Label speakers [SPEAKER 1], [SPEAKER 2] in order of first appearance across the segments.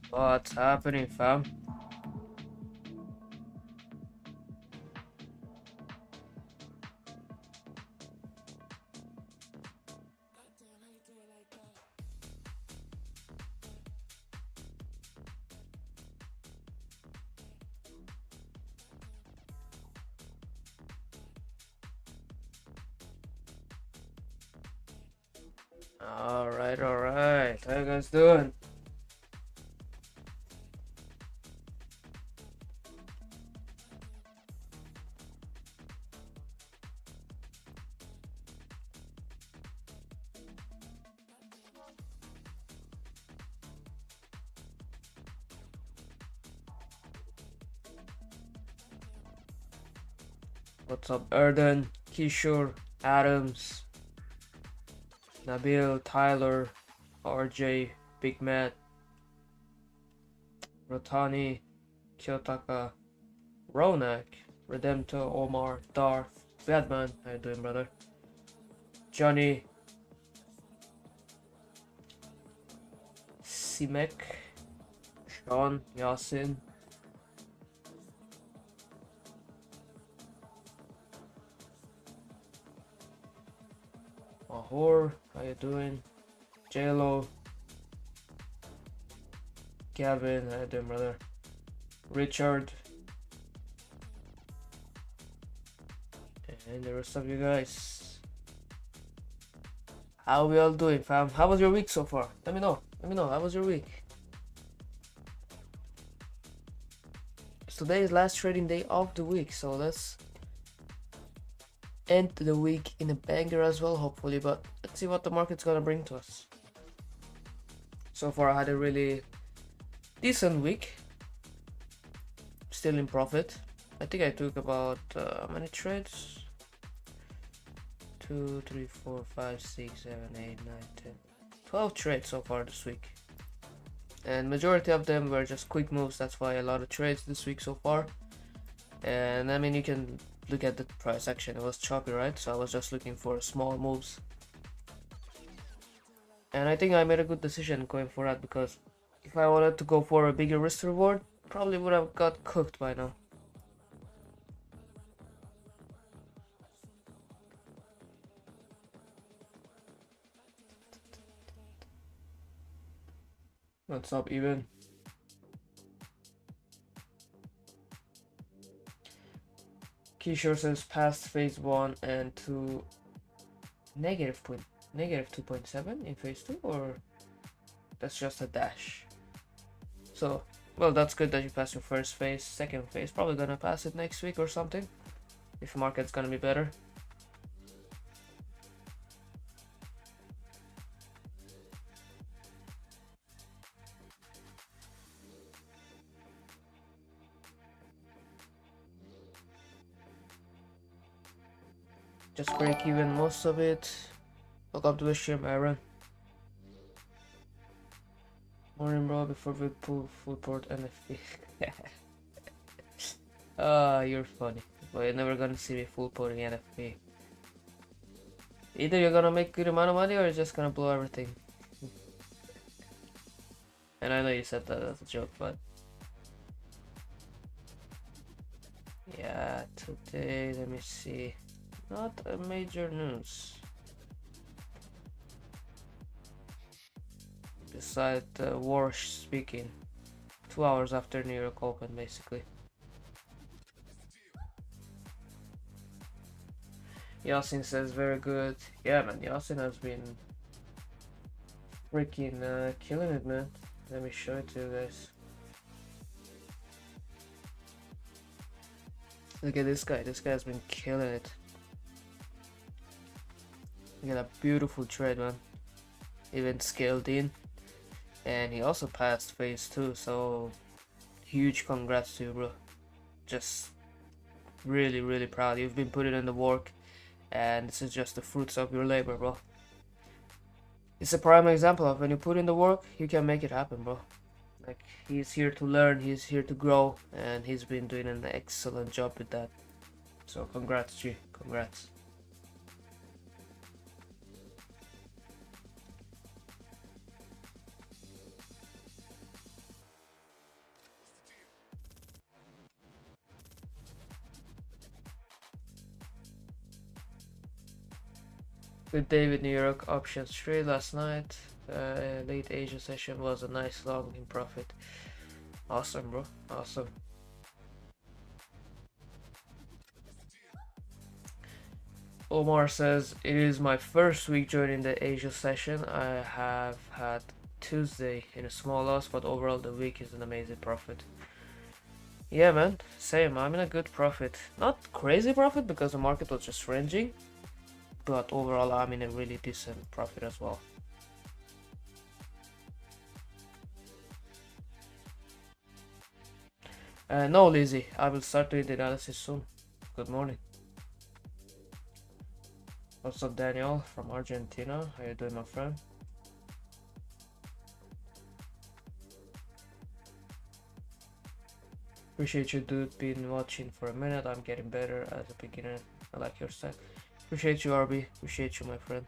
[SPEAKER 1] What's happening, fam? Alright. How you guys doing? What's up, Erden, Kishore, Adams, Nabil, Tyler, RJ, Big Matt, Rotani, Kyotaka, Ronak, Redempto, Omar, Darth, Badman, how you doing, brother? Johnny, Simek, Sean, Yasin, Mahor, how you doing? JLo, Gavin, how you doing, brother? Richard, and the rest of you guys. How we all doing, fam? How was your week so far? Let me know. How was your week? Today is last trading day of the week, so let's end the week in a banger as well, hopefully. But let's see what the market's gonna bring to us. So far, I had a really decent week. Still in profit. I think I took about how many trades? 2, 3, 4, 5, 6, 7, 8, 9, 10, 12 trades so far this week. And majority of them were just quick moves. That's why a lot of trades this week so far. And I mean, you can look at the price action. It was choppy, right? So I was just looking for small moves. And I think I made a good decision going for that, because if I wanted to go for a bigger risk reward, probably would have got cooked by now. What's up, even? Kishore says past phase 1 and 2 negative 2.7 in phase 2, or that's just a dash. So, well, that's good that you passed your first phase. Second phase, probably gonna pass it next week or something, if market's gonna be better. Just break even most of it. Welcome to the stream, Aaron. Morning, bro, before we pull full port NFP. Ah, you're funny. But you're never gonna see me full porting NFP. Either you're gonna make good amount of money, or you're just gonna blow everything. And I know you said that as a joke, but yeah, today, let me see. Not a major news. Besides the war speaking 2 hours after New York Open, basically. Yasin says very good. Yeah, man, Yasin has been freaking killing it, man. Let me show it to you guys. Look at this guy. This guy has been killing it. Look at that beautiful trade, man. Even scaled in. And he also passed phase 2, so huge congrats to you, bro. Just really proud. You've been putting in the work, and this is just the fruits of your labor, bro. It's a prime example of when you put in the work, you can make it happen, bro. Like, he's here to learn, he's here to grow, and he's been doing an excellent job with that. So congrats, G. Congrats. Good day with New York options trade last night. Late Asia session was a nice long in profit. Awesome, bro. Awesome. Omar says, it is my first week joining the Asia session. I have had Tuesday in a small loss, but overall the week is an amazing profit. Yeah, man, same. I'm in a good profit. Not crazy profit because the market was just ranging, but overall I'm in a really decent profit as well. No, Lizzie, I will start doing the analysis soon. Good morning. What's up, Daniel from Argentina? How you doing, my friend? Appreciate you, dude. Been watching for a minute. I'm getting better as a beginner. I like your style. Appreciate you, RB. Appreciate you, my friend.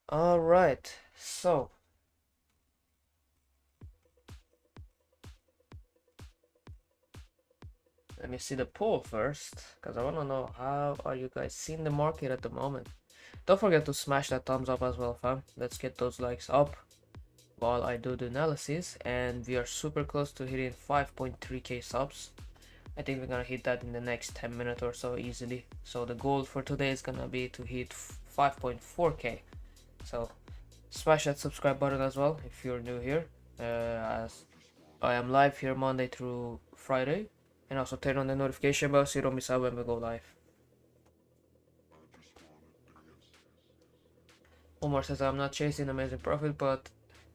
[SPEAKER 1] All right, so let me see the poll first, because I want to know how are you guys seeing the market at the moment. Don't forget to smash that thumbs up as well, fam. Let's get those likes up while I do the analysis, and we are super close to hitting 5.3k subs. I think we're gonna hit that in the next 10 minutes or so easily. So the goal for today is gonna be to hit 5.4k. So smash that subscribe button as well if you're new here, as I am live here Monday through Friday, and also turn on the notification bell so you don't miss out when we go live. Omar says, I'm not chasing amazing profit, but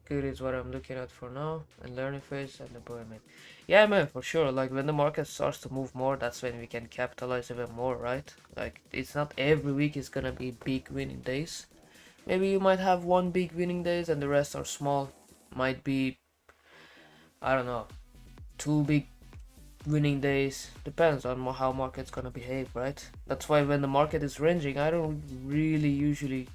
[SPEAKER 1] good is what I'm looking at for now, and learning phase and deployment. Yeah, man, for sure. Like when the market starts to move more, that's when we can capitalize even more, right? Like it's not every week is gonna be big winning days. Maybe you might have one big winning days and the rest are small. Might be, I don't know, two big winning days. Depends on how market's gonna behave, right? That's why when the market is ranging, I don't really usually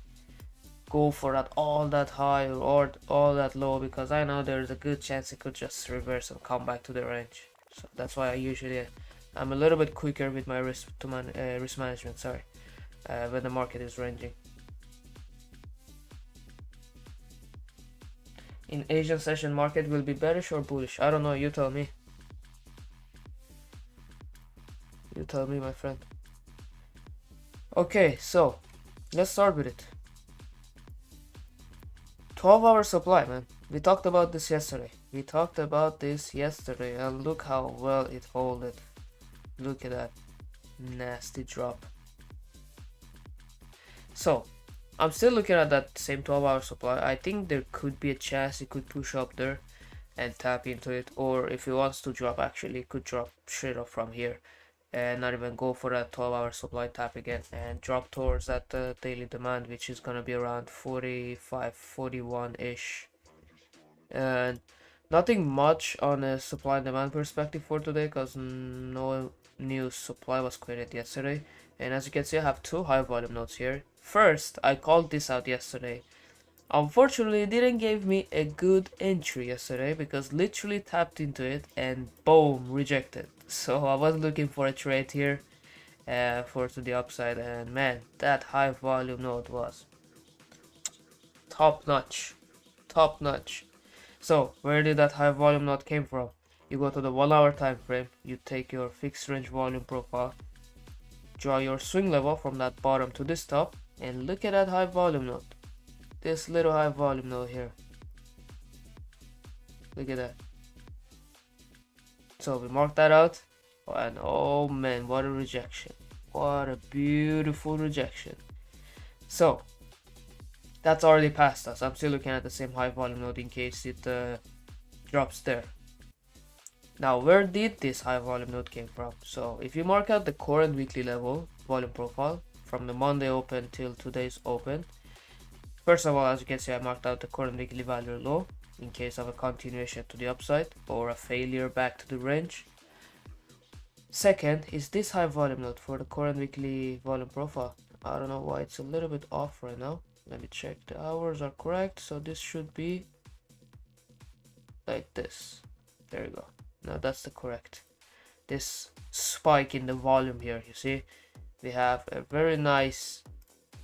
[SPEAKER 1] go for that high or all that low, because I know there's a good chance it could just reverse and come back to the range. So that's why I'm a little bit quicker with my risk management. Sorry, when the market is ranging. In Asian session, market will be bearish or bullish? I don't know. You tell me. You tell me, my friend. Okay, so let's start with it. 12-hour supply, man. We talked about this yesterday. And look how well it held it. Look at that nasty drop. So I'm still looking at that same 12-hour supply. I think there could be a chance it could push up there and tap into it, or if it wants to drop, actually it could drop straight up from here and not even go for that 12-hour supply tap again and drop towards that daily demand, which is gonna be around 45 41 ish. And nothing much on a supply and demand perspective for today, because no new supply was created yesterday. And as you can see, I have two high volume nodes here. First, I called this out yesterday. Unfortunately, it didn't give me a good entry yesterday because literally tapped into it and boom, rejected. So I was looking for a trade here for to the upside, and man, that high volume node was top notch, top notch. So where did that high volume node came from? You go to the 1 hour time frame, you take your fixed range volume profile, draw your swing level from that bottom to this top, and look at that high volume node. This little high volume node here. Look at that. So we mark that out, and oh man, what a rejection. What a beautiful rejection. So that's already past us. I'm still looking at the same high volume node in case it drops there. Now where did this high volume node came from? So if you mark out the current weekly level volume profile from the Monday open till today's open, first of all, as you can see, I marked out the current weekly value low in case of a continuation to the upside or a failure back to the range. Second is this high volume node for the current weekly volume profile. I don't know why it's a little bit off right now. Let me check. The hours are correct, so this should be like this. There you go. Now that's the correct. This spike in the volume here, you see, we have a very nice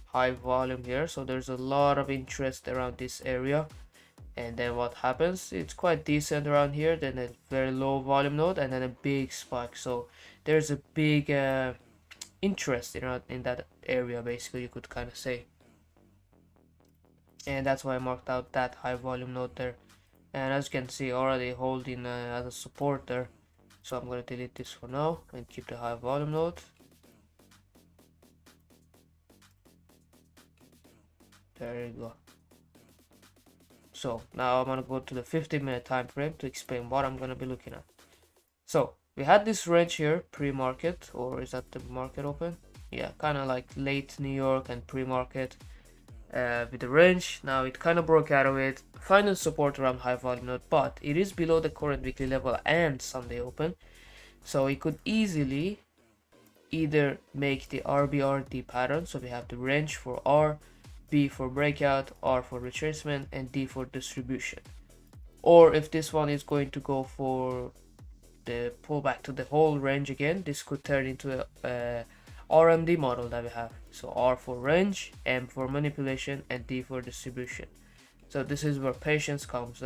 [SPEAKER 1] high volume here, so there's a lot of interest around this area. And then what happens, it's quite decent around here, then a very low volume node, and then a big spike. So there's a big interest in that area, basically, you could kind of say. And that's why I marked out that high volume node there. And as you can see, already holding as a support there. So I'm going to delete this for now and keep the high volume node. There you go. So now I'm going to go to the 15-minute time frame to explain what I'm going to be looking at. So we had this range here pre-market, or is that the market open? Yeah, kind of like late New York and pre-market. With the range, now it kind of broke out of it, finding support around high volume node, but it is below the current weekly level and Sunday open, so it could easily either make the RBRD pattern. So we have the range for R, B for breakout, R for retracement, and D for distribution. Or if this one is going to go for the pullback to the whole range again, this could turn into a RMD model that we have. So R for range, M for manipulation, and D for distribution. So this is where patience comes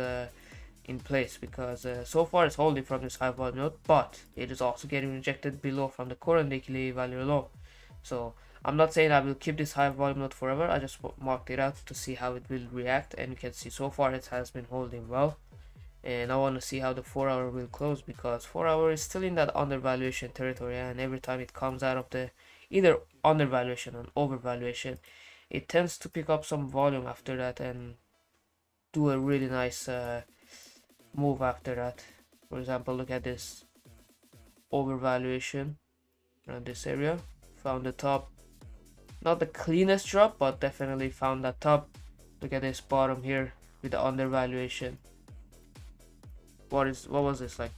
[SPEAKER 1] in place, because so far it's holding from this high volume node, but it is also getting rejected below from the current weekly value low. So I'm not saying I will keep this high volume node forever, I just marked it out to see how it will react, and you can see so far it has been holding well. And I want to see how the 4-hour will close, because 4-hour is still in that undervaluation territory, and every time it comes out of the either undervaluation or overvaluation, it tends to pick up some volume after that and do a really nice move after that. For example, look at this overvaluation around this area, found the top, not the cleanest drop, but definitely found that top. Look at this bottom here with the undervaluation. What was this, like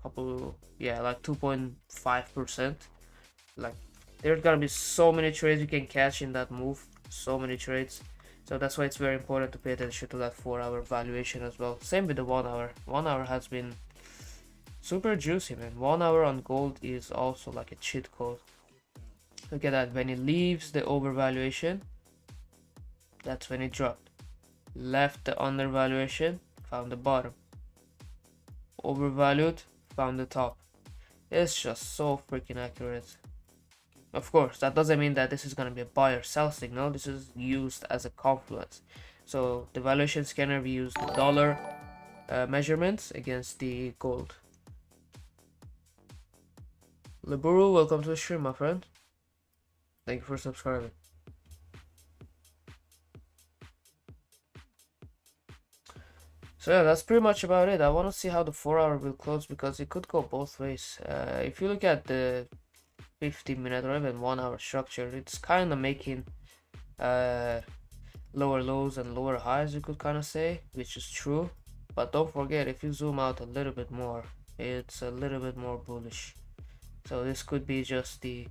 [SPEAKER 1] couple, yeah, like 2.5%. Like there's gonna be so many trades you can catch in that move, so many trades. So that's why it's very important to pay attention to that 4-hour valuation as well. Same with the 1-hour. 1-hour has been super juicy, man. 1-hour on gold is also like a cheat code. Look at that, when it leaves the overvaluation, that's when it dropped. Left the undervaluation, found the bottom. Overvalued, found the top. It's just so freaking accurate. Of course, that doesn't mean that this is going to be a buy or sell signal. This is used as a confluence. So the valuation scanner, we use the dollar measurements against the gold. Leburu, welcome to the stream, my friend. Thank you for subscribing. So yeah, that's pretty much about it. I want to see how the 4-hour will close, because it could go both ways. If you look at the 15-minute or even 1-hour structure, it's kind of making lower lows and lower highs, you could kind of say, which is true. But don't forget, if you zoom out a little bit more, it's a little bit more bullish. So this could be just the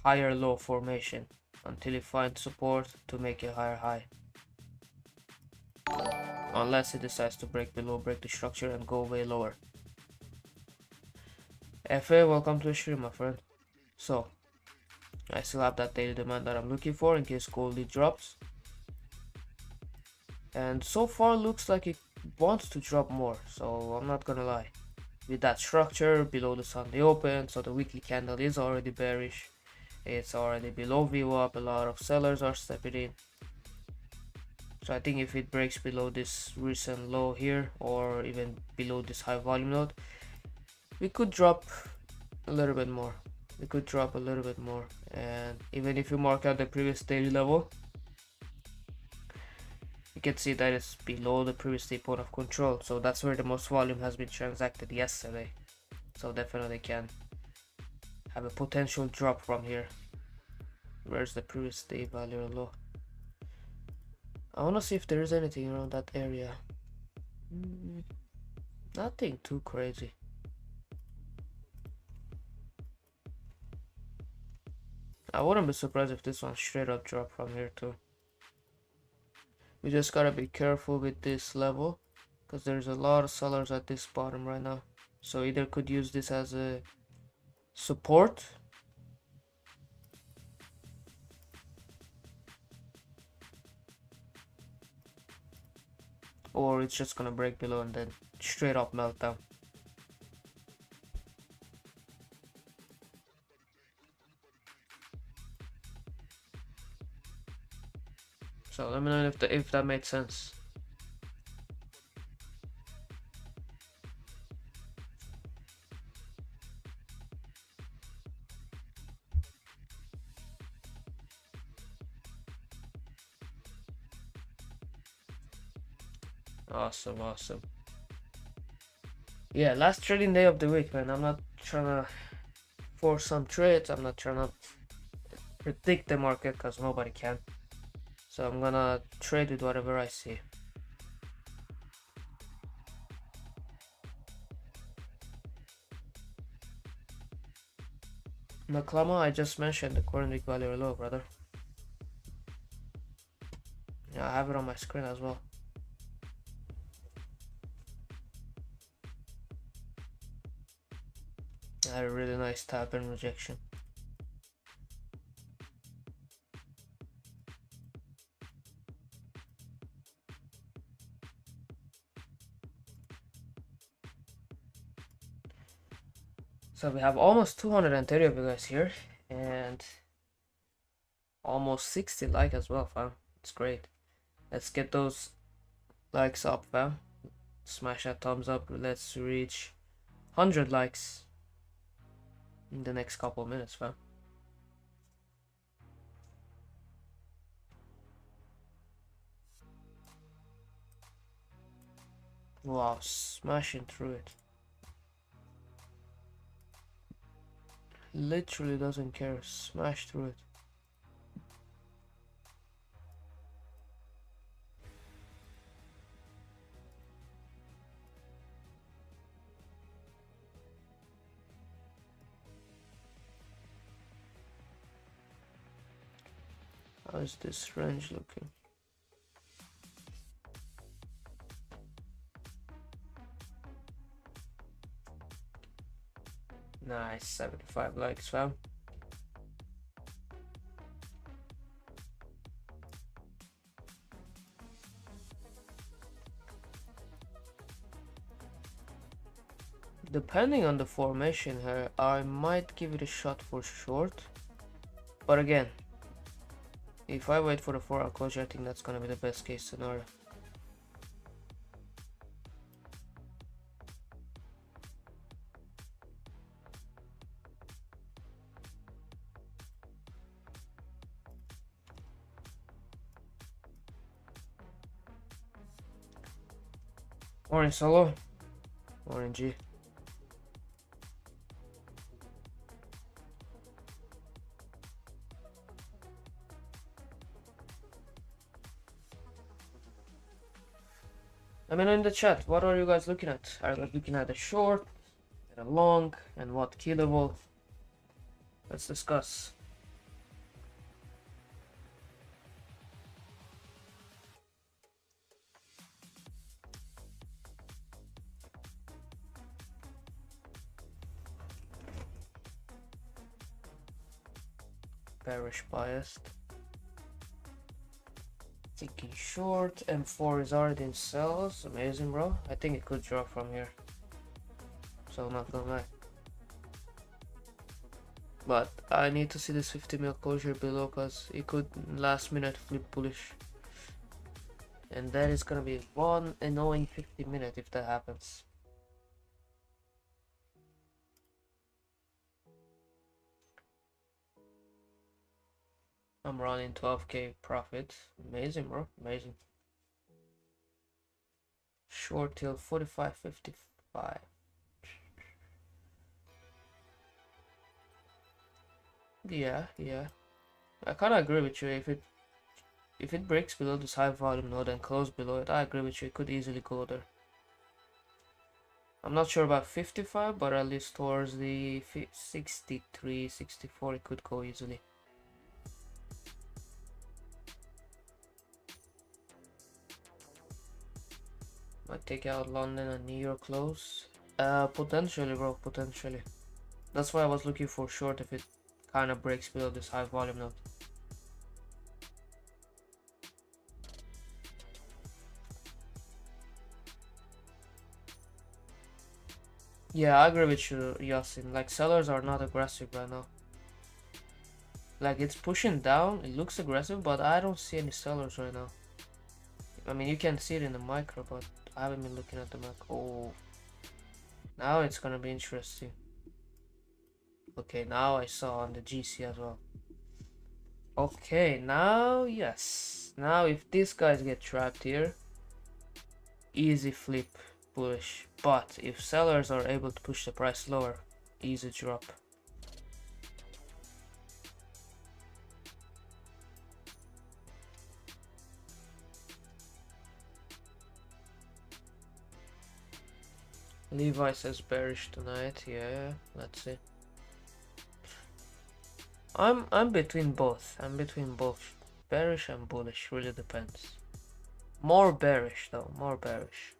[SPEAKER 1] higher low formation until it finds support to make a higher high, unless it decides to break below, break the structure and go way lower. FA, welcome to the stream, my friend. So I still have that daily demand that I'm looking for in case gold drops, and so far looks like it wants to drop more, so I'm not gonna lie. With that structure below the Sunday open, so the weekly candle is already bearish, it's already below VWAP, a lot of sellers are stepping in. So I think if it breaks below this recent low here, or even below this high volume node, we could drop a little bit more. We could drop a little bit more. And even if you mark out the previous daily level, you can see that it's below the previous day point of control. So that's where the most volume has been transacted yesterday. So definitely can have a potential drop from here. Where's the previous day value low? I want to see if there is anything around that area. Nothing too crazy. I wouldn't be surprised if this one straight up drop from here too. We just gotta be careful with this level, because there's a lot of sellers at this bottom right now. So either could use this as a support, or it's just gonna break below and then straight up meltdown. So let me know if that made sense. Awesome, awesome. Yeah, last trading day of the week, man. I'm not trying to force some trades. I'm not trying to predict the market because nobody can. So I'm gonna trade with whatever I see. Naklama, I just mentioned the current week value low, brother. Yeah, I have it on my screen as well. I had a really nice tap and rejection. So we have almost 230 of you guys here and almost 60 likes as well, fam. It's great. Let's get those likes up, fam. Smash that thumbs up. Let's reach 100 likes in the next couple of minutes, fam. Wow, smashing through it. Literally doesn't care. Smash through it. How is this range looking? Nice, 75 likes, fam. Depending on the formation here, I might give it a shot for short. But again, if I wait for the 4-hour closure, I think that's gonna be the best case scenario. Orange solo, orangey. Let me know in the chat, what are you guys looking at? Are you guys looking at a short, at a long, and what key level? Let's discuss. Bearish biased. Thinking short, M4 is already in sells. Amazing, bro. I think it could drop from here. So I'm not gonna lie. But I need to see this 50 mil closure below because it could last minute flip bullish. And that is gonna be one annoying 50 minute if that happens. I'm running 12k profit. Amazing, bro. Amazing. Short till 45.55. Yeah. I kind of agree with you. If it breaks below this high volume node and close below it, I agree with you. It could easily go there. I'm not sure about 55, but at least towards the 63, 64, it could go easily. Might take out London and New York close. Potentially, bro, potentially. That's why I was looking for short if it kind of breaks below this high volume note. Yeah, I agree with you, Yasin. Like, sellers are not aggressive right now. Like, it's pushing down, it looks aggressive, but I don't see any sellers right now. I mean, you can see it in the micro, but I haven't been looking at the macro. Oh, now it's gonna be interesting. Okay, now I saw on the GC as well. Okay, now, yes. Now, if these guys get trapped here, easy flip bullish. But if sellers are able to push the price lower, easy drop. Levi says bearish tonight. Yeah, let's see. I'm between both. I'm between both. Bearish and bullish, really depends. More bearish though, more bearish.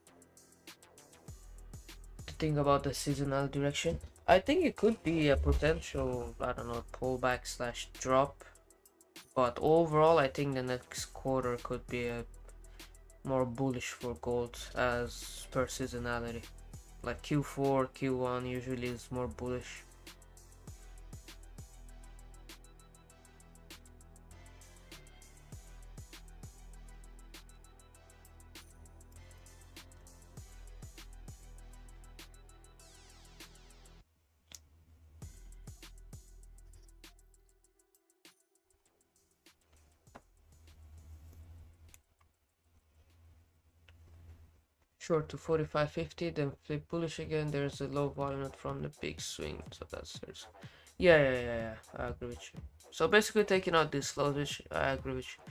[SPEAKER 1] To think about the seasonal direction, I think it could be a potential, I don't know, pullback slash drop. But overall, I think the next quarter could be a more bullish for gold as per seasonality. Like Q4, Q1 usually is more bullish. Short to 45.50, then flip bullish again. There's a low volume from the big swing, so that's there's. Yeah. I agree with you. So basically, taking out this low, which I agree with you.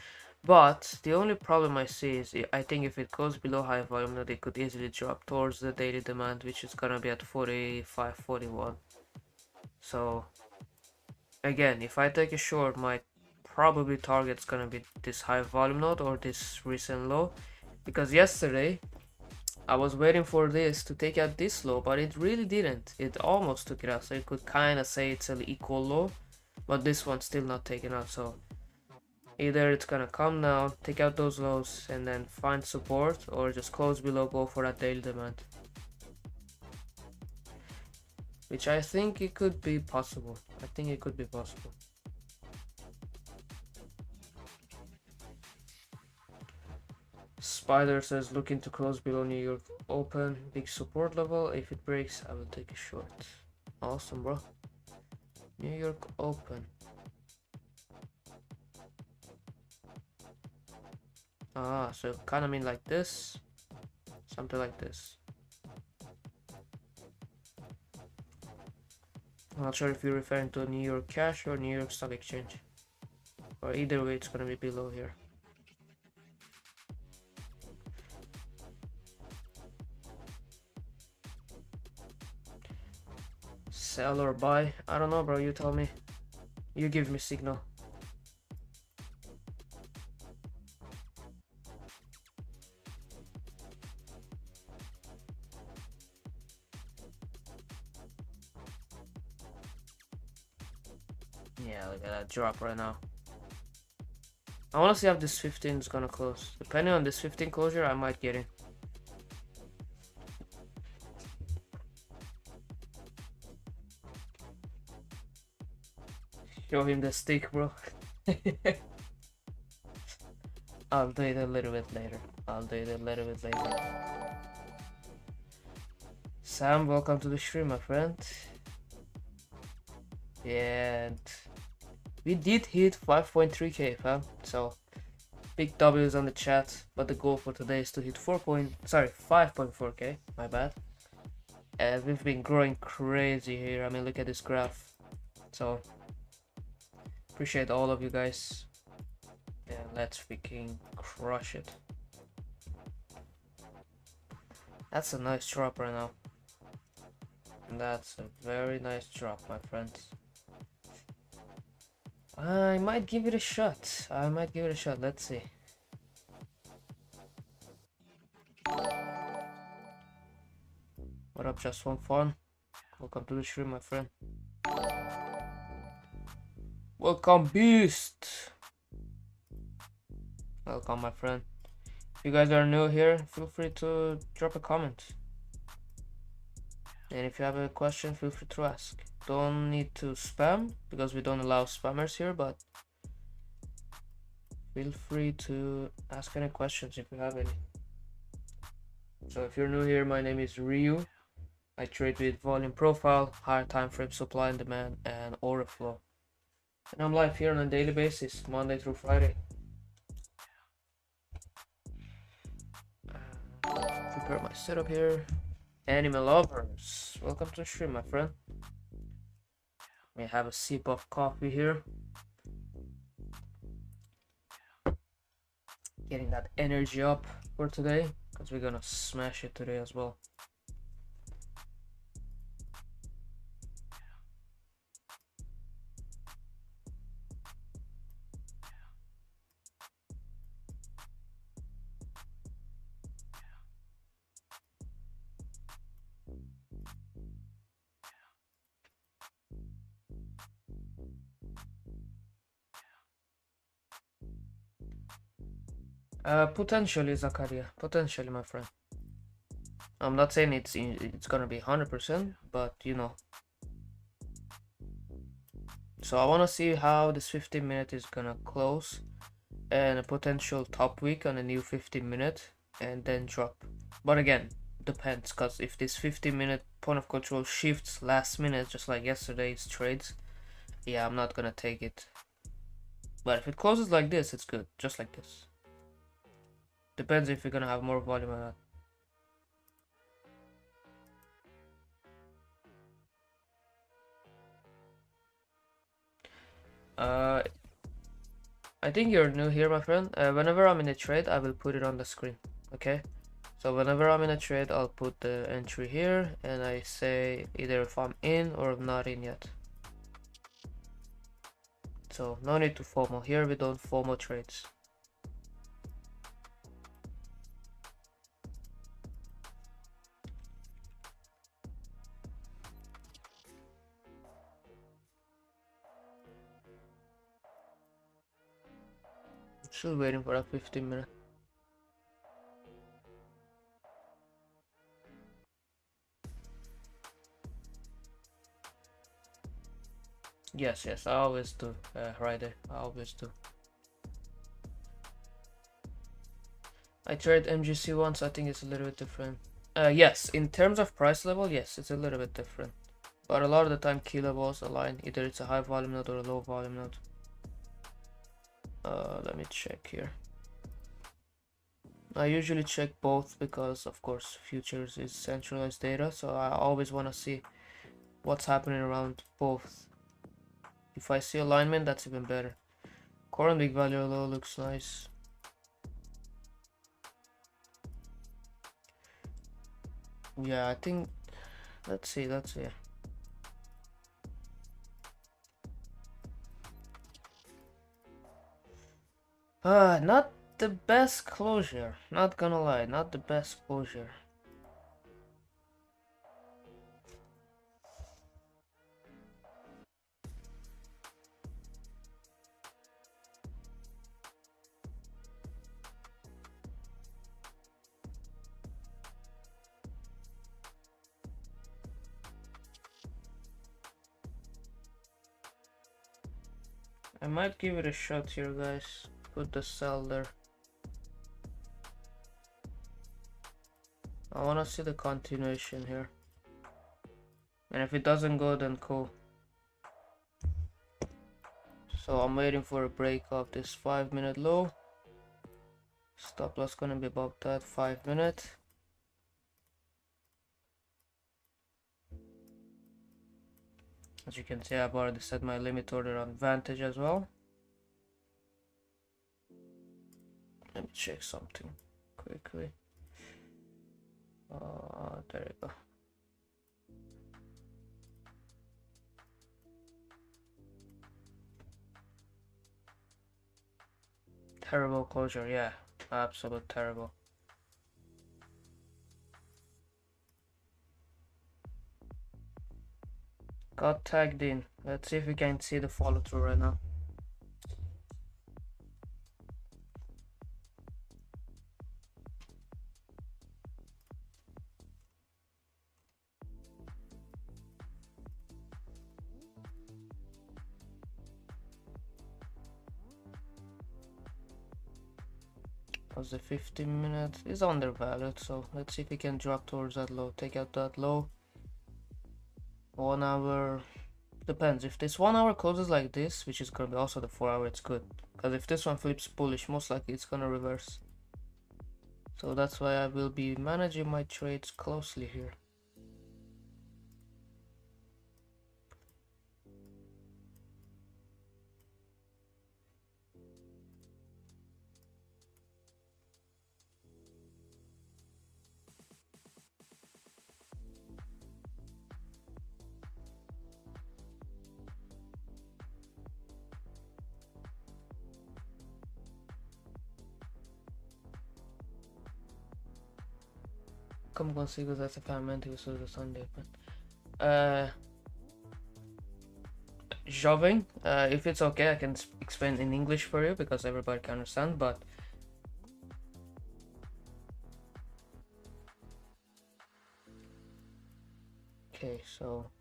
[SPEAKER 1] But the only problem I see is I think if it goes below high volume, that it could easily drop towards the daily demand, which is gonna be at 45, 41. So again, if I take a short, my probably target's gonna be this high volume node or this recent low, because yesterday I was waiting for this to take out this low, but it really didn't. It almost took it out, so you could kind of say it's an equal low, but this one's still not taken out. So either it's gonna come down, take out those lows, and then find support, or just close below, go for that daily demand, which I think it could be possible. I think it could be possible. Spider says looking to close below New York open, big support level. If it breaks, I will take a short. Awesome, bro. New York open. Ah, so kind of mean like this, something like this. I'm not sure if you're referring to New York cash or New York Stock Exchange, or either way it's gonna be below here. Sell or buy? I don't know, bro. You tell me. You give me signal. Yeah, look at that drop right now. I want to see how this 15 is gonna close. Depending on this 15 closure, I might get in. Show him the stick, bro. I'll do it a little bit later. Sam, welcome to the stream, my friend. And we did hit 5.3k, fam. So big W's on the chat. But the goal for today is to hit 5.4k. My bad. And we've been growing crazy here. I mean, look at this graph. So appreciate all of you guys. Yeah, let's freaking crush it. That's a nice drop right now. That's a very nice drop, my friends. I might give it a shot. Let's see. What up, just one fun? Welcome to the stream, my friend. Welcome, Beast. Welcome, my friend. If you guys are new here, feel free to drop a comment. And if you have a question, feel free to ask. Don't need to spam because we don't allow spammers here, but feel free to ask any questions if you have any. So if you're new here, my name is Ryu. I trade with volume profile, higher time frame supply and demand, and Orderflow. And I'm live here on a daily basis, Monday through Friday. Prepare my setup here. Animal lovers, welcome to the stream, my friend. May have a sip of coffee here. Getting that energy up for today, because we're gonna smash it today as well. Potentially, Zakaria. Potentially, my friend. I'm not saying it's gonna be 100%, but you know. So I wanna see how this 15-minute is gonna close, and a potential top week on a new 15-minute, and then drop. But again, depends, cause if this 15-minute point of control shifts last minute, just like yesterday's trades, yeah, I'm not gonna take it. But if it closes like this, it's good, just like this. Depends if you're gonna have more volume or not. I think you're new here, my friend. Whenever I'm in a trade, I will put it on the screen. Okay, so whenever I'm in a trade, I'll put the entry here, and I say either if I'm in or I'm not in yet. So no need to FOMO. Here we don't FOMO trades. Still waiting for a 15-minute. Yes, I always do, Friday. I always do. I tried MGC once. I think it's a little bit different. Yes, in terms of price level, yes, it's a little bit different. But a lot of the time, key levels align. Either it's a high volume node or a low volume node. Let me check here. I usually check both because, of course, futures is centralized data, so I always want to see what's happening around both. If I see alignment, that's even better. Core and big value low looks nice. Yeah, I think, let's see. Not the best closure, not gonna lie, not the best closure. I might give it a shot here, guys. Put the sell there. I wanna see the continuation here. And if it doesn't go, then cool. So I'm waiting for a break of this 5-minute low. Stop loss gonna be above that 5-minute. As you can see, I've already set my limit order on Vantage as well. Let me check something quickly. There you go. Terrible closure, yeah, absolute terrible. Got tagged in. Let's see if we can see the follow through right now. Was the 15 minutes is undervalued, so let's see if we can drop towards that low, take out that low. 1 hour, depends. If this 1 hour closes like this, which is gonna be also the 4 hour, it's good, because if this one flips bullish, most likely it's gonna reverse. So that's why I will be managing my trades closely here. Como consigo usar essa ferramenta e uso do Sunday Open? Jovem, if it's okay, I can explain in English for you because everybody can understand, but okay, so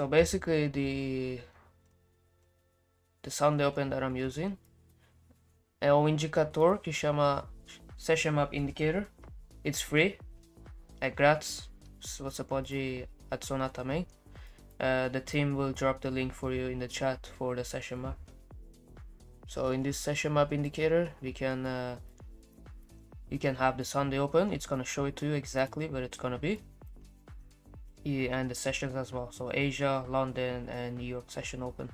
[SPEAKER 1] basically the Sunday Open that I'm using é um indicador que chama Session Map Indicator. It's free, é grátis, você pode adicionar também. The team will drop the link for you in the chat for the session map. So in this session map indicator, we can you can have the Sunday Open. It's gonna show it to you exactly where it's gonna be, and the sessions as well. So Asia, London, and New York session open.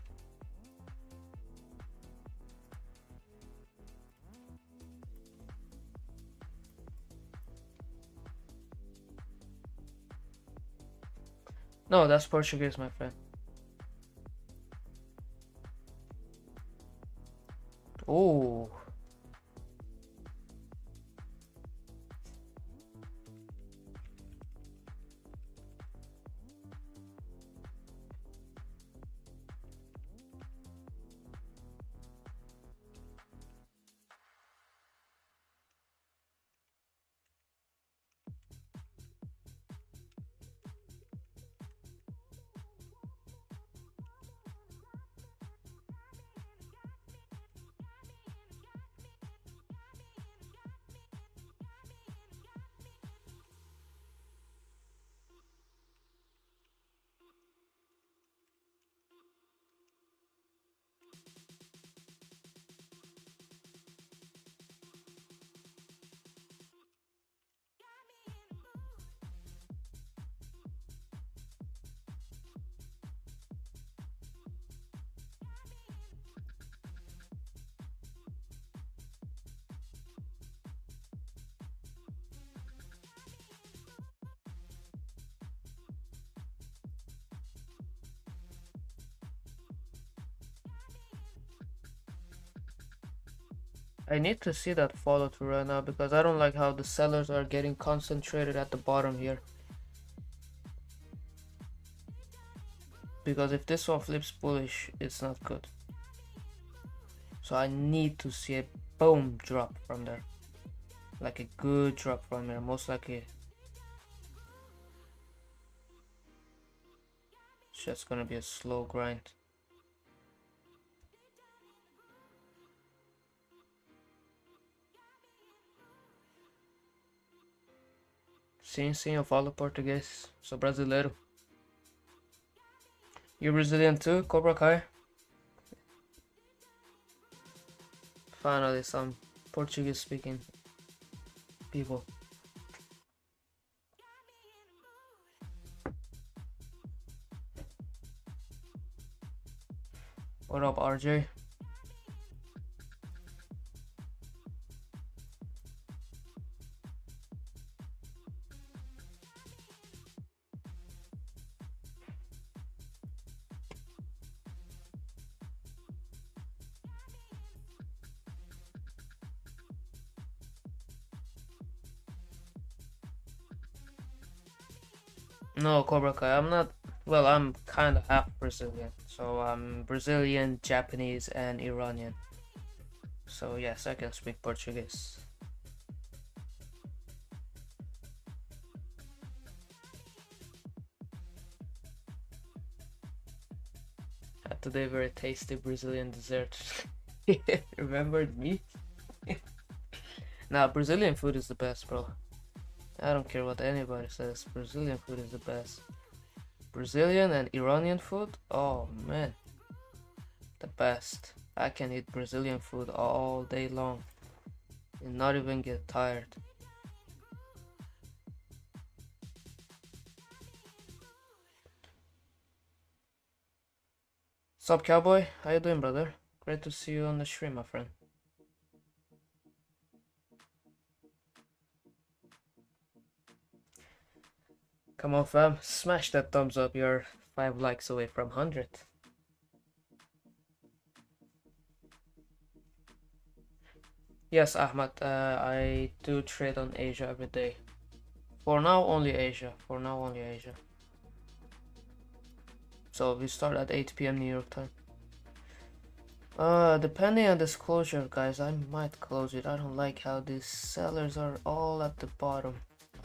[SPEAKER 1] No, that's Portuguese, my friend. Oh. I need to see that follow through right now because I don't like how the sellers are getting concentrated at the bottom here. Because if this one flips bullish, it's not good. So I need to see a boom drop from there. Like a good drop from here, most likely. It's just gonna be a slow grind. Sim, sim, eu falo português. Sou brasileiro. You're Brazilian too, Cobra Kai? Finally, some Portuguese speaking people. What up, RJ? No, Cobra Kai. I'm not. Well, I'm kind of half Brazilian, so I'm Brazilian, Japanese, and Iranian. So yes, I can speak Portuguese. Had today very tasty Brazilian dessert. Remembered me? Nah, Brazilian food is the best, bro. I don't care what anybody says. Brazilian food is the best. Brazilian and Iranian food? Oh man, the best. I can eat Brazilian food all day long and not even get tired. Sup, cowboy? How you doing, brother? Great to see you on the stream, my friend. Come on, fam. Smash that thumbs up. You're 5 likes away from 100. Yes, Ahmad. I do trade on Asia every day. For now, only Asia. For now, only Asia. So we start at 8 p.m. New York time. Depending on disclosure, guys, I might close it. I don't like how these sellers are all at the bottom.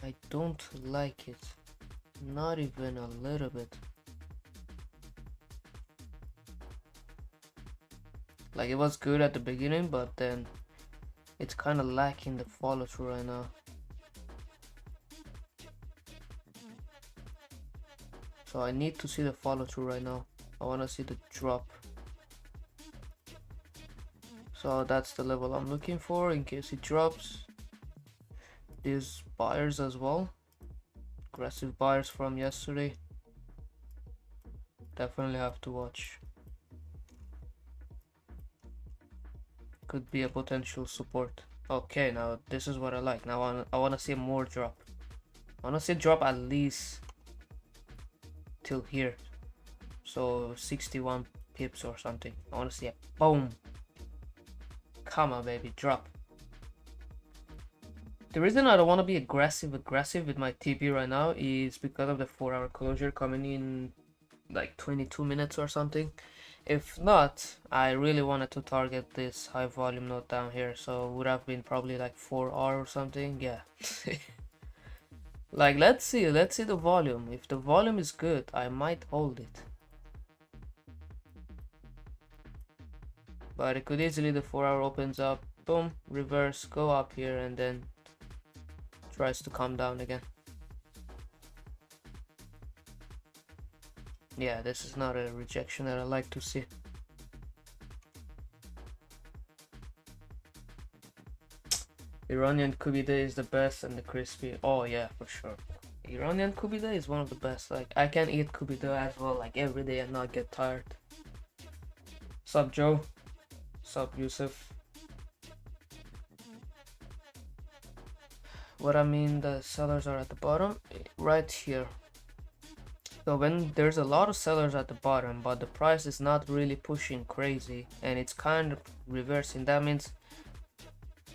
[SPEAKER 1] I don't like it. Not even a little bit. Like, it was good at the beginning, but then it's kind of lacking the follow through right now. So I need to see the follow through right now. I want to see the drop. So that's the level I'm looking for in case it drops. These buyers as well. Aggressive buyers from yesterday. Definitely have to watch. Could be a potential support. Okay, now this is what I like. Now I want to see more drop. I want to see drop at least till here. So 61 pips or something. I want to see a boom. Come on, baby, drop. The reason I don't want to be aggressive with my TP right now is because of the 4-hour closure coming in like 22 minutes or something. If not, I really wanted to target this high volume node down here, so it would have been probably like 4R or something. Yeah. Like, let's see the volume. If the volume is good, I might hold it. But it could easily, the 4-hour opens up, boom, reverse, go up here, and then tries to come down again. Yeah, this is not a rejection that I like to see. Iranian kubide is the best, and the crispy. Oh yeah, for sure. Iranian kubide is one of the best. Like, I can eat kubide as well, like every day, and not get tired. Sup, Joe? Sup, Yusuf? What I mean, the sellers are at the bottom, right here. So when there's a lot of sellers at the bottom, but the price is not really pushing crazy, and it's kind of reversing, that means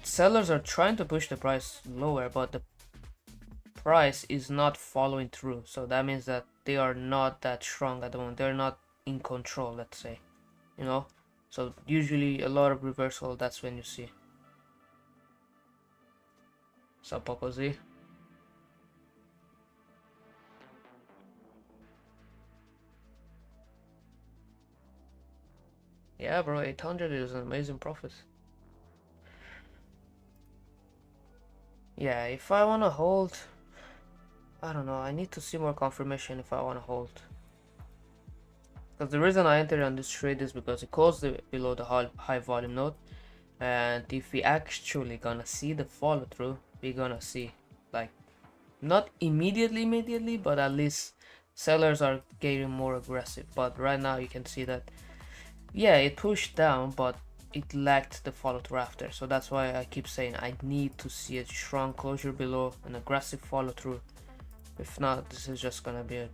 [SPEAKER 1] sellers are trying to push the price lower, but the price is not following through. So that means that they are not that strong at the moment. They're not in control, let's say, you know. So usually a lot of reversal, that's when you see. Sup, Papa Z? Yeah, bro, 800 is an amazing profit. Yeah, if I want to hold, I don't know, I need to see more confirmation if I want to hold. Because the reason I entered on this trade is because it closed below the high volume node, and if we actually gonna see the follow through, we're gonna see, like, not immediately, but at least sellers are getting more aggressive. But right now you can see that, yeah, it pushed down, but it lacked the follow through after. So that's why I keep saying I need to see a strong closure below, an aggressive follow through. If not, this is just gonna be a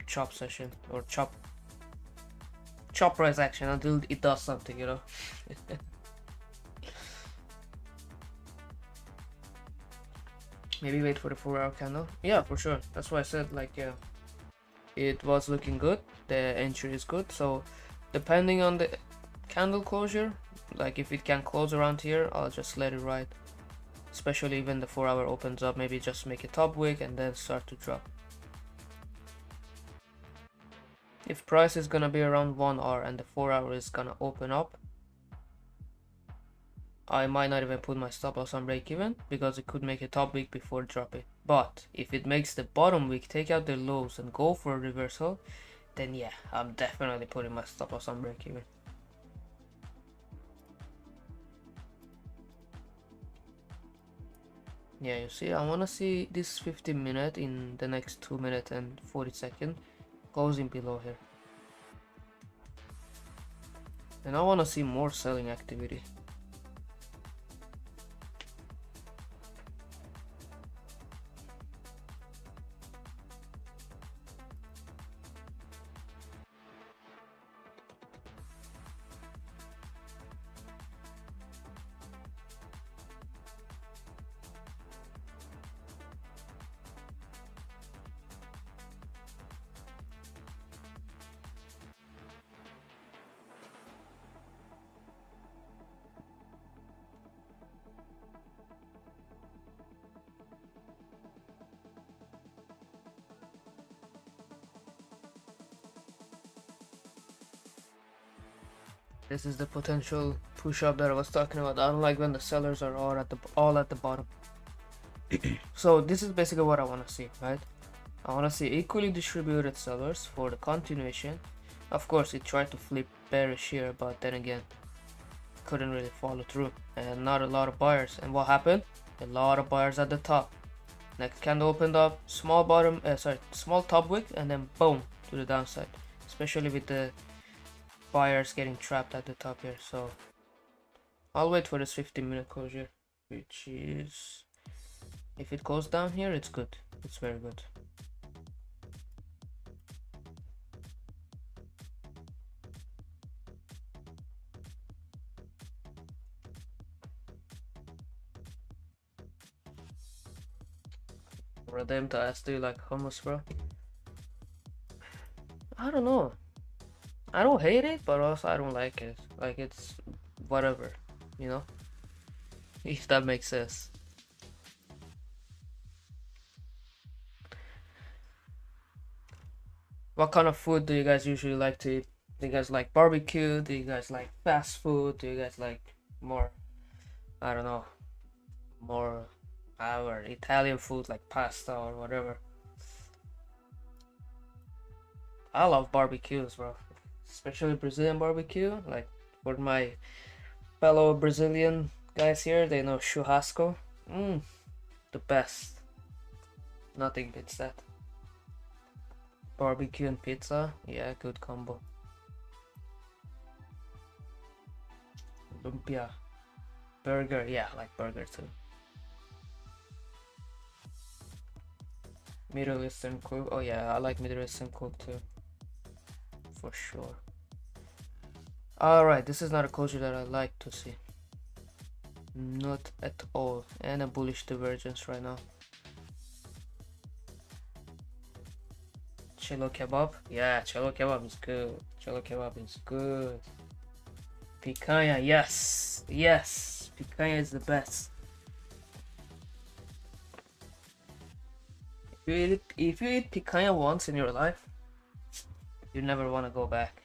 [SPEAKER 1] chop session, or chop price action until it does something, you know. Maybe wait for the 4-hour candle. Yeah, for sure. That's why I said, like, yeah, it was looking good. The entry is good. So depending on the candle closure, like if it can close around here, I'll just let it ride. Especially when the 4-hour opens up, maybe just make a top wick and then start to drop. If price is gonna be around 1 hour and the 4-hour is gonna open up, I might not even put my stop loss on break even because it could make a top wick before dropping. But if it makes the bottom wick take out the lows and go for a reversal, then yeah, I'm definitely putting my stop loss on break even. Yeah, you see, I want to see this 15-minute in the next 2 minutes and 40 seconds closing below here. And I want to see more selling activity. This is the potential push up that I was talking about. I don't like when the sellers are all at the bottom. So this is basically what I want to see, right? I want to see equally distributed sellers for the continuation. Of course, it tried to flip bearish here, but then again, couldn't really follow through, and not a lot of buyers. And what happened? A lot of buyers at the top. Next candle opened up, small top wick, and then boom to the downside. Especially with the buyers getting trapped at the top here. So I'll wait for this 15-minute closure, which is, if it goes down here, it's good. It's very good. Redeem to ask, do you like hummus, bro? I don't know. I don't hate it, but also I don't like it. Like, it's whatever, you know? If that makes sense. What kind of food do you guys usually like to eat? Do you guys like barbecue? Do you guys like fast food? Do you guys like more, I don't know, more our Italian food like pasta or whatever? I love barbecues, bro. Especially Brazilian barbecue. Like, for my fellow Brazilian guys here, they know churrasco. The best. Nothing beats that. Barbecue and pizza, yeah, good combo. Lumpia. Burger, yeah, I like burger too. Middle Eastern cook, oh yeah, I like Middle Eastern cook too. For sure. Alright, this is not a culture that I like to see. Not at all. And a bullish divergence right now. Cello kebab? Yeah, cello kebab is good. Cello kebab is good. Picanha, yes. Yes, picanha is the best. If you eat picanha once in your life, you never want to go back.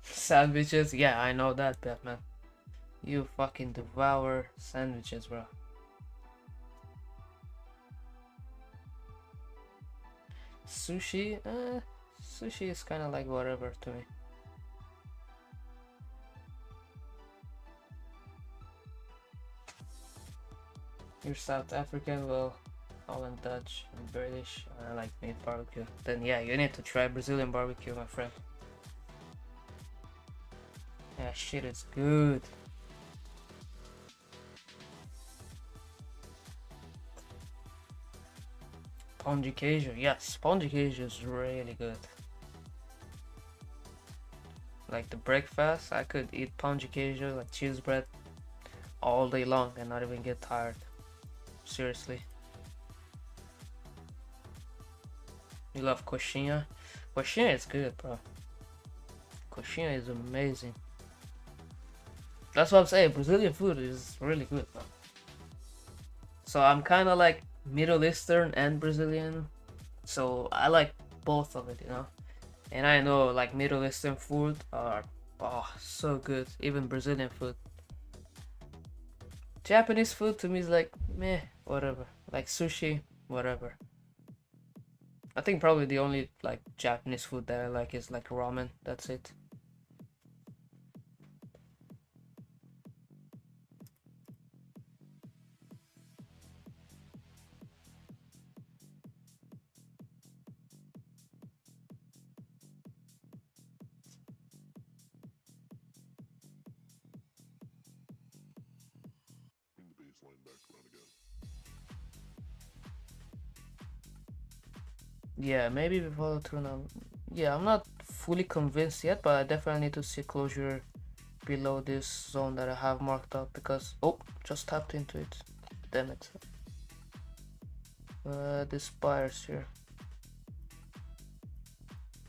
[SPEAKER 1] Sandwiches, yeah, I know that, Batman. You fucking devour sandwiches, bro. Sushi, sushi is kind of like whatever to me. You're South African, well, Holland, Dutch, and British. I like meat barbecue. Then yeah, you need to try Brazilian barbecue, my friend. Yeah, shit, it's good. Pão de queijo, yes, pão de queijo is really good. Like the breakfast, I could eat pão de queijo, like cheese bread, all day long and not even get tired. Seriously. You love coxinha? Coxinha is good, bro. Coxinha is amazing. That's what I'm saying. Brazilian food is really good, bro. So I'm kind of like Middle Eastern and Brazilian. So I like both of it, you know. And I know like Middle Eastern food are so good. Even Brazilian food. Japanese food to me is like meh, whatever. Like sushi, whatever. I think probably the only like Japanese food that I like is like ramen. That's it. Yeah, maybe we follow through now. Yeah, I'm not fully convinced yet, but I definitely need to see closure below this zone that I have marked up because just tapped into it. Damn it. This buyer's here.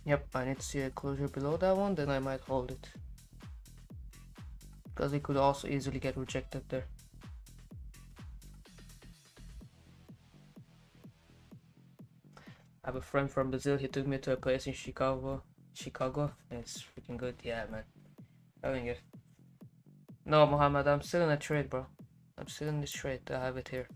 [SPEAKER 1] Yep, I need to see a closure below that one, then I might hold it. Because it could also easily get rejected there. I have a friend from Brazil, he took me to a place in Chicago. It's freaking good, yeah man. Having it. No, Mohammed, I'm still in a trade, bro. I'm still in this trade, I have it here.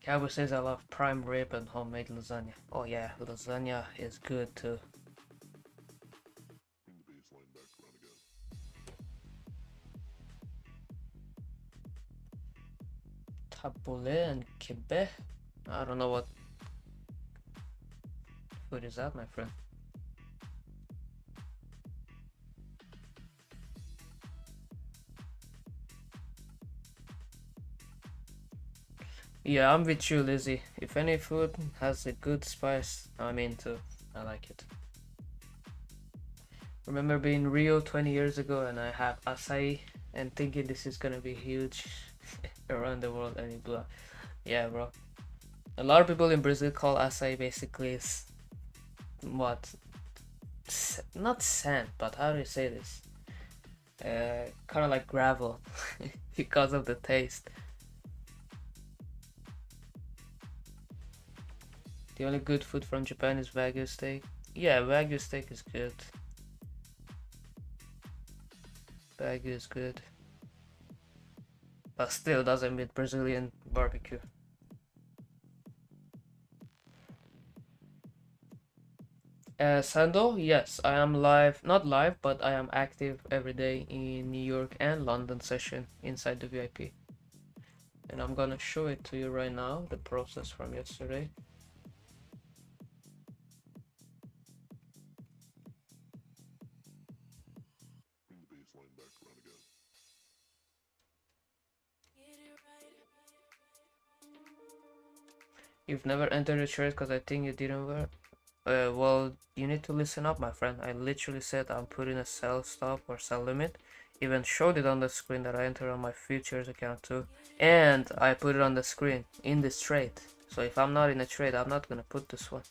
[SPEAKER 1] Cowboy says I love prime rib and homemade lasagna. Oh yeah, lasagna is good too. Tabbouleh and kebab? I don't know what food is that, my friend. Yeah, I'm with you, Lizzie. If any food has a good spice, I'm into. I like it. Remember being in Rio 20 years ago and I have acai and thinking this is gonna be huge around the world and it blew up. Yeah, bro. A lot of people in Brazil call acai basically what? Not sand, but how do you say this? Kind of like gravel because of the taste. The only good food from Japan is Wagyu steak. Yeah, Wagyu steak is good. Wagyu is good. But still doesn't beat Brazilian barbecue. Sando, yes, I am live, not live, but I am active every day in New York and London session inside the VIP. And I'm gonna show it to you right now, the process from yesterday. You've never entered a trade because I think you didn't work. Well, you need to listen up, my friend. I literally said I'm putting a sell stop or sell limit. Even showed it on the screen that I entered on my futures account too. And I put it on the screen in this trade. So if I'm not in a trade, I'm not gonna put this one.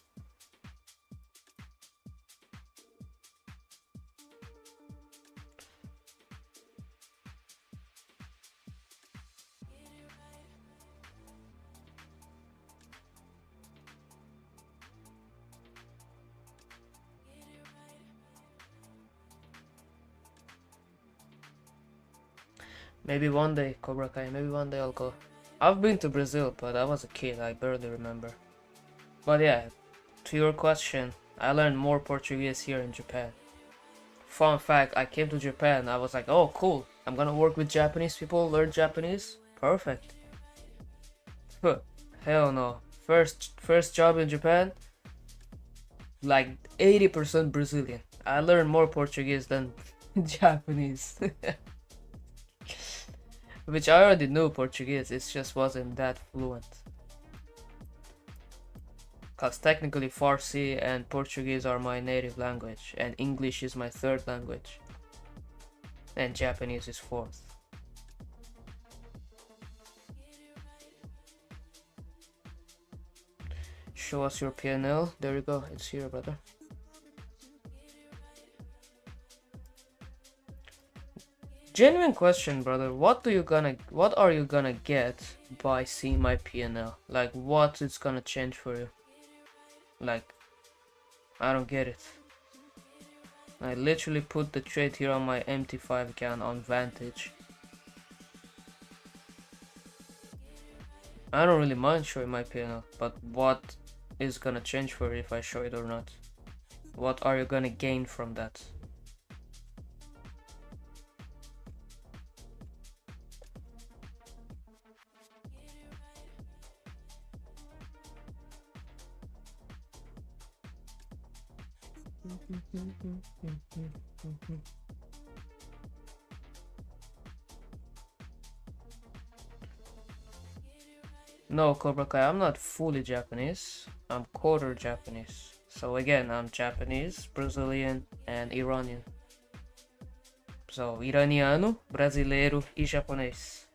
[SPEAKER 1] Maybe one day, Cobra Kai, maybe one day I'll go. I've been to Brazil, but I was a kid, I barely remember. But yeah, to your question, I learned more Portuguese here in Japan. Fun fact, I came to Japan, I was like, oh cool, I'm gonna work with Japanese people, learn Japanese, perfect. Hell no. First job in Japan, like 80% Brazilian. I learned more Portuguese than Japanese. Which I already knew Portuguese, it just wasn't that fluent. Because technically Farsi and Portuguese are my native language, and English is my third language, and Japanese is fourth. Show us your PNL. There you go. It's here, brother. Genuine question, brother. What are you gonna get by seeing my PNL? Like, what is gonna change for you? Like, I don't get it. I literally put the trade here on my MT5 account on Vantage. I don't really mind showing my PNL, but what is gonna change for you if I show it or not? What are you gonna gain from that? No, Cobra Kai, I'm not fully Japanese. I'm quarter Japanese. So again, I'm Japanese, Brazilian, and Iranian. So, iraniano, brasileiro e japonês.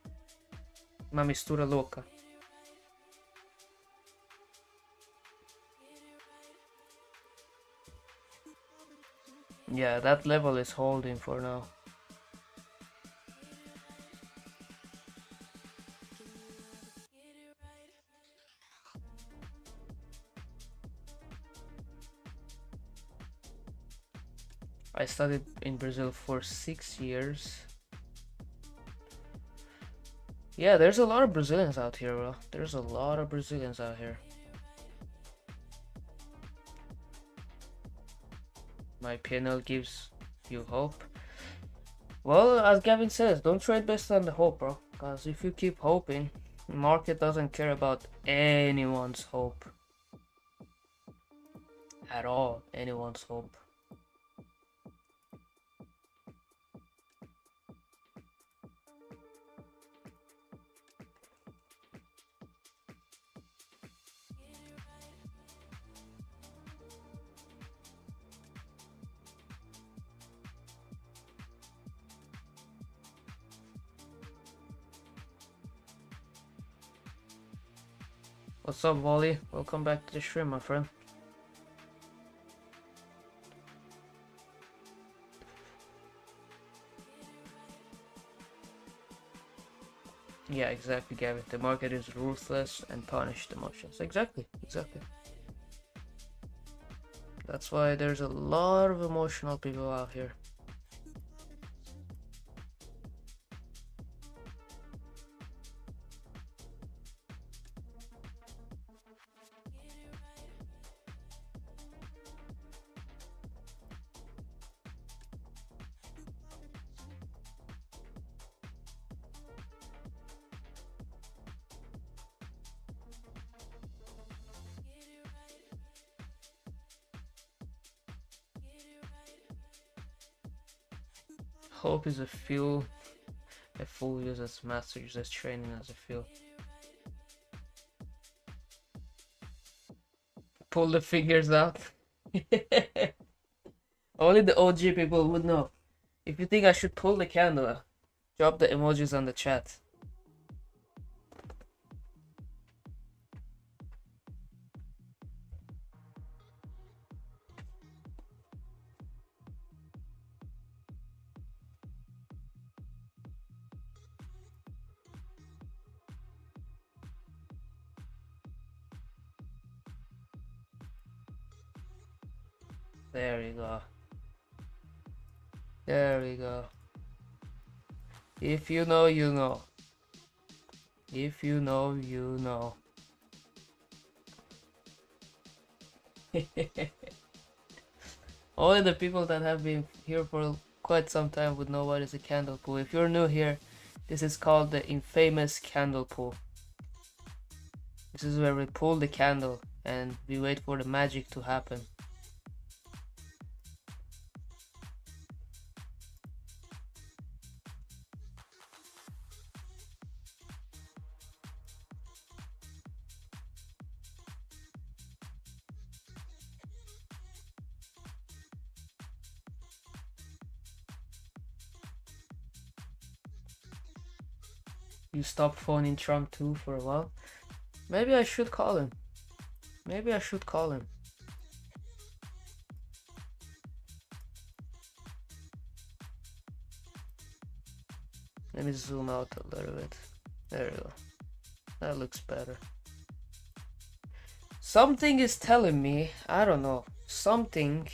[SPEAKER 1] Uma mistura louca. Yeah, that level is holding for now. I studied in Brazil for 6 years. Yeah, there's a lot of Brazilians out here, bro. There's a lot of Brazilians out here. My PNL gives you hope. Well, as Gavin says, don't trade based on the hope, bro. Because if you keep hoping, the market doesn't care about anyone's hope. At all, anyone's hope. What's up, Wally? Welcome back to the stream, my friend. Yeah, exactly, Gavin. The market is ruthless and punished emotions. Exactly. That's why there's a lot of emotional people out here. Hope is a fuel. A fool uses master uses training as a fuel. Pull the fingers out. Only the OG people would know. If you think I should pull the candle, drop the emojis on the chat. There we go. There we go. If you know, you know. If you know, you know. Only the people that have been here for quite some time would know what is a candle pull. If you're new here, this is called the infamous candle pull. This is where we pull the candle and we wait for the magic to happen. You stopped phoning Trump too for a while. Maybe I should call him. Maybe I should call him. Let me zoom out a little bit. There we go. That looks better. Something is telling me, I don't know, something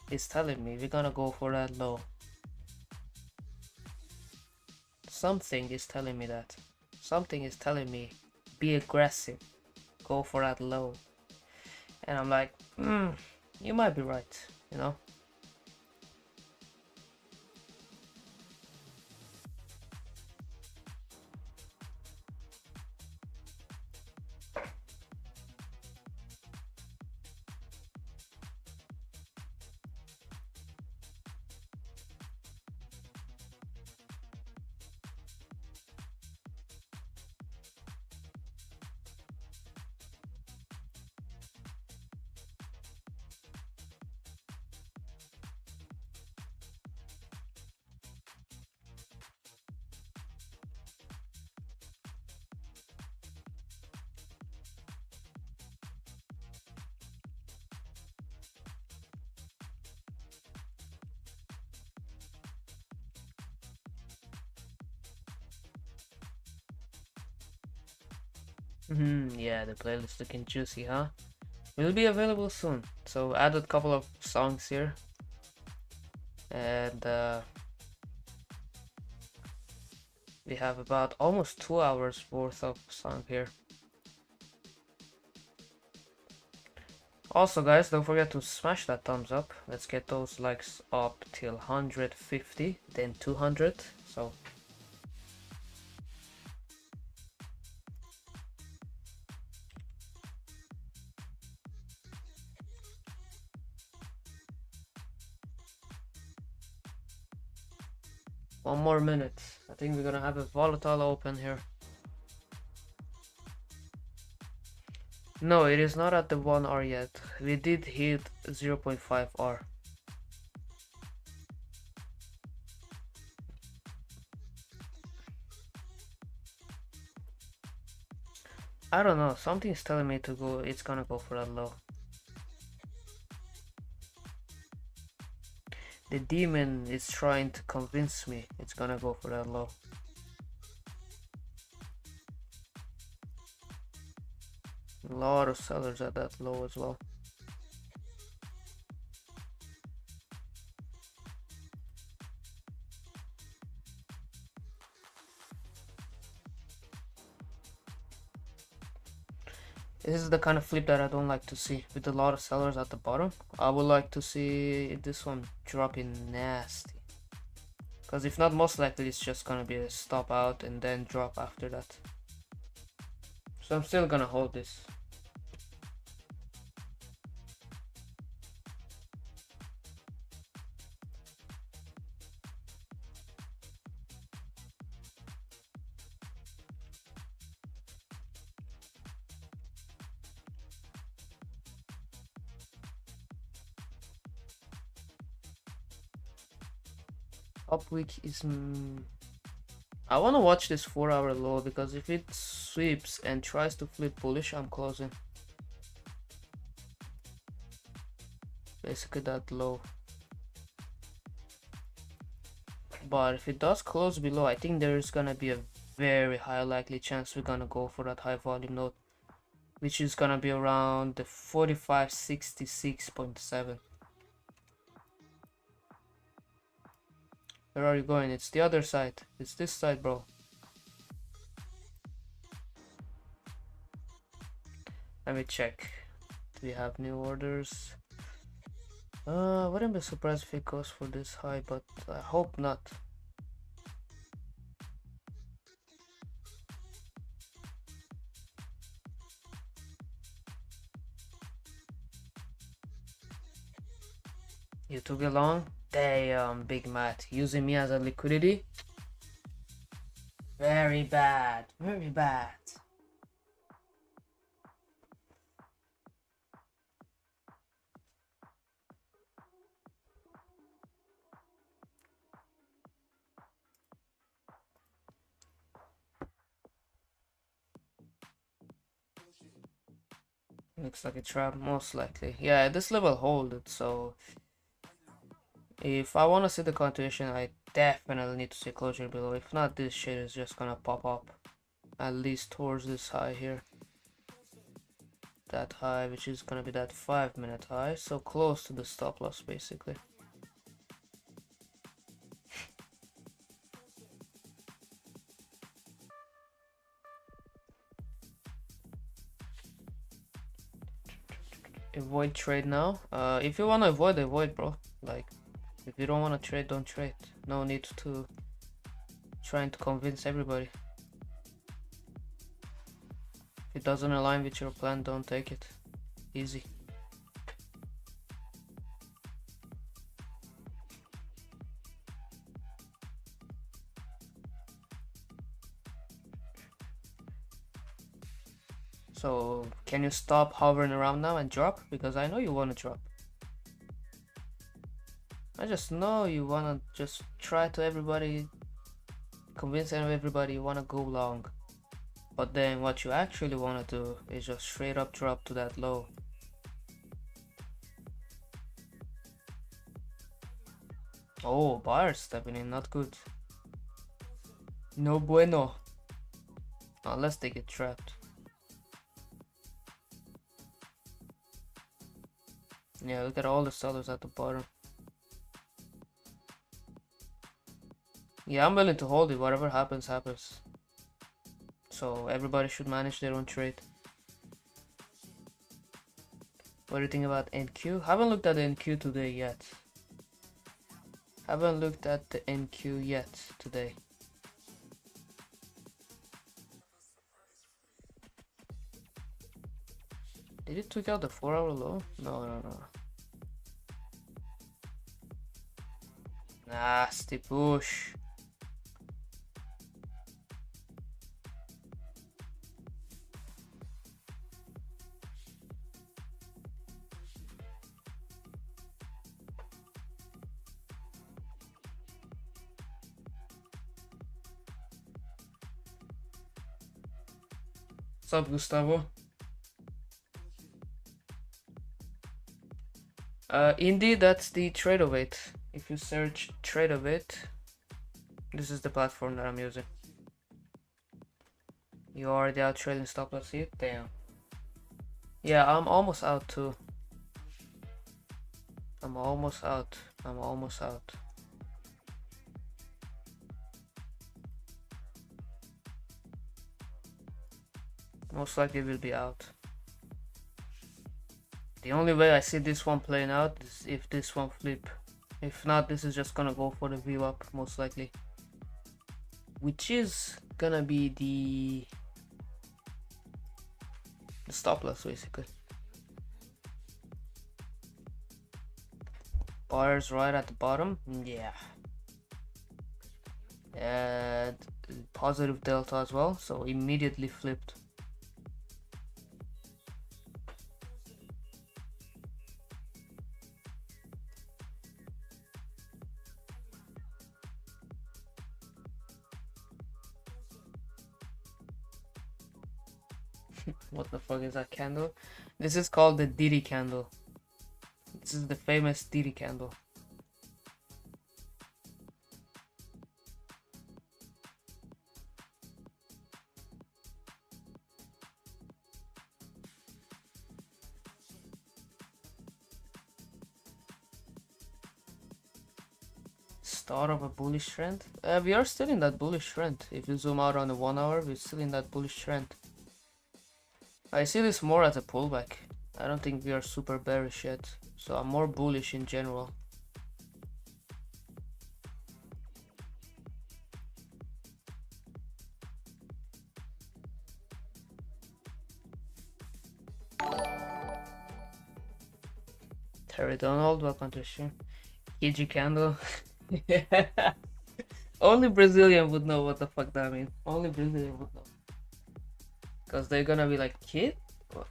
[SPEAKER 1] is telling me we're gonna go for that low. Something is telling me that. Something is telling me be aggressive, go for that low. And I'm like, you might be right, you know? Yeah, the playlist looking juicy, huh? Will be available soon. So added a couple of songs here. And we have about almost 2 hours worth of song here. Also guys, don't forget to smash that thumbs up. Let's get those likes up till 150, then 200. So one more minute. I think we're gonna have a volatile open here. No, it is not at the 1R yet. We did hit 0.5R. I don't know, something's telling me to go, it's gonna go for that low. The demon is trying to convince me it's gonna go for that low. A lot of sellers at that low as well. This is the kind of flip that I don't like to see, with a lot of sellers at the bottom. I would like to see this one dropping nasty. Because if not, most likely it's just gonna be a stop out and then drop after that. So I'm still gonna hold this. Up week is I want to watch this 4-hour low, because if it sweeps and tries to flip bullish, I'm closing. Basically that low. But if it does close below, I think there's gonna be a very high likely chance we're gonna go for that high volume node, which is gonna be around the 4566.7. Where are you going? It's the other side. It's this side, bro. Let me check. Do we have new orders? Wouldn't be surprised if it goes for this high, but I hope not. You took it long? Damn, Big Matt. Using me as a liquidity? Very bad. Very bad. Looks like a trap, most likely. Yeah, this level hold it, so if I want to see the continuation, I definitely need to see closure below. If not, this shit is just gonna pop up. At least towards this high here. That high, which is gonna be that 5-minute high. So close to the stop loss, basically. Avoid trade now. If you want to avoid, bro. Like, if you don't want to trade, don't trade. No need to trying to convince everybody. If it doesn't align with your plan, don't take it. Easy. So can you stop hovering around now and drop? Because I know you want to drop. I just know you want to just try to convince everybody you want to go long. But then what you actually want to do is just straight up drop to that low. Oh, buyers stepping in, not good. No bueno. Unless they get trapped. Yeah, look at all the sellers at the bottom. Yeah, I'm willing to hold it. Whatever happens, happens. So everybody should manage their own trade. What do you think about NQ? Haven't looked at the NQ today yet. Haven't looked at the NQ yet today. Did it tweak out the 4-hour low? No. Nasty push. What's up, Gustavo? Indeed, that's the trade of it. If you search trade of it, this is the platform that I'm using. You already out trading stop loss here? Damn. Yeah, I'm almost out too. I'm almost out. Most likely will be out. The only way I see this one playing out is if this one flip. If not, this is just gonna go for the view up, most likely. Which is gonna be the stop loss, basically. Buyers right at the bottom. Yeah. And positive delta as well, so immediately flipped. What the fuck is that candle? This is called the Diddy candle. This is the famous Diddy candle. Start of a bullish trend. We are still in that bullish trend. If you zoom out on the 1 hour, we're still in that bullish trend. I see this more as a pullback. I don't think we are super bearish yet, so I'm more bullish in general. Terry Donald, welcome to the stream. KG candle. Only Brazilian would know what the fuck that means. Only Brazilian would know. Because they're gonna be like, kid?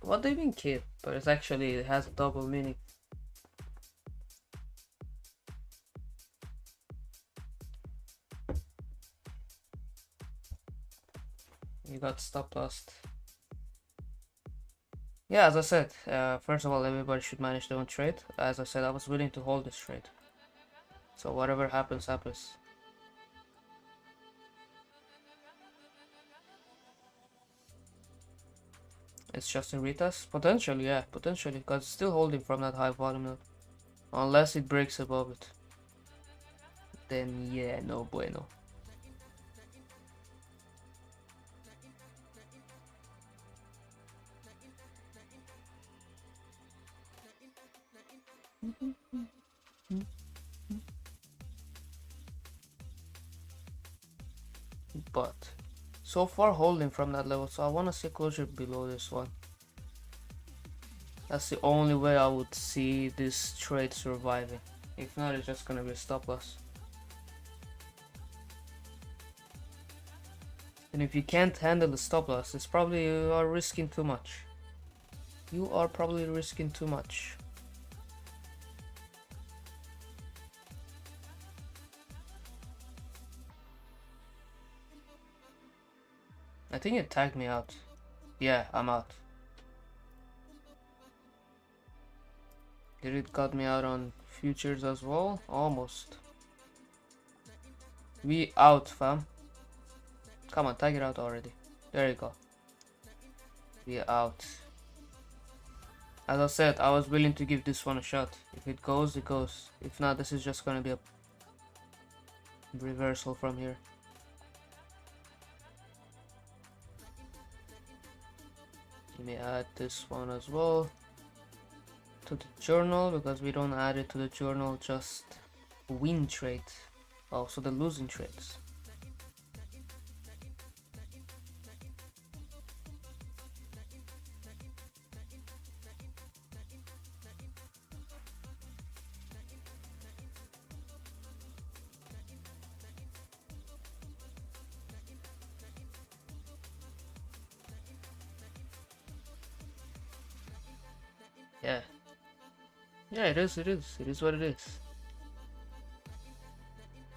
[SPEAKER 1] What do you mean kid? But it's actually, it has a double meaning. You got stop lost. Yeah, as I said, first of all, everybody should manage their own trade. As I said, I was willing to hold this trade. So whatever happens, happens. It's just a retest? Potentially, yeah, potentially, because it's still holding from that high volume node. Unless it breaks above it. Then yeah, no bueno. But so far holding from that level, so I want to see closure below this one. That's the only way I would see this trade surviving. If not, it's just gonna be a stop loss. And if you can't handle the stop loss, it's probably you are risking too much. You are probably risking too much. I think it tagged me out. Yeah, I'm out. Did it cut me out on futures as well? Almost. We out, fam. Come on, tag it out already. There you go. We out. As I said, I was willing to give this one a shot. If it goes, it goes. If not, this is just gonna be a reversal from here. Let me add this one as well to the journal, because we don't add it to the journal, just win trade. Also the losing trades. Yeah. Yeah, it is what it is.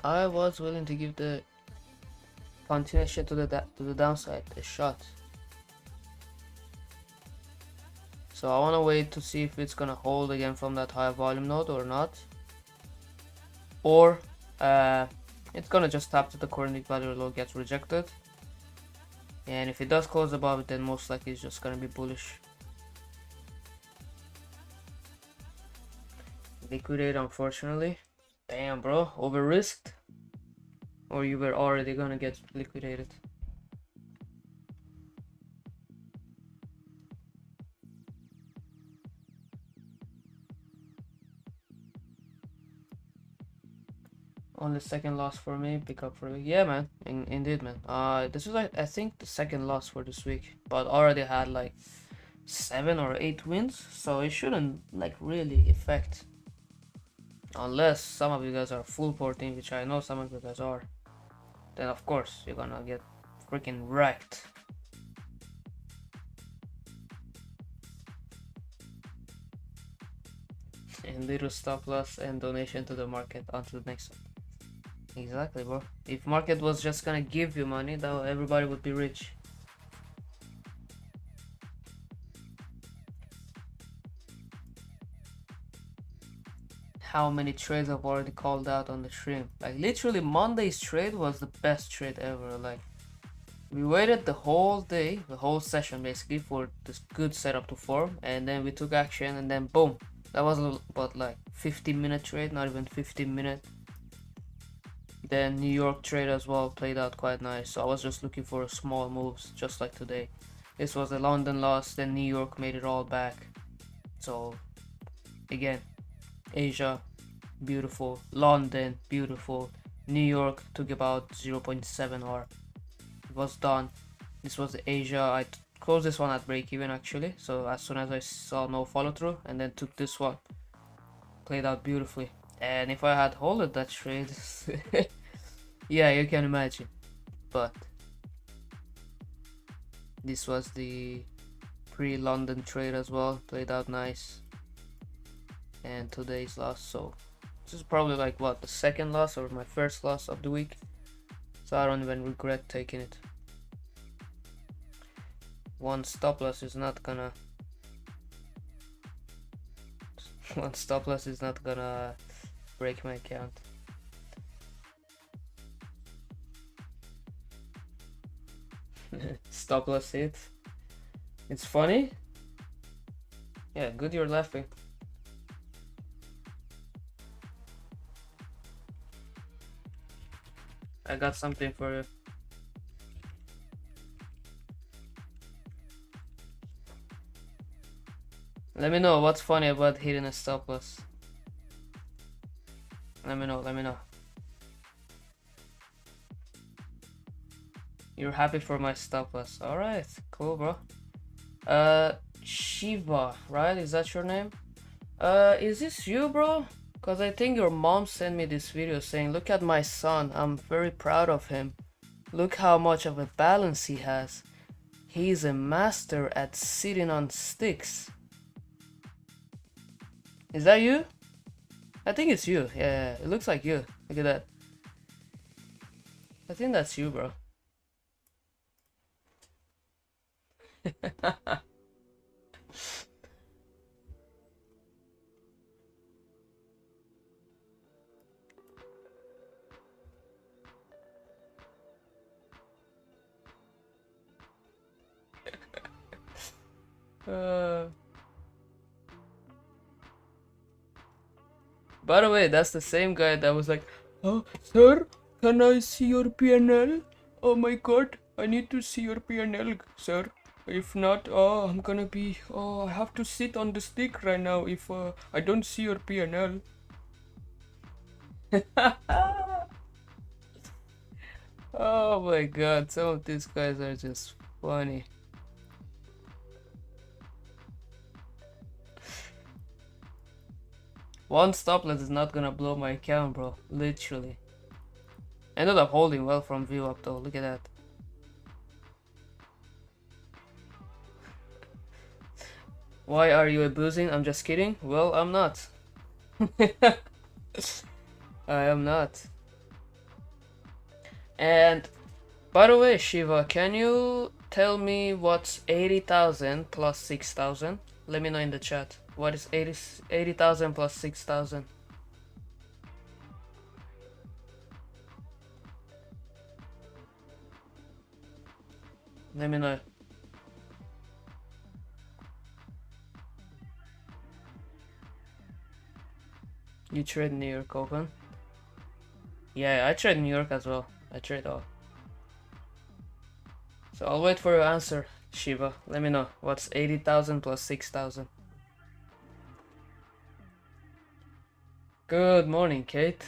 [SPEAKER 1] I was willing to give the continuation to the downside a shot. So I want to wait to see if it's gonna hold again from that high volume node or not. Or it's gonna just tap to the current value low, gets rejected. And if it does close above it, then most likely it's just gonna be bullish. Liquidate, unfortunately. Damn, bro, over risked, or you were already gonna get liquidated. Only second loss for me, pick up for me. Yeah, man, indeed, man. This is like, I think, the second loss for this week, but already had like 7 or 8 wins, so it shouldn't like really affect. Unless some of you guys are full porting, which I know some of you guys are, then of course you're gonna get freaking wrecked. And little stop loss and donation to the market onto the next one. Exactly, bro. If market was just gonna give you money, though, everybody would be rich. How many trades I've already called out on the stream. Like literally Monday's trade was the best trade ever. Like we waited the whole day, the whole session basically, for this good setup to form, and then we took action, and then boom. That was about like 15-minute trade, not even 15-minute. Then New York trade as well played out quite nice. So I was just looking for small moves, just like today. This was a London loss, then New York made it all back. So again, Asia, beautiful. London, beautiful. New York took about 0.7 hour. It was done. This was Asia. I closed this one at break even actually. So as soon as I saw no follow through, and then took this one, played out beautifully. And if I had holded that trade, yeah, you can imagine. But this was the pre-London trade as well, played out nice. And today's loss, so this is probably like what, the second loss or my first loss of the week. So I don't even regret taking it. One stop loss is not gonna One stop loss is not gonna break my account. Stop loss hit. It's funny. Yeah, good you're laughing. I got something for you. Let me know what's funny about hitting a stop loss. Let me know. You're happy for my stop loss. Alright, cool, bro. Shiva, right? Is that your name? Is this you, bro? Cause I think your mom sent me this video saying, look at my son, I'm very proud of him. Look how much of a balance he has. He's a master at sitting on sticks. Is that you? I think it's you. Yeah, it looks like you. Look at that. I think that's you, bro. By the way, that's the same guy that was like, oh, sir, can I see your PNL? Oh my god, I need to see your PNL, sir. If not, oh, I'm gonna be, oh, I have to sit on the stick right now if I don't see your PNL. Oh my god, some of these guys are just funny. One stop loss is not gonna blow my account, bro. Literally. Ended up holding well from view up though. Look at that. Why are you abusing? I'm just kidding. Well, I'm not. I am not. And by the way, Shiva, can you tell me what's 80,000 plus 6,000? Let me know in the chat. What is 80,000 plus 6,000? Let me know. You trade New York open? Yeah, I trade New York as well. I trade all. So I'll wait for your answer, Shiva. Let me know. What's 80,000 plus 6,000? Good morning, Kate.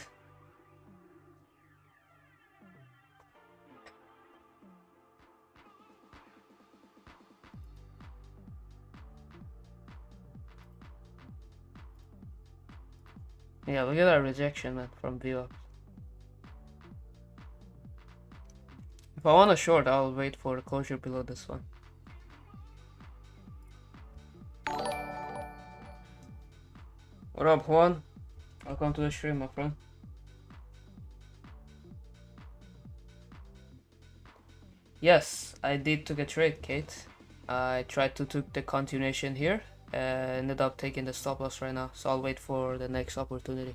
[SPEAKER 1] Yeah, look at that rejection, man, from VWAP. If I want a short, I'll wait for a closure below this one. What up, Juan? Welcome to the stream, my friend. Yes, I did took a trade, Kate. I tried to took the continuation here. Ended up taking the stop loss right now, so I'll wait for the next opportunity.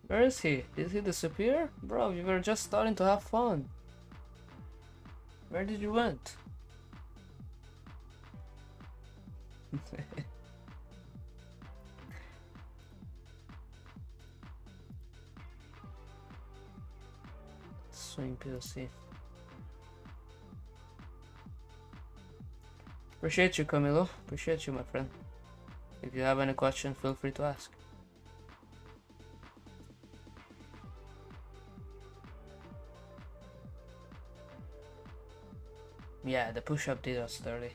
[SPEAKER 1] Where is he? Did he disappear? Bro, we were just starting to have fun. Where did you went? Swing PLC. Appreciate you, Camilo. Appreciate you, my friend. If you have any question, feel free to ask. Yeah, the push-up did us dirty.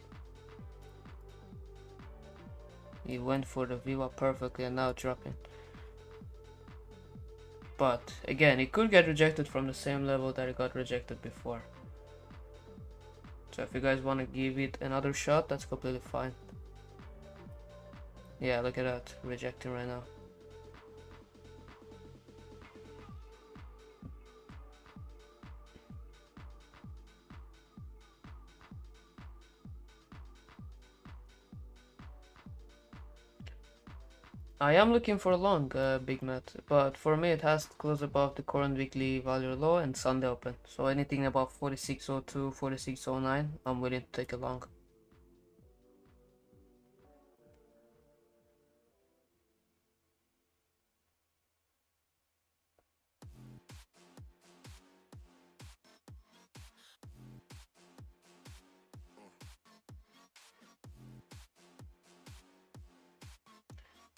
[SPEAKER 1] He went for the VWAP perfectly and now dropping. But again, it could get rejected from the same level that it got rejected before. So if you guys want to give it another shot, that's completely fine. Yeah, look at that, rejecting right now. I am looking for a long, Big Matt, but for me it has to close above the current weekly value low and Sunday open. So anything above 46.02, 46.09, I'm willing to take a long.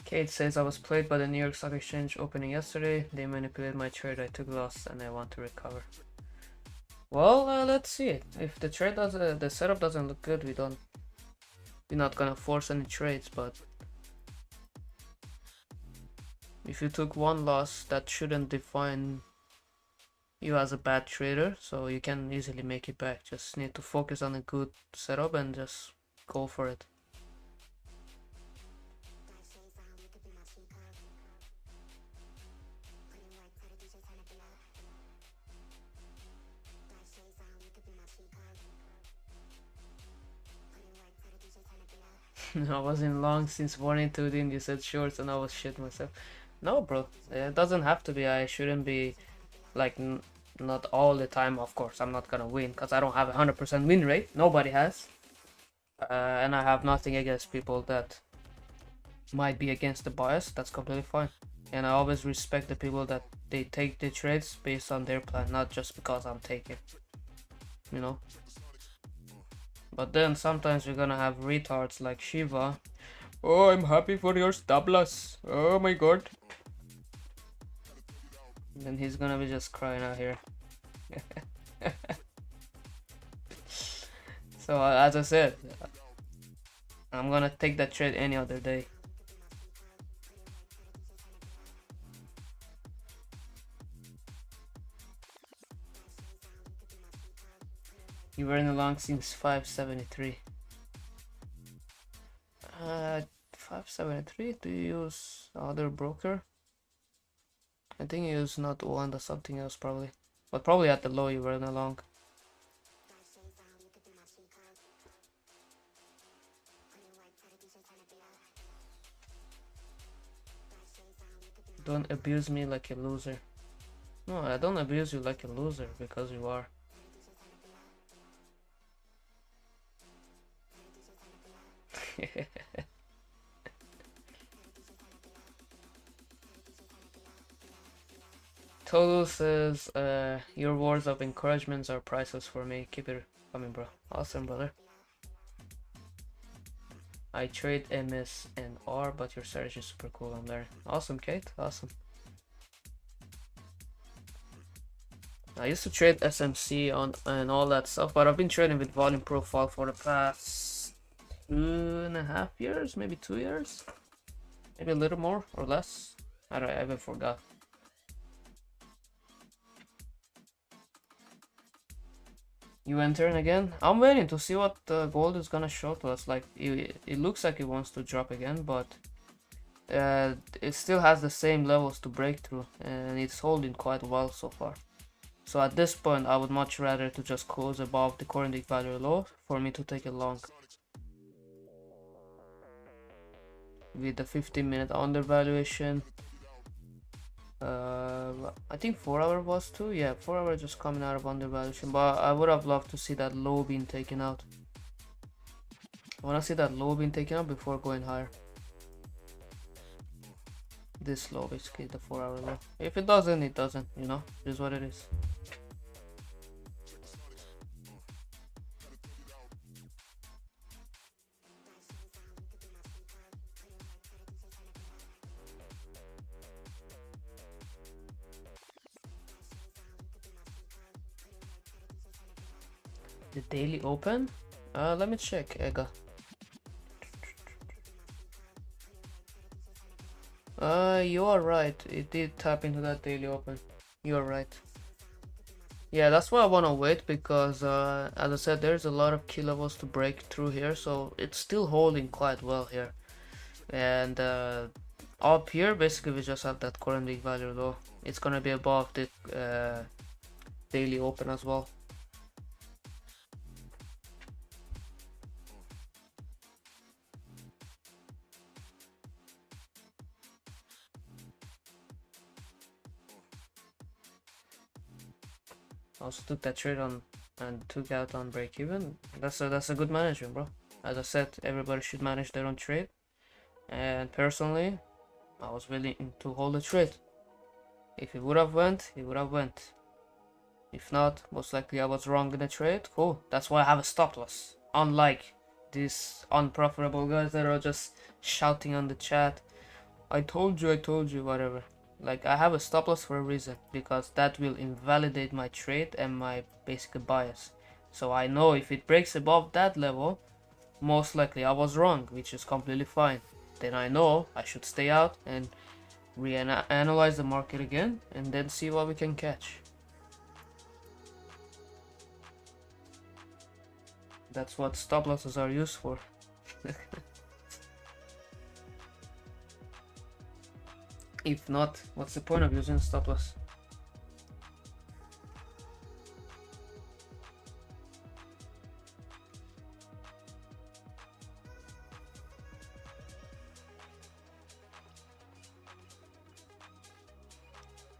[SPEAKER 1] Kate says I was played by the New York Stock Exchange opening yesterday. They manipulated my trade. I took loss and I want to recover. Well, let's see. If the trade does, the setup doesn't look good, we're not gonna force any trades. But if you took one loss, that shouldn't define you as a bad trader. So you can easily make it back. Just need to focus on a good setup and just go for it. I was in long since morning to then you said shorts and I was shit myself. No, bro, it doesn't have to be. I shouldn't be like not all the time. Of course, I'm not gonna win because I don't have a 100% win rate. Nobody has, and I have nothing against people that might be against the bias. That's completely fine, and I always respect the people that they take the trades based on their plan, not just because I'm taking. You know. But then sometimes we're gonna have retards like Shiva. Oh, I'm happy for your stop loss. Oh my god. And then he's gonna be just crying out here. So as I said, I'm gonna take that trade any other day. You were in the long since 573. 573? Do you use other broker? I think you use not one, that's something else probably. But probably at the low you were in the long. Don't abuse me like a loser. No, I don't abuse you like a loser because you are. Total says, your words of encouragement are priceless for me. Keep it coming, bro. Awesome, brother. I trade MS and R, but your strategy is super cool. I'm learning. Awesome, Kate. Awesome. I used to trade SMC on and all that stuff, but I've been trading with volume profile for the past 2.5 years, maybe 2 years, maybe a little more or less. I even forgot. You entering again? I'm waiting to see what gold is gonna show to us. Like it looks like it wants to drop again, but it still has the same levels to break through, and it's holding quite well so far. So at this point, I would much rather to just close above the current value low for me to take a long. With the 15-minute undervaluation. I think 4 hour was too. Yeah, 4 hour just coming out of undervaluation, but I would have loved to see that low being taken out. I want to see that low being taken out before going higher. This low, basically the 4 hour low. If it doesn't, it doesn't, you know, it is what it is. The daily open? Let me check, Ega. You are right. It did tap into that daily open. You are right. Yeah, that's why I want to wait, because as I said, there's a lot of key levels to break through here, so it's still holding quite well here. And up here, basically we just have that current week value low. It's gonna be above the daily open as well. Also took that trade on and took out on break even. That's a good management, bro. As I said, everybody should manage their own trade. And personally, I was willing to hold the trade. If it would have went, it would have went. If not, most likely I was wrong in the trade. Cool. That's why I have a stop loss. Unlike these unprofitable guys that are just shouting on the chat, I told you, whatever. Like, I have a stop loss for a reason, because that will invalidate my trade and my basic bias. So I know if it breaks above that level, most likely I was wrong, which is completely fine. Then I know I should stay out and reanalyze the market again, and then see what we can catch. That's what stop losses are used for. If not, what's the point of using stop loss?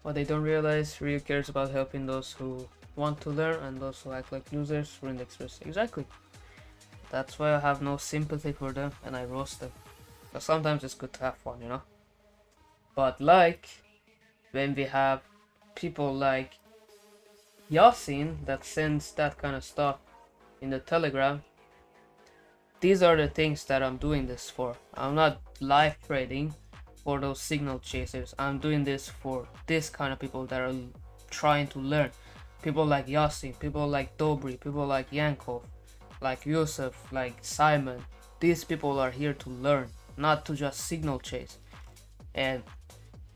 [SPEAKER 1] What they don't realize, Rio cares about helping those who want to learn and those who act like losers for Index Express. Exactly. That's why I have no sympathy for them and I roast them. But sometimes it's good to have fun, you know? But like, when we have people like Yasin that sends that kind of stuff in the Telegram, these are the things that I'm doing this for. I'm not live trading for those signal chasers. I'm doing this for this kind of people that are trying to learn. People like Yasin, people like Dobry, people like Yankov, like Yusuf, like Simon. These people are here to learn, not to just signal chase. And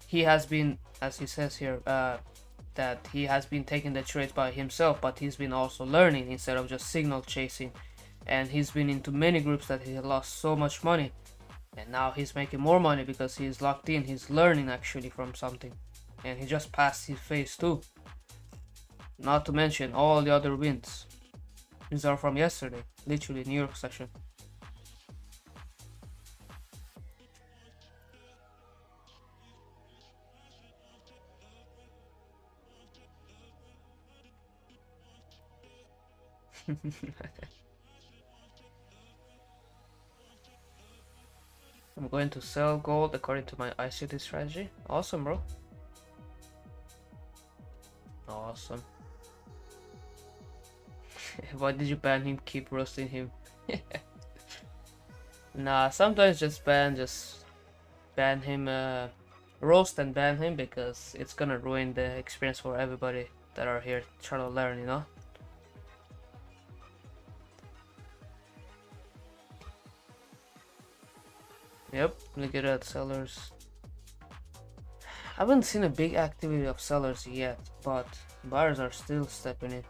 [SPEAKER 1] he has been, as he says here, that he has been taking the trades by himself, but he's been also learning instead of just signal chasing. And he's been into many groups that he lost so much money, and now he's making more money because he's locked in. He's learning actually from something, and he just passed his phase 2. Not to mention all the other wins. These are from yesterday, literally New York session. I'm going to sell gold according to my ICT strategy. Awesome, bro. Awesome. Why did you ban him? Keep roasting him. Nah, sometimes just ban him, roast and ban him, because it's gonna ruin the experience for everybody that are here trying to learn, you know? Yep, look at that, sellers. I haven't seen a big activity of sellers yet, but buyers are still stepping in.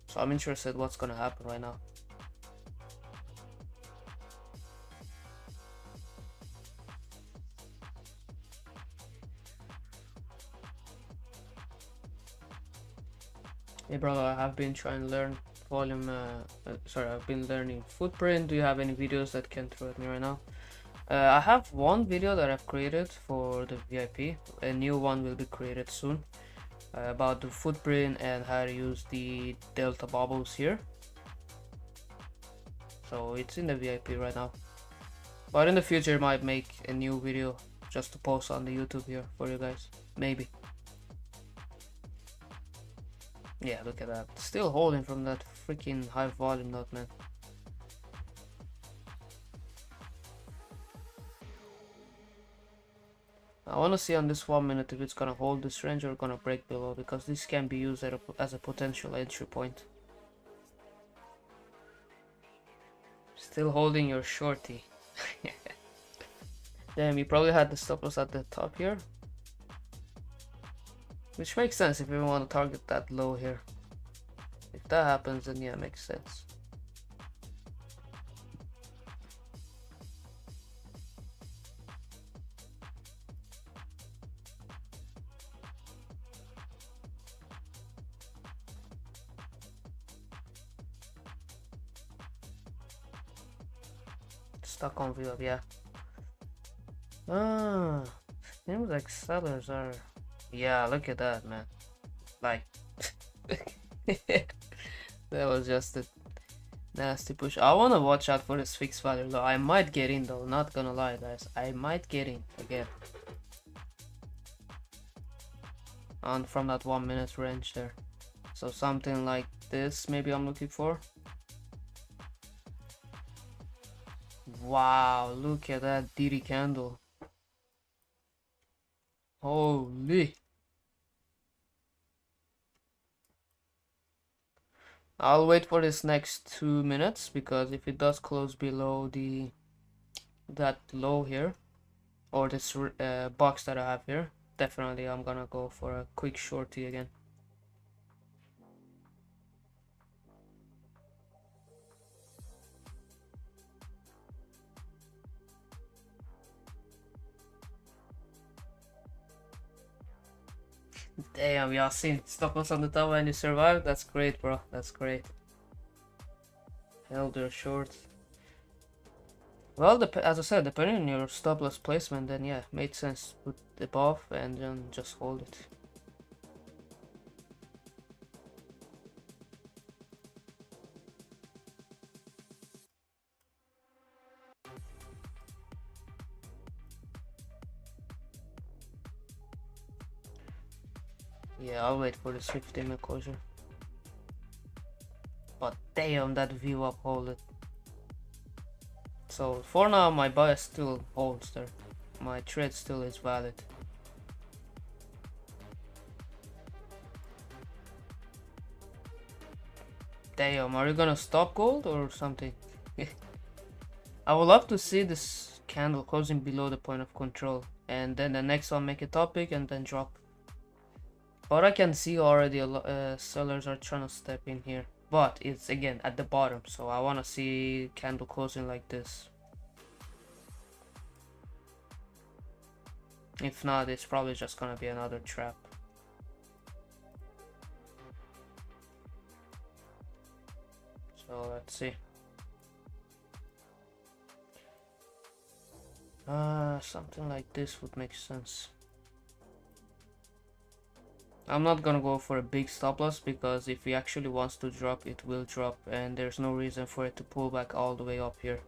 [SPEAKER 1] So I'm interested what's gonna happen right now. Hey brother, I have been trying to learn volume, I've been learning footprint. Do you have any videos that can throw at me right now? I have one video that I've created for the VIP. A new one will be created soon, about the footprint and how to use the delta bubbles here. So it's in the VIP right now, but in the future I might make a new video just to post on the YouTube here for you guys, maybe. Yeah, look at that, still holding from that freaking high volume note, man. I want to see on this 1 minute if it's gonna hold this range or gonna break below, because this can be used as a potential entry point. Still holding your shorty. Damn, you probably had the stop loss at the top here, which makes sense if you want to target that low here. If that happens, then yeah, makes sense. Stuck on view up, yeah. Seems like sellers are. Yeah, look at that, man. Like, that was just a nasty push. I wanna watch out for this fixed value though. I might get in though, not gonna lie, guys. I might get in again. And from that 1 minute range there. So something like this, maybe I'm looking for. Wow, look at that dirty candle. Holy. I'll wait for this next 2 minutes, because if it does close below that low here, or this box that I have here, definitely I'm gonna go for a quick shorty again. Damn, Yasin, stop us on the top and you survived. That's great, bro. That's great. Held your short. Well, as I said, depending on your stop loss placement, then yeah, made sense. Put it off and then just hold it. Yeah, I'll wait for this 15-minute closure. But damn, that view up hold it. So for now, my bias still holds there. My trade still is valid. Damn, are you gonna stop gold or something? I would love to see this candle closing below the point of control, and then the next one make a topic and then drop. But I can see already sellers are trying to step in here, but it's again at the bottom, so I want to see candle closing like this. If not, it's probably just gonna be another trap. So let's see. Something like this would make sense. I'm not gonna go for a big stop loss, because if he actually wants to drop, it will drop, and there's no reason for it to pull back all the way up here.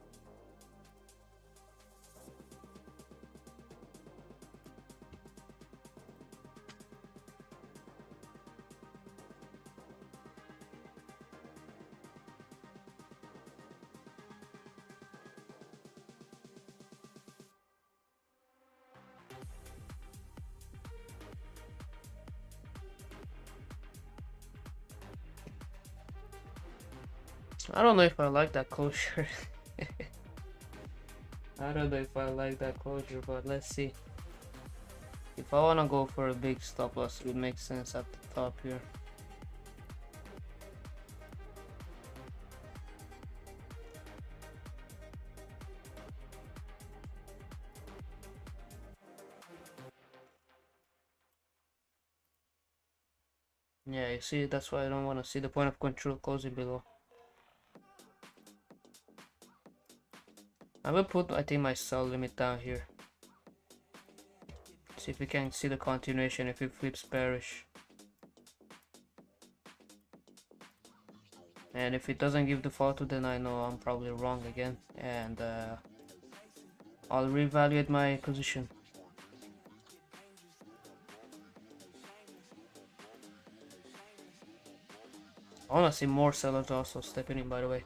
[SPEAKER 1] I don't know if I like that closure. I don't know if I like that closure, but let's see. If I wanna go for a big stop loss, it would make sense at the top here. Yeah, you see, that's why I don't want to see the point of control closing below. I will put, I think, my sell limit down here. See if we can see the continuation if it flips bearish. And if it doesn't give the fall to, then I know I'm probably wrong again, and I'll reevaluate my position. I wanna see more sellers also stepping in, by the way.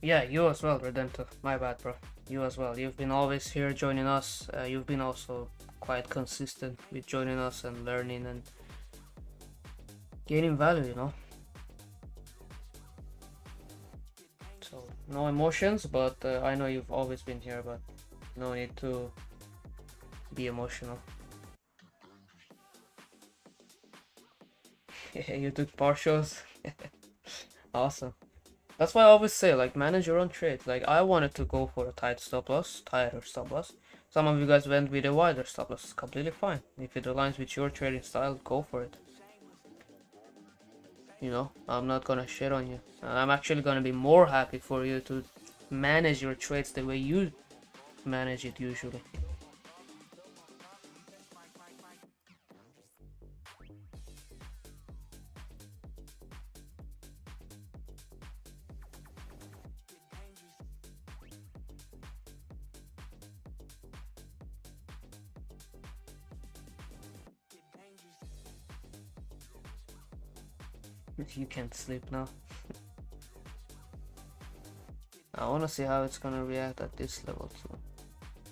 [SPEAKER 1] Yeah, you as well, Redemptor. My bad, bro. You as well. You've been always here joining us. You've been also quite consistent with joining us and learning and gaining value, you know. So no emotions, but I know you've always been here, but no need to be emotional. You took partials. Awesome. That's why I always say, like, manage your own trade. Like, I wanted to go for a tight stop loss, tighter stop loss. Some of you guys went with a wider stop loss. Completely fine. If it aligns with your trading style, go for it. You know, I'm not gonna shit on you. I'm actually gonna be more happy for you to manage your trades the way you manage it usually. You can't sleep now. I wanna see how it's gonna react at this level too.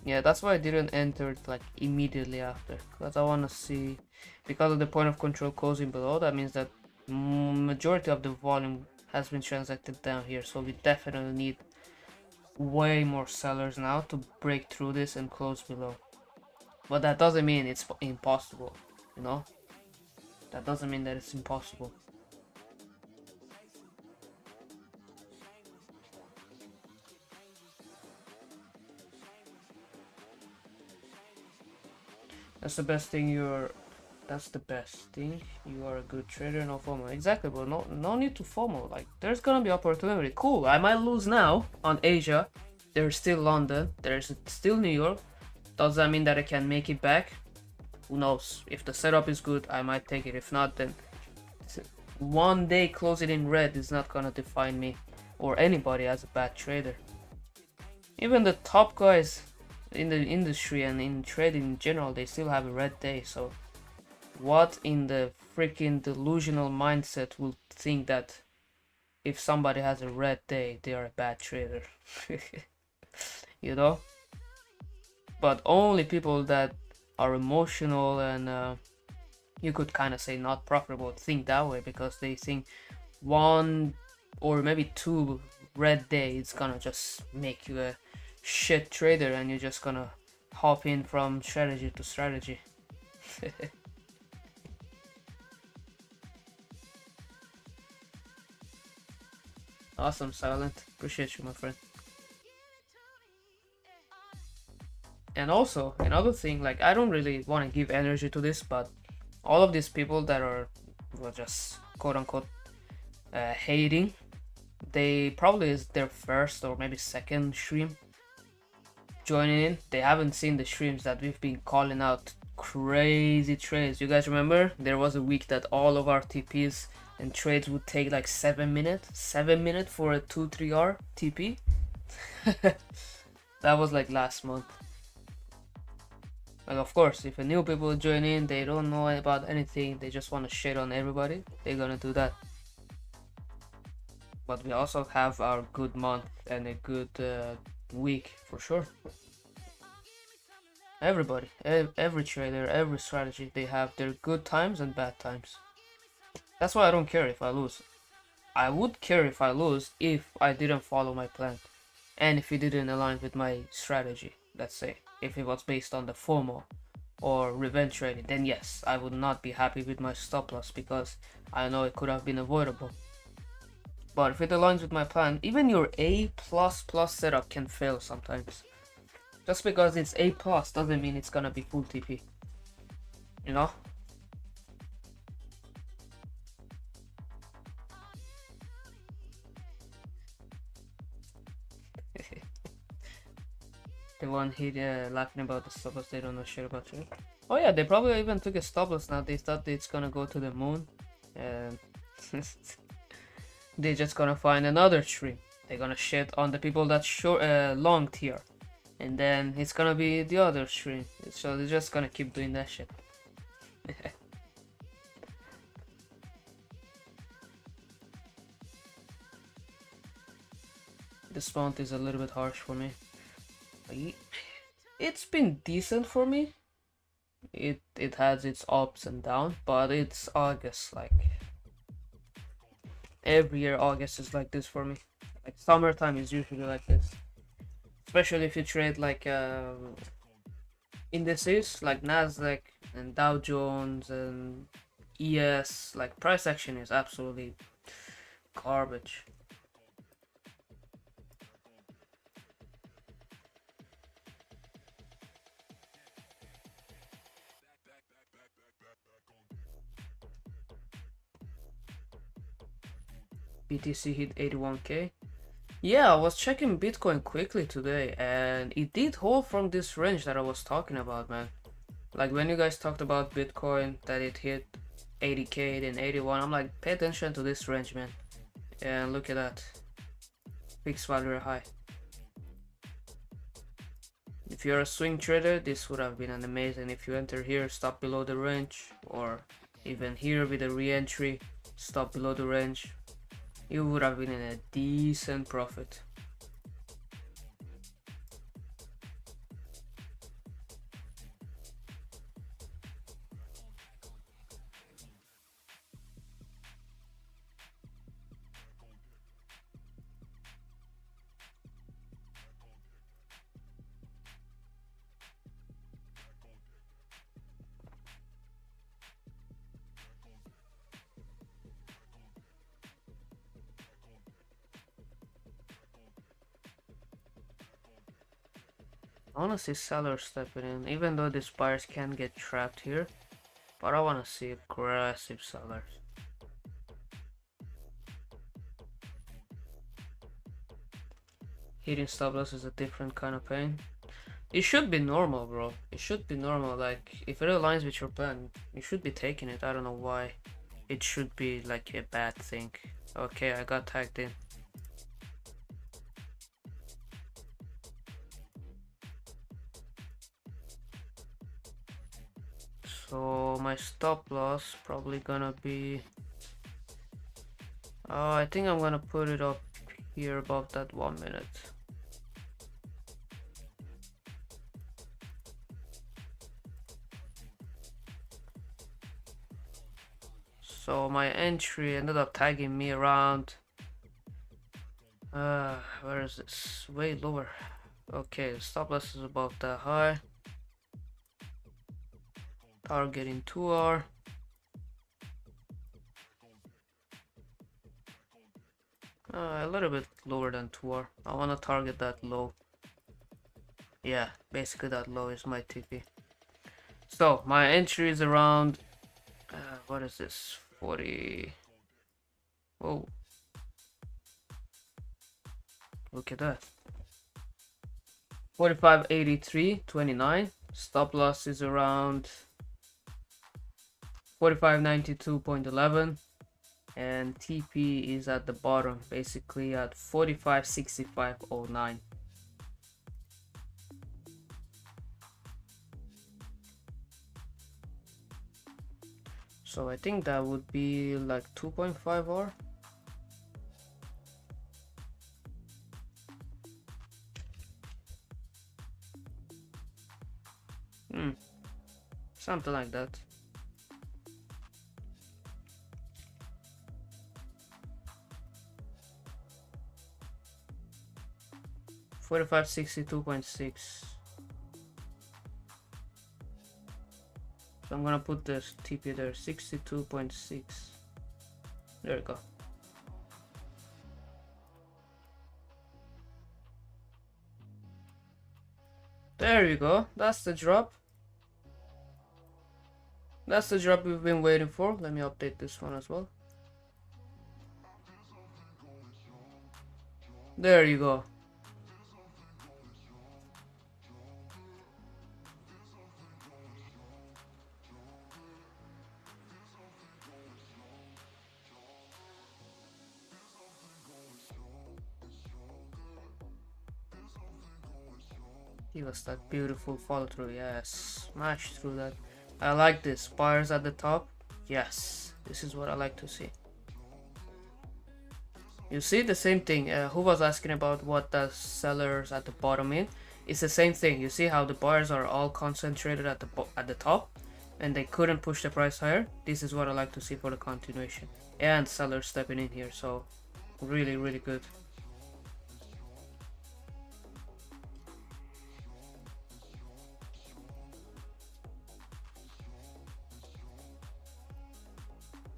[SPEAKER 1] Yeah, that's why I didn't enter it like immediately after, because I wanna see, because of the point of control closing below, that means that majority of the volume has been transacted down here, so we definitely need way more sellers now to break through this and close below. But that doesn't mean it's impossible, you know? That doesn't mean that it's impossible. That's the best thing you are a good trader, no FOMO. Exactly, bro. No need to FOMO. Like, there's gonna be opportunity. Cool, I might lose now on Asia. There's still London, there's still New York. Does that mean that I can make it back? Who knows? If the setup is good, I might take it. If not, then one day closing in red is not gonna define me or anybody as a bad trader. Even the top guys in the industry and in trading in general, they still have a red day. So what in the freaking delusional mindset will think that if somebody has a red day, they are a bad trader? You know? But only people that are emotional and you could kind of say not profitable think that way, because they think one or maybe two red days gonna just make you a shit trader and you're just gonna hop in from strategy to strategy. Awesome, Silent. Appreciate you, my friend. And also, another thing, like, I don't really want to give energy to this, but all of these people that are, well, just quote-unquote hating, they probably is their first or maybe second stream joining in. They haven't seen the streams that we've been calling out crazy trades. You guys remember there was a week that all of our TPs and trades would take like 7 minutes for a 2-3 hour TP. That was like last month. Like, of course, if a new people join in, they don't know about anything, they just want to shit on everybody, they're gonna do that. But we also have our good month and a good week for sure. Everybody, every trader, every strategy, they have their good times and bad times. That's why I don't care if I lose. I would care if I lose if I didn't follow my plan and if it didn't align with my strategy. Let's say if it was based on the FOMO or revenge trading, then yes, I would not be happy with my stop loss because I know it could have been avoidable. But if it aligns with my plan, even your A++ setup can fail sometimes. Just because it's A+ doesn't mean it's gonna be full TP. You know? The one he laughing about the stop loss, they don't know shit about you. Oh yeah, they probably even took a stop loss now. They thought it's gonna go to the moon. And they're just gonna find another stream. They're gonna shit on the people that long tier. And then it's gonna be the other stream. So they're just gonna keep doing that shit. This month is a little bit harsh for me. It's been decent for me. It has its ups and downs, but it's August. Like, every year August is like this for me. Like, summertime is usually like this, especially if you trade like indices like Nasdaq and Dow Jones and ES, like price action is absolutely garbage. BTC hit 81k. Yeah, I was checking Bitcoin quickly today and it did hold from this range that I was talking about, man. Like when you guys talked about Bitcoin that it hit 80k then 81, I'm like, pay attention to this range, man. And look at that, fixed value high. If you're a swing trader, this would have been an amazing. If you enter here, stop below the range, or even here with a re-entry, stop below the range, you would have been in a decent profit. I wanna see sellers stepping in, even though these buyers can get trapped here, but I wanna see aggressive sellers. Hitting stop loss is a different kind of pain. It should be normal, bro. It should be normal. Like, if it aligns with your plan, you should be taking it. I don't know why it should be like a bad thing. Okay, I got tagged in. So my stop loss probably gonna be, I think I'm gonna put it up here above that 1 minute. So my entry ended up tagging me around, where is this? Way lower. Okay, the stop loss is above that high. Target in 2 hour. A little bit lower than 2 hour. I want to target that low. Yeah, basically that low is my TP. So my entry is around, what is this? 40. Whoa. Look at that. 45.83.29. Stop loss is around 45.92.11. And TP is at the bottom, basically at 45.65.09. So I think that would be like 2.5 hour. Something like that. $45.62.6. So I'm gonna put this TP there, 62.6. There we go. There you go. That's the drop. That's the drop we've been waiting for. Let me update this one as well. There you go. Give us that beautiful follow through. Yes, smash through that. I like this. Buyers at the top. Yes, this is what I like to see. You see the same thing. Who was asking about what the sellers at the bottom mean? It's the same thing. You see how the buyers are all concentrated at the top, and they couldn't push the price higher. This is what I like to see for the continuation, and sellers stepping in here. So really, really good.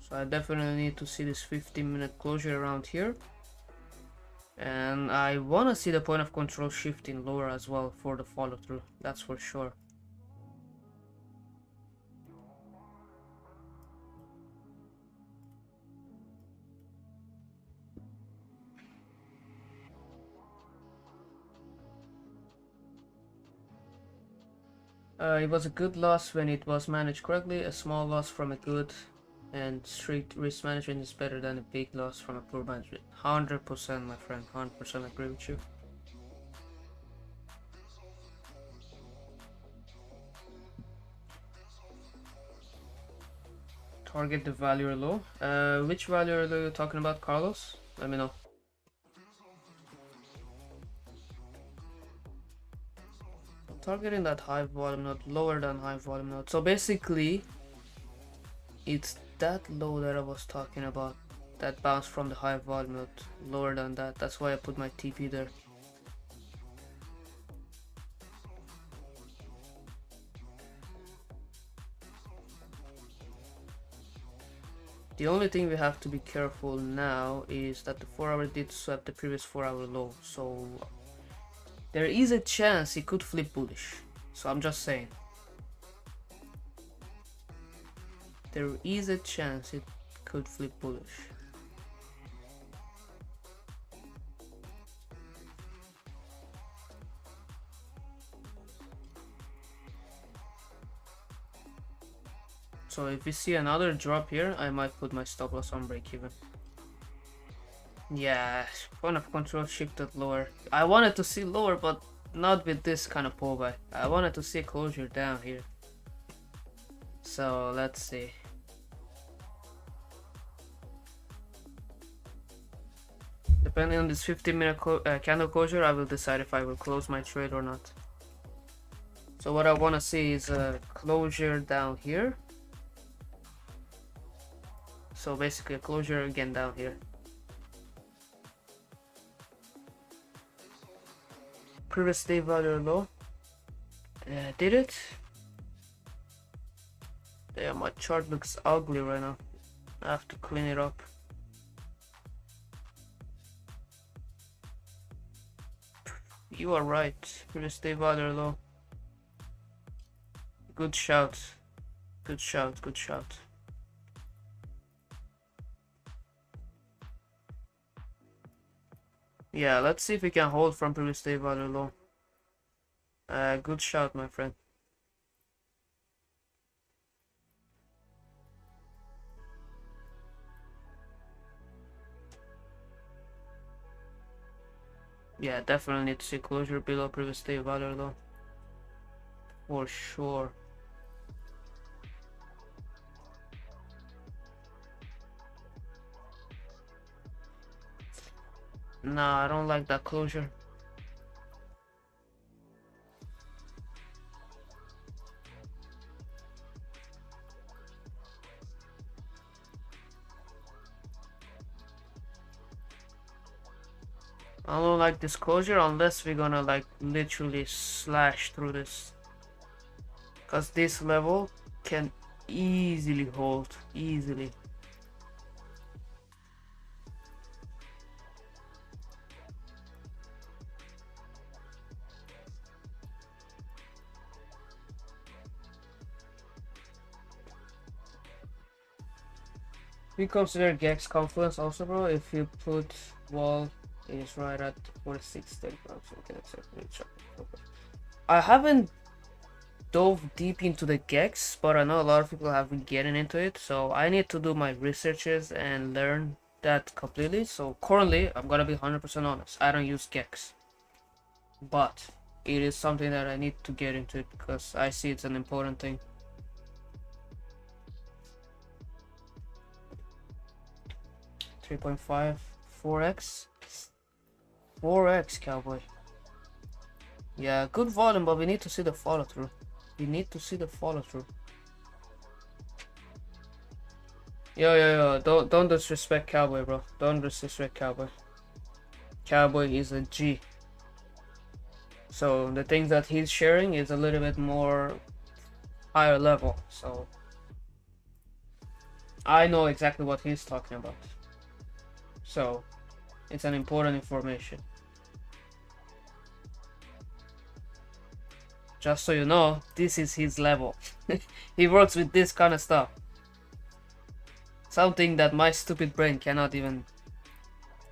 [SPEAKER 1] So I definitely need to see this 15-minute closure around here. And I want to see the point of control shifting lower as well for the follow through, that's for sure. It was a good loss when it was managed correctly. A small loss from a good and strict risk management is better than a big loss from a poor management. 100%, my friend, 100% agree with you. Target the value low. Which value are you talking about, Carlos? Let me know. Targeting that high volume node, lower than high volume node. So basically, it's that low that I was talking about. That bounce from the high volume node, lower than that. That's why I put my TP there. The only thing we have to be careful now is that the 4 hour did swap the previous 4 hour low, so there is a chance it could flip bullish. So I'm just saying, there is a chance it could flip bullish. So if we see another drop here, I might put my stop loss on break even. Yeah, point of control shifted lower. I wanted to see lower, but not with this kind of pullback. I wanted to see closure down here. So let's see. Depending on this 15-minute candle closure, I will decide if I will close my trade or not. So what I want to see is a closure down here. So basically a closure again down here. Previous day value low. Did it? Yeah, my chart looks ugly right now. I have to clean it up. You are right. Previous day value low. Good shout. Good shout. Good shout. Yeah, let's see if we can hold from previous day value low. Good shout, my friend. Yeah, definitely need to see closure below previous day value low. For sure. Nah, I don't like that closure. I don't like this closure unless we're gonna like literally slash through this. Cause this level can easily hold, easily. We consider Gex confluence also, bro. If you put wall is right at 46.30 grams, okay, that's it. I haven't dove deep into the Gex, but I know a lot of people have been getting into it, so I need to do my researches and learn that completely. So currently, I'm gonna be 100% honest, I don't use Gex, but it is something that I need to get into because I see it's an important thing. $3.5, 4x, 4x, cowboy. Yeah, good volume, but we need to see the follow through. We need to see the follow through. Yo, don't disrespect Cowboy, bro. Don't disrespect Cowboy. Cowboy is a G. So the things that he's sharing is a little bit more higher level. So I know exactly what he's talking about. So, it's an important information. Just so you know, this is his level. He works with this kind of stuff. Something that my stupid brain cannot even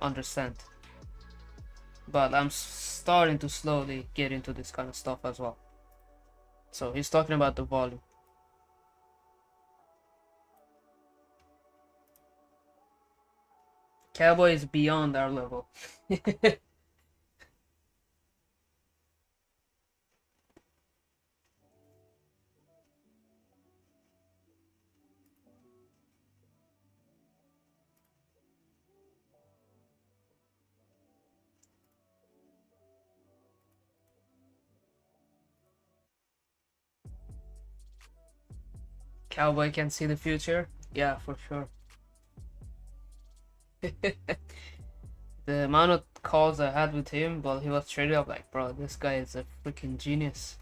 [SPEAKER 1] understand. But I'm starting to slowly get into this kind of stuff as well. So he's talking about the volume. Cowboy is beyond our level. Cowboy can see the future? Yeah, for sure. The amount of calls I had with him while he was trading, I'm like, bro, this guy is a freaking genius.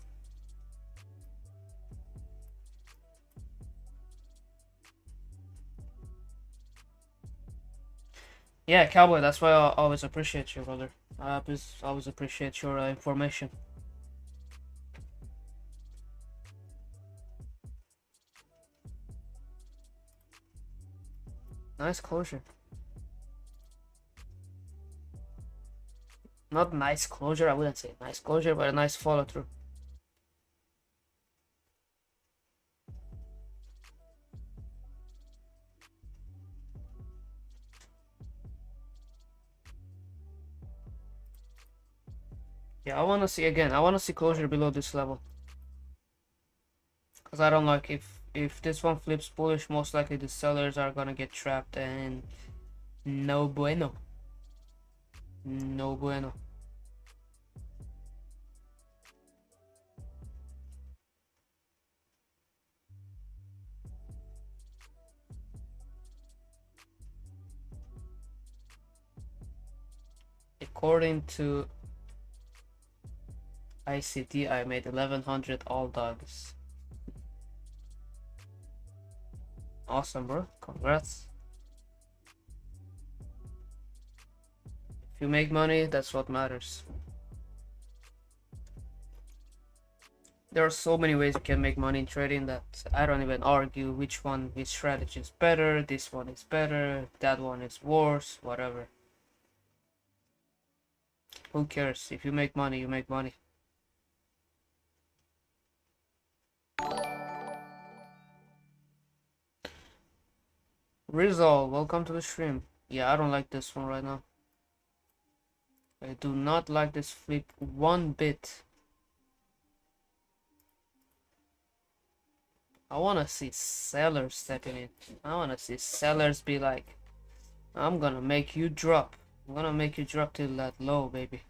[SPEAKER 1] Yeah, Cowboy, that's why I always appreciate you, brother. I always appreciate your information. Nice closure. Not nice closure, I wouldn't say nice closure, but a nice follow through. Yeah, I wanna see closure below this level. Cause I don't like if this one flips bullish, most likely the sellers are gonna get trapped and no bueno. No bueno. According to ICT, I made 1100 all dogs. Awesome, bro. Congrats. If you make money, that's what matters. There are so many ways you can make money in trading that I don't even argue which strategy is better, this one is better, that one is worse, whatever. Who cares? If you make money, you make money. Rizal, welcome to the stream. Yeah, I don't like this one right now. I do not like this flip one bit. I wanna see sellers stepping in. I wanna see sellers be like, I'm gonna make you drop. I'm gonna make you drop till that low, baby.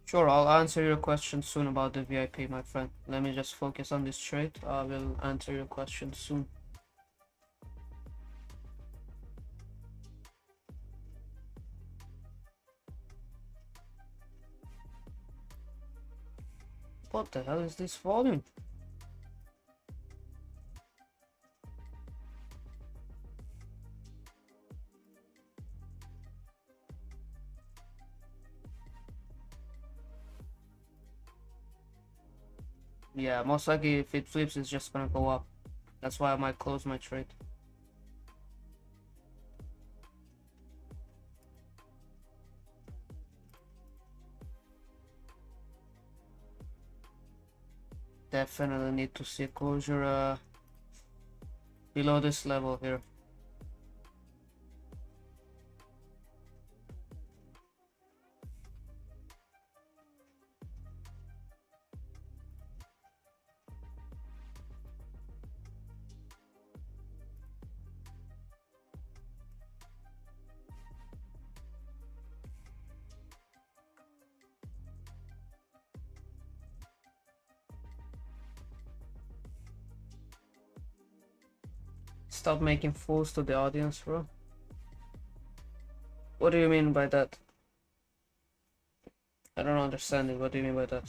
[SPEAKER 1] Sure, I'll answer your question soon about the VIP, my friend. Let me just focus on this trade. I will answer your question soon. What the hell is this volume? Yeah, most likely if it flips, it's just gonna go up. That's why I might close my trade. Definitely need to see closure below this level here. Stop making fools to the audience, bro. What do you mean by that? I don't understand it. What do you mean by that?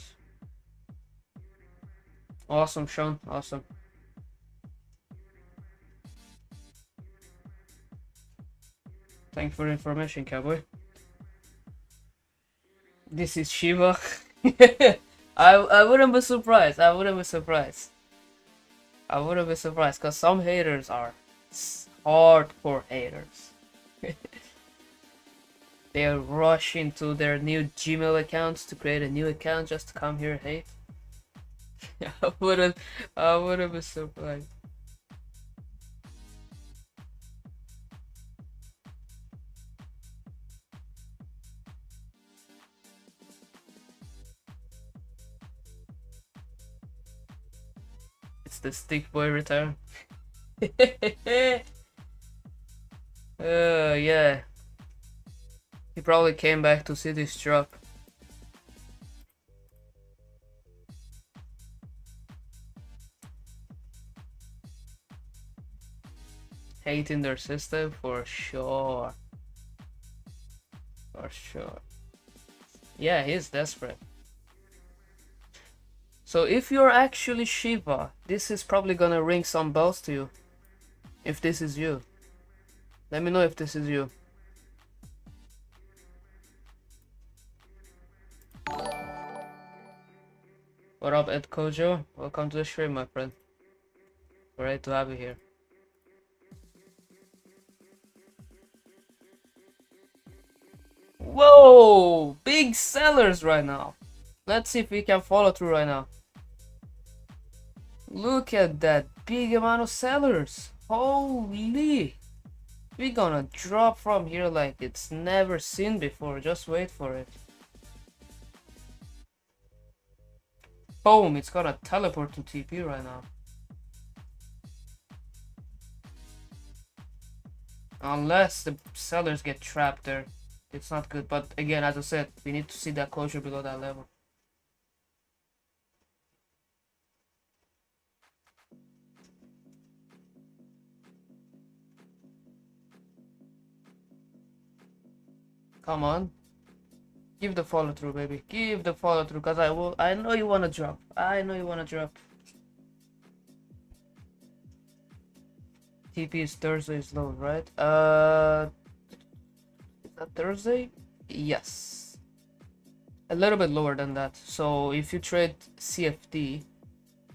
[SPEAKER 1] Awesome, Sean. Awesome. Thanks for the information, cowboy. This is Shiva. I wouldn't be surprised. I wouldn't be surprised. I wouldn't be surprised because some haters are hardcore haters. They're rushing to their new Gmail accounts to create a new account just to come here and hate. I wouldn't be surprised. It's the stick boy return. Yeah. He probably came back to see this drop. Hating their system for sure. For sure. Yeah, he's desperate. So if you're actually Shiva, this is probably gonna ring some bells to you. If this is you. Let me know if this is you. What up, Ed Kojo? Welcome to the stream, my friend. Great to have you here. Whoa! Big sellers right now. Let's see if we can follow through right now. Look at that big amount of sellers. Holy! We're gonna drop from here like it's never seen before. Just wait for it. Boom! It's gonna teleport to TP right now. Unless the sellers get trapped there. It's not good, but again, as I said, we need to see that closure below that level. Come on. Give the follow through, baby. Give the follow through, cause I know you wanna drop. I know you wanna drop. TP is Thursday's low, right? Is that Thursday? Yes. A little bit lower than that. So if you trade CFD,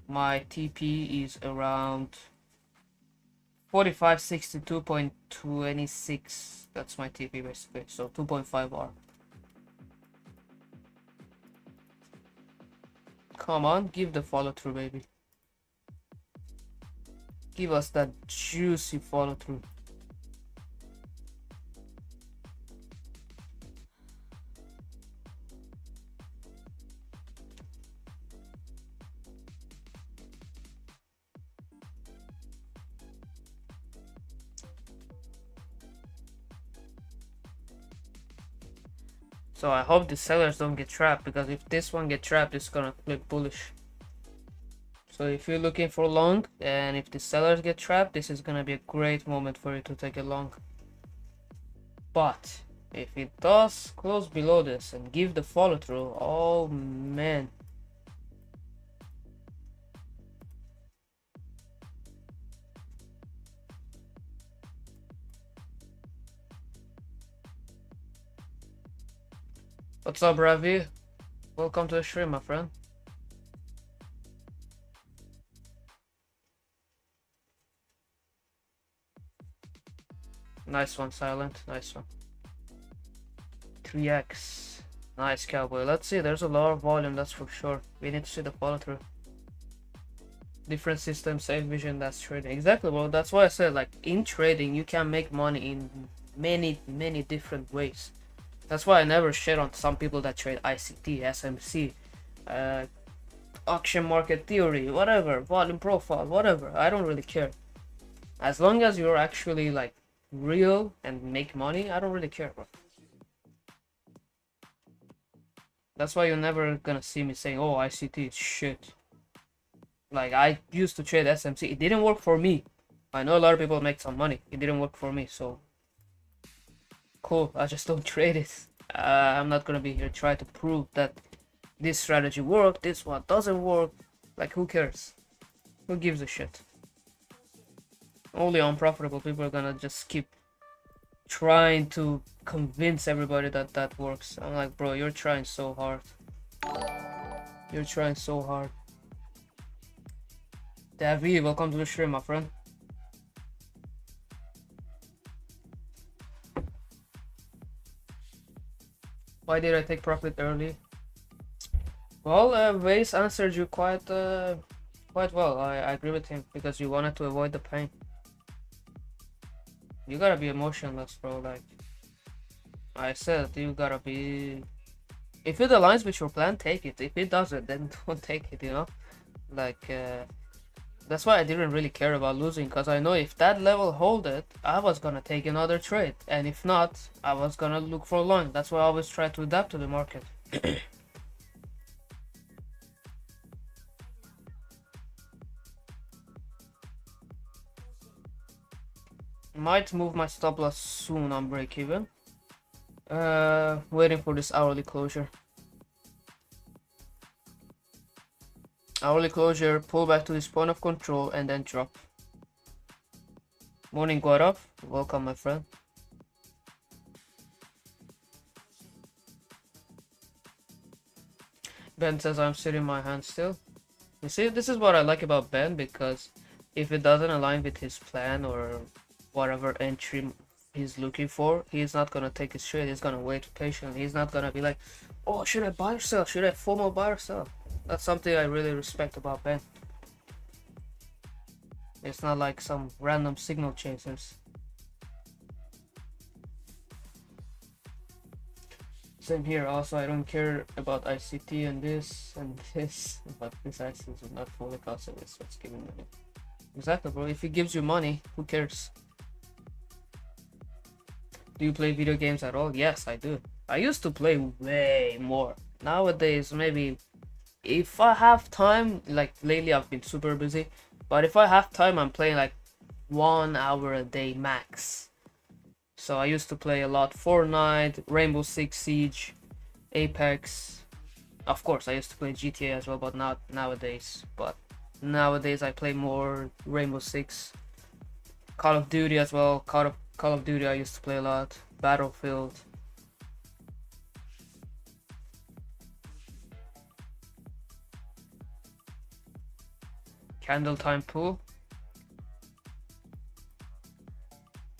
[SPEAKER 1] my TP is around 4562.26. That's my TP basically. So 2.5 R. Come on, give the follow through, baby. Give us that juicy follow through. So I hope the sellers don't get trapped, because if this one get trapped, it's gonna flip bullish. So if you're looking for long, and if the sellers get trapped, this is gonna be a great moment for you to take a long. But if it does close below this and give the follow through, oh man. What's up, Ravi? Welcome to the stream, my friend. Nice one, Silent. Nice one. 3x. Nice, cowboy. Let's see. There's a lot of volume, that's for sure. We need to see the follow through. Different systems, same vision, that's trading. Exactly, well, that's why I said, like, in trading, you can make money in many different ways. That's why I never shit on some people that trade ICT, SMC, auction market theory, whatever, volume profile, whatever. I don't really care. As long as you're actually like real and make money, I don't really care, bro. That's why you're never gonna see me saying, oh, ICT is shit. Like, I used to trade SMC. It didn't work for me. I know a lot of people make some money. It didn't work for me, so cool. I just don't trade it. I'm not gonna be here try to prove that this strategy worked, this one doesn't work. Like, who cares? Who gives a shit? Only unprofitable people are gonna just keep trying to convince everybody that that works. I'm like, bro, you're trying so hard. You're trying so hard. Davi, welcome to the stream, my friend. Why did I take profit early? Well, Vase answered you quite well. I agree with him because you wanted to avoid the pain. You gotta be emotionless, bro. Like I said, you gotta be. If it aligns with your plan, take it. If it doesn't, then don't take it. You know, like that's why I didn't really care about losing, because I know if that level hold it, I was gonna take another trade, and if not, I was gonna look for long. That's why I always try to adapt to the market. Might move my stop loss soon on break even. Waiting for this hourly closure. Hourly closure, pull back to this point of control, and then drop. Morning, Gaurav. Welcome, my friend. Ben says I'm sitting my hand still. You see, this is what I like about Ben, because if it doesn't align with his plan or whatever entry he's looking for, he's not gonna take his trade. He's gonna wait patiently. He's not gonna be like, oh, should I buy or sell? Should I FOMO buy or sell? That's something I really respect about Ben. It's not like some random signal chasers. Same here. Also, I don't care about ICT and this, but this access is not fully costed. It's what's giving money. Exactly, bro. If it gives you money, who cares? Do you play video games at all? Yes, I do. I used to play way more. Nowadays, maybe if I have time, like lately I've been super busy, but if I have time, I'm playing like 1 hour a day max. So I used to play a lot Fortnite, Rainbow Six Siege, Apex. Of course, I used to play GTA as well, but not nowadays. But nowadays I play more Rainbow Six, Call of Duty as well. Call of Duty I used to play a lot. Battlefield. Candle time pool.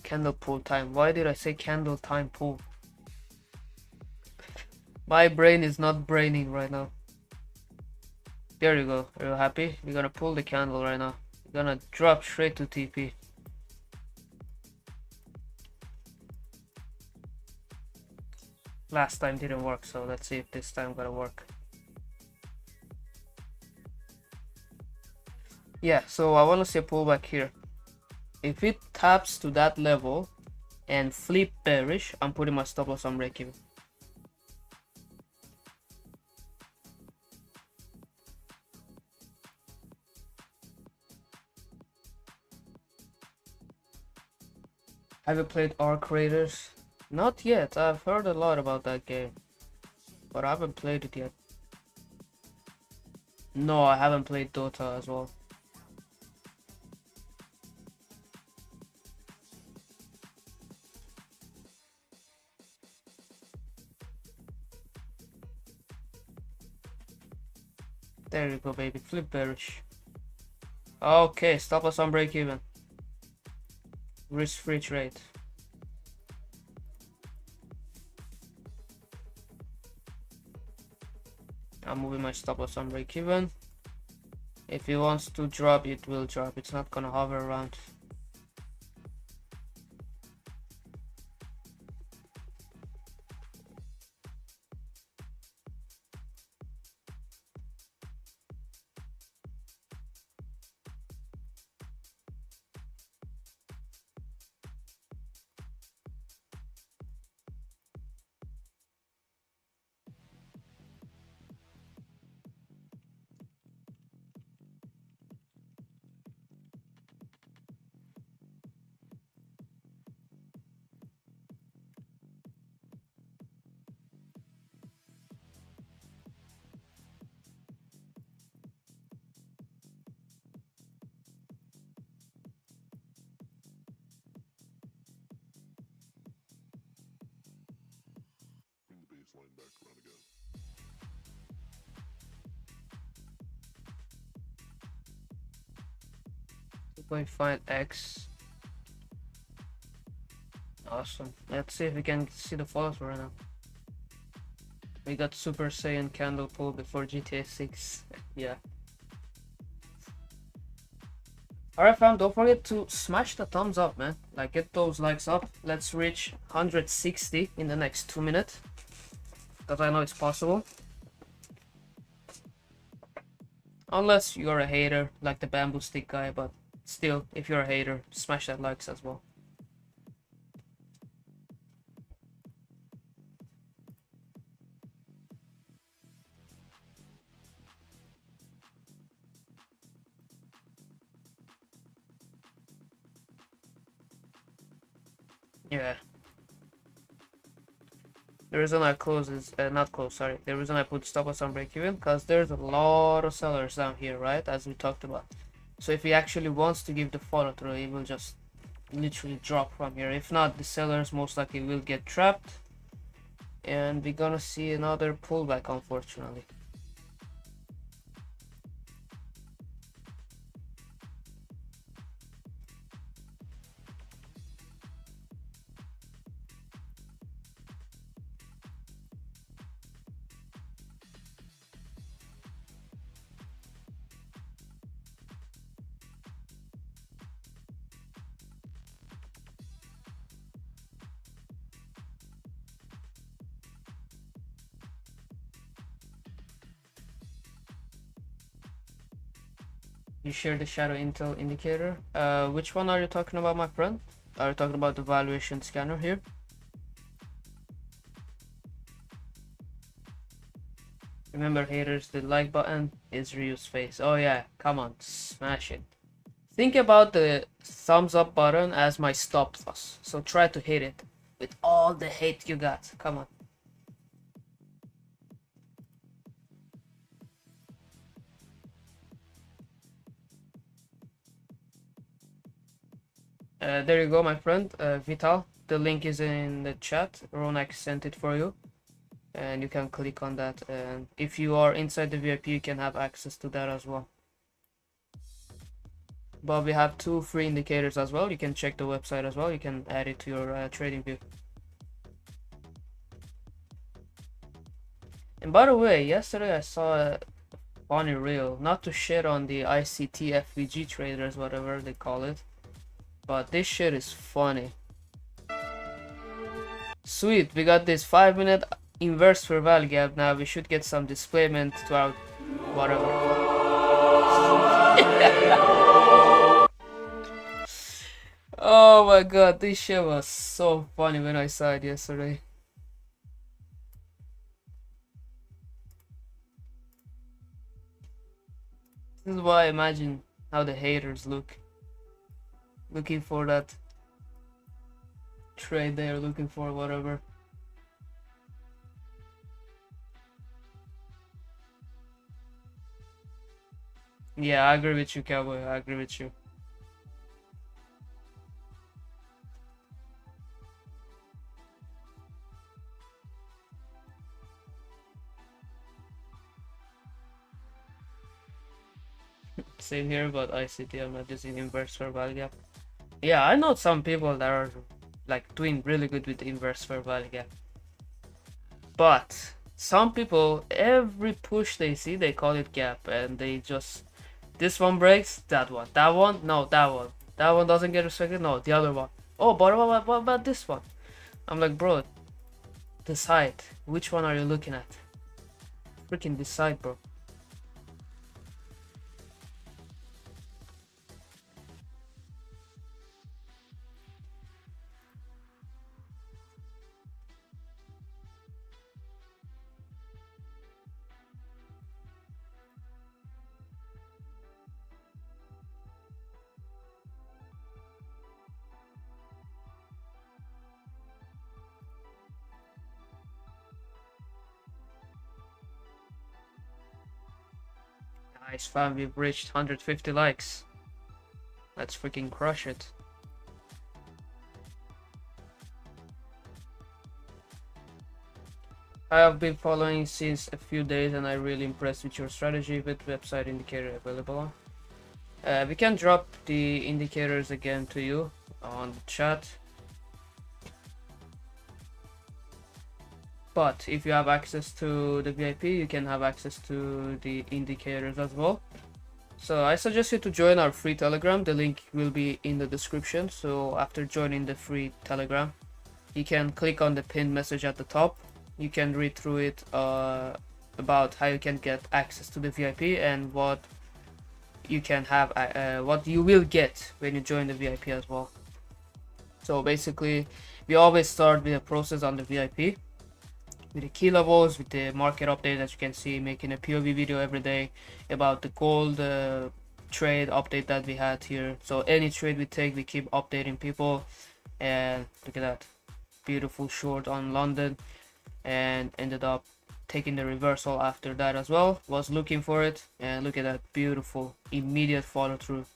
[SPEAKER 1] Candle pool time. Why did I say candle time pool? My brain is not braining right now. There you go. Are you happy? We're gonna pull the candle right now. We're gonna drop straight to TP. Last time didn't work, so let's see if this time gonna work. Yeah, so I wanna see a pullback here. If it taps to that level and flip bearish, I'm putting my stop loss on break even. Have you played Arc Raiders? Not yet. I've heard a lot about that game, but I haven't played it yet. No, I haven't played Dota as well. There you go, baby. Flip bearish. Okay, stop loss on break even. Risk free trade. I'm moving my stop loss on break even. If it wants to drop, it will drop. It's not gonna hover around. 2.5x. Awesome. Let's see if we can see the follows right now. We got Super Saiyan candle pull before GTA 6. Yeah. Alright fam, don't forget to smash the thumbs up, man. Like, get those likes up. Let's reach 160 in the next 2 minutes. Because I know it's possible. Unless you're a hater, like the bamboo stick guy, but still, if you're a hater, smash that likes as well. Yeah. The reason I close is not close, sorry. The reason I put stop loss on break even, because there's a lot of sellers down here, right? As we talked about. So if he actually wants to give the follow through, he will just literally drop from here. If not, the sellers most likely will get trapped, and we're gonna see another pullback, unfortunately. You share the shadow intel indicator. Which one are you talking about, my friend? Are you talking about the valuation scanner here? Remember, haters, the like button is Ryu's face. Oh yeah, come on, smash it. Think about the thumbs up button as my stop loss. So try to hit it with all the hate you got. Come on. There you go, my friend, Vital. The link is in the chat. Ronak sent it for you, and you can click on that. And if you are inside the VIP, you can have access to that as well. But we have 2 free indicators as well. You can check the website as well. You can add it to your trading view. And by the way, yesterday I saw a funny reel. Not to shit on the ICT FVG traders, whatever they call it, but this shit is funny. Sweet, we got this 5-minute inverse fair value gap. Now we should get some displacement to our whatever. Oh my god, this shit was so funny when I saw it yesterday. This is why I imagine how the haters look. Looking for that trade they're looking for, whatever. Yeah, I agree with you, Cowboy. I agree with you. Same here, but ICT, I'm not using inverse fair value gap. Yeah, I know some people that are like doing really good with the inverse fair value gap. But some people, every push they see, they call it gap, and they just, this one breaks, that one, no, that one doesn't get respected, no, the other one. Oh, but what about this one? I'm like, bro, decide, which one are you looking at? Freaking decide, bro. Nice, fam, we've reached 150 likes. Let's freaking crush it. I have been following since a few days and I'm really impressed with your strategy with website indicator available. We can drop the indicators again to you on the chat. But if you have access to the VIP, you can have access to the indicators as well. So I suggest you to join our free Telegram. The link will be in the description. So after joining the free Telegram, you can click on the pinned message at the top. You can read through it about how you can get access to the VIP and what you can have, what you will get when you join the VIP as well. So basically, we always start with a process on the VIP, with the key levels, with the market update, as you can see, making a POV video every day about the gold trade update that we had here. So any trade we take, we keep updating people. And look at that, beautiful short on London, and ended up taking the reversal after that as well. Was looking for it, and look at that beautiful immediate follow through.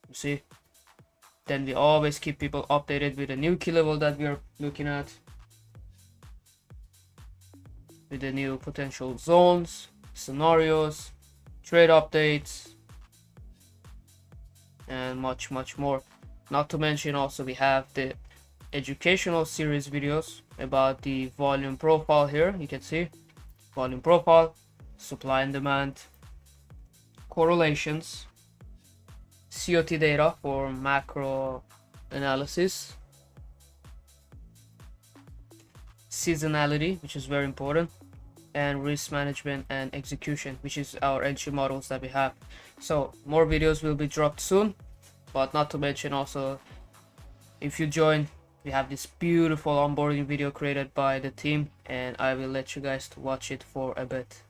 [SPEAKER 1] You see, then we always keep people updated with a new key level that we are looking at, with the new potential zones, scenarios, trade updates, and much more. Not to mention also we have the educational series videos about the volume profile. Here you can see volume profile, supply and demand, correlations, COT data for macro analysis, seasonality, which is very important, and risk management and execution, which is our entry models that we have. So more videos will be dropped soon, but not to mention also, if you join, we have this beautiful onboarding video created by the team, and I will let you guys to watch it for a bit.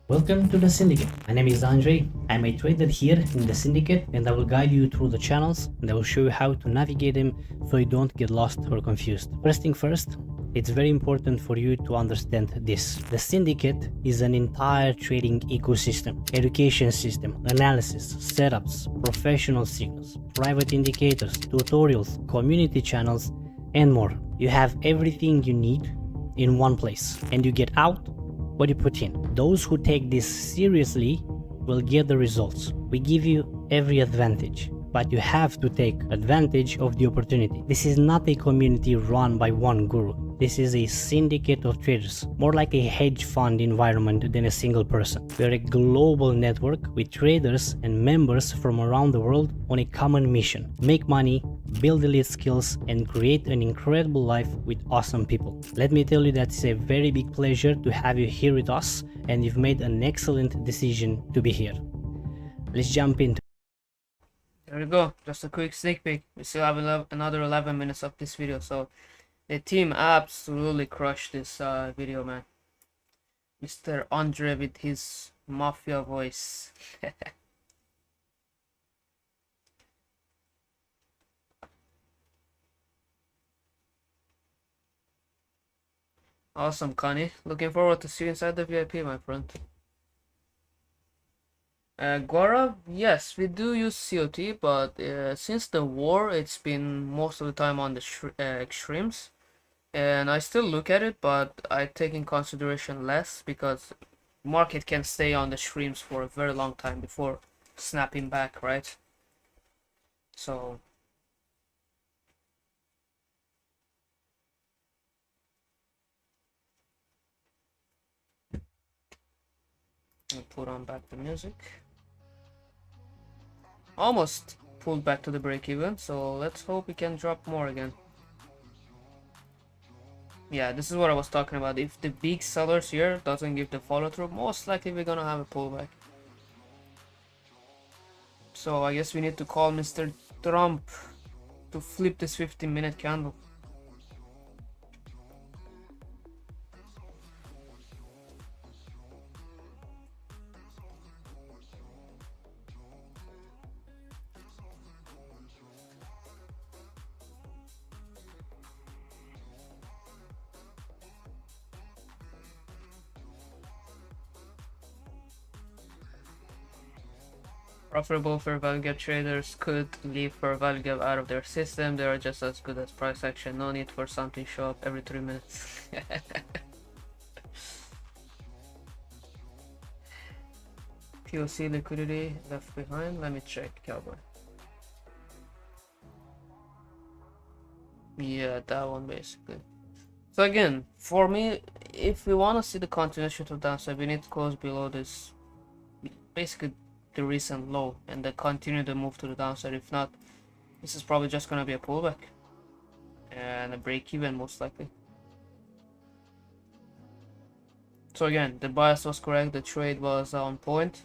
[SPEAKER 2] Welcome to the syndicate. My name is Andre. I'm a trader here in the syndicate, and I will guide you through the channels, and I will show you how to navigate them so you don't get lost or confused. First thing first, it's very important for you to understand this. The syndicate is an entire trading ecosystem, education system, analysis, setups, professional signals, private indicators, tutorials, community channels, and more. You have everything you need in one place, and you get out what you put in. Those who take this seriously will get the results. We give you every advantage, but you have to take advantage of the opportunity. This is not a community run by one guru. This is a syndicate of traders, more like a hedge fund environment than a single person. We are a global network with traders and members from around the world on a common mission: make money, build elite skills, and create an incredible life with awesome people. Let me tell you that it's a very big pleasure to have you here with us, and you've made an excellent decision to be here. Let's jump into.
[SPEAKER 1] There we go, just a quick sneak peek. We still have another 11 minutes of this video, so the team absolutely crushed this video, man. Mr. Andre with his mafia voice. Awesome, Connie. Looking forward to see you inside the VIP, my friend. Guara, yes, we do use COT, but since the war, it's been most of the time on the extremes. And I still look at it, but I take in consideration less, because market can stay on the streams for a very long time before snapping back, right? So I'll put on back the music. Almost pulled back to the break even, so let's hope we can drop more again. Yeah, this is what I was talking about. If the big sellers here doesn't give the follow through, most likely we're gonna have a pullback. So I guess we need to call Mr. Trump to flip this 15-minute candle. Profitable fair value gap traders could leave fair value gap out of their system. They are just as good as price action. No need for something show up every 3 minutes. POC liquidity left behind. Let me check, Cowboy. Yeah, that one basically. So again, for me, if we want to see the continuation to downside, we need to close below this, basically the recent low, and then continue the move to the downside. If not, this is probably just gonna be a pullback and a break even most likely. So again, the bias was correct, the trade was on point.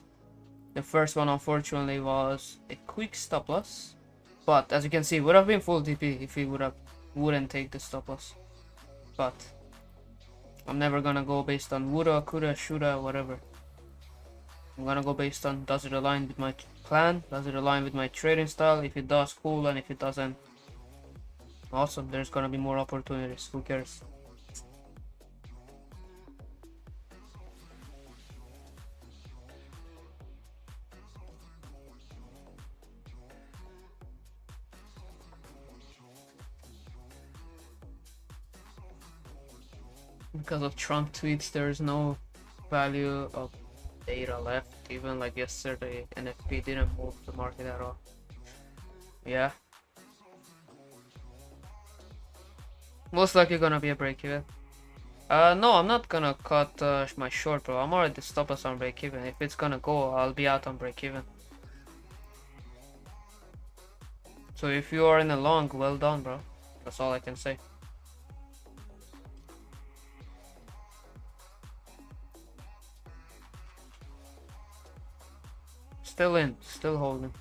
[SPEAKER 1] The first one unfortunately was a quick stop loss, but as you can see, would have been full TP if he wouldn't take the stop loss. But I'm never gonna go based on woulda, coulda, shoulda, whatever. I'm gonna go based on, does it align with my plan, does it align with my trading style? If it does, cool, and if it doesn't, awesome, there's gonna be more opportunities, who cares. Because of Trump tweets, there's no value of data left. Even like yesterday, NFP didn't move the market at all. Yeah, most likely gonna be a break even. No, I'm not gonna cut my short, bro. I'm already stop loss on break even. If it's gonna go, I'll be out on break even. So if you are in a long, well done, bro. That's all I can say. Still in, still holding.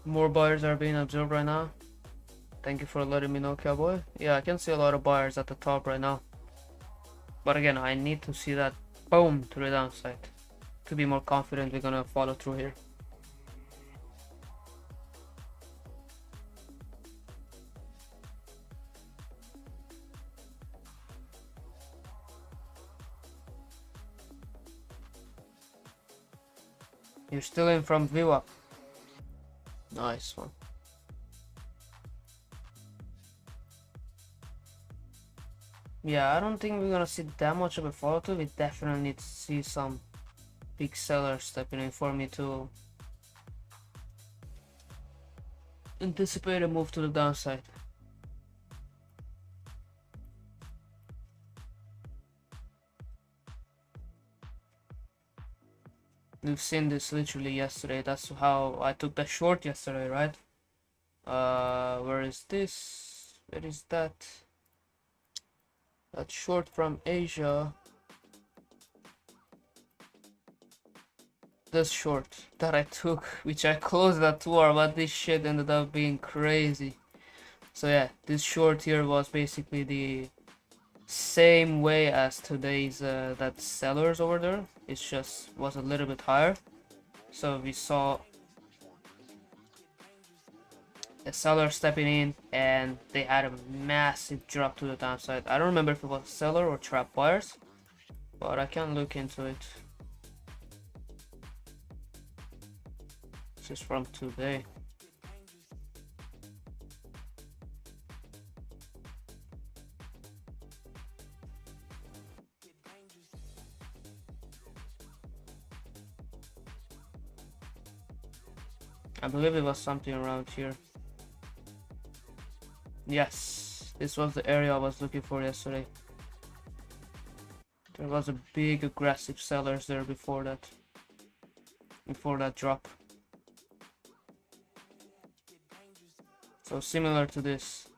[SPEAKER 1] More buyers are being observed right now. Thank you for letting me know, Cowboy. Yeah, I can see a lot of buyers at the top right now. But again, I need to see that boom to the downside to be more confident we're gonna follow through here. You're still in from VWAP. Nice one. Yeah, I don't think we're gonna see that much of a follow through. We definitely need to see some big sellers stepping in for me to anticipate a move to the downside. We've seen this literally yesterday. That's how I took the short yesterday, right? Where is this? Where is that? That short from Asia. This short that I took, which I closed at 2 hours, but this shit ended up being crazy. So yeah, this short here was basically the same way as today's that sellers over there. It just was a little bit higher. So we saw a seller stepping in and they had a massive drop to the downside. I don't remember if it was seller or trap buyers, but I can look into it. This is from today. I believe it was something around here. Yes, this was the area I was looking for yesterday. There was a big aggressive sellers there before that drop. So similar to this,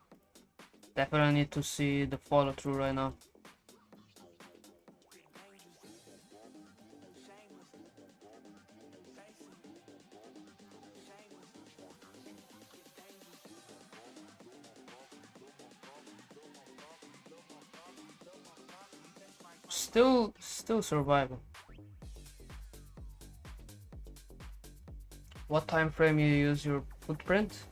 [SPEAKER 1] definitely need to see the follow through right now. Still surviving. What time frame you use your footprint?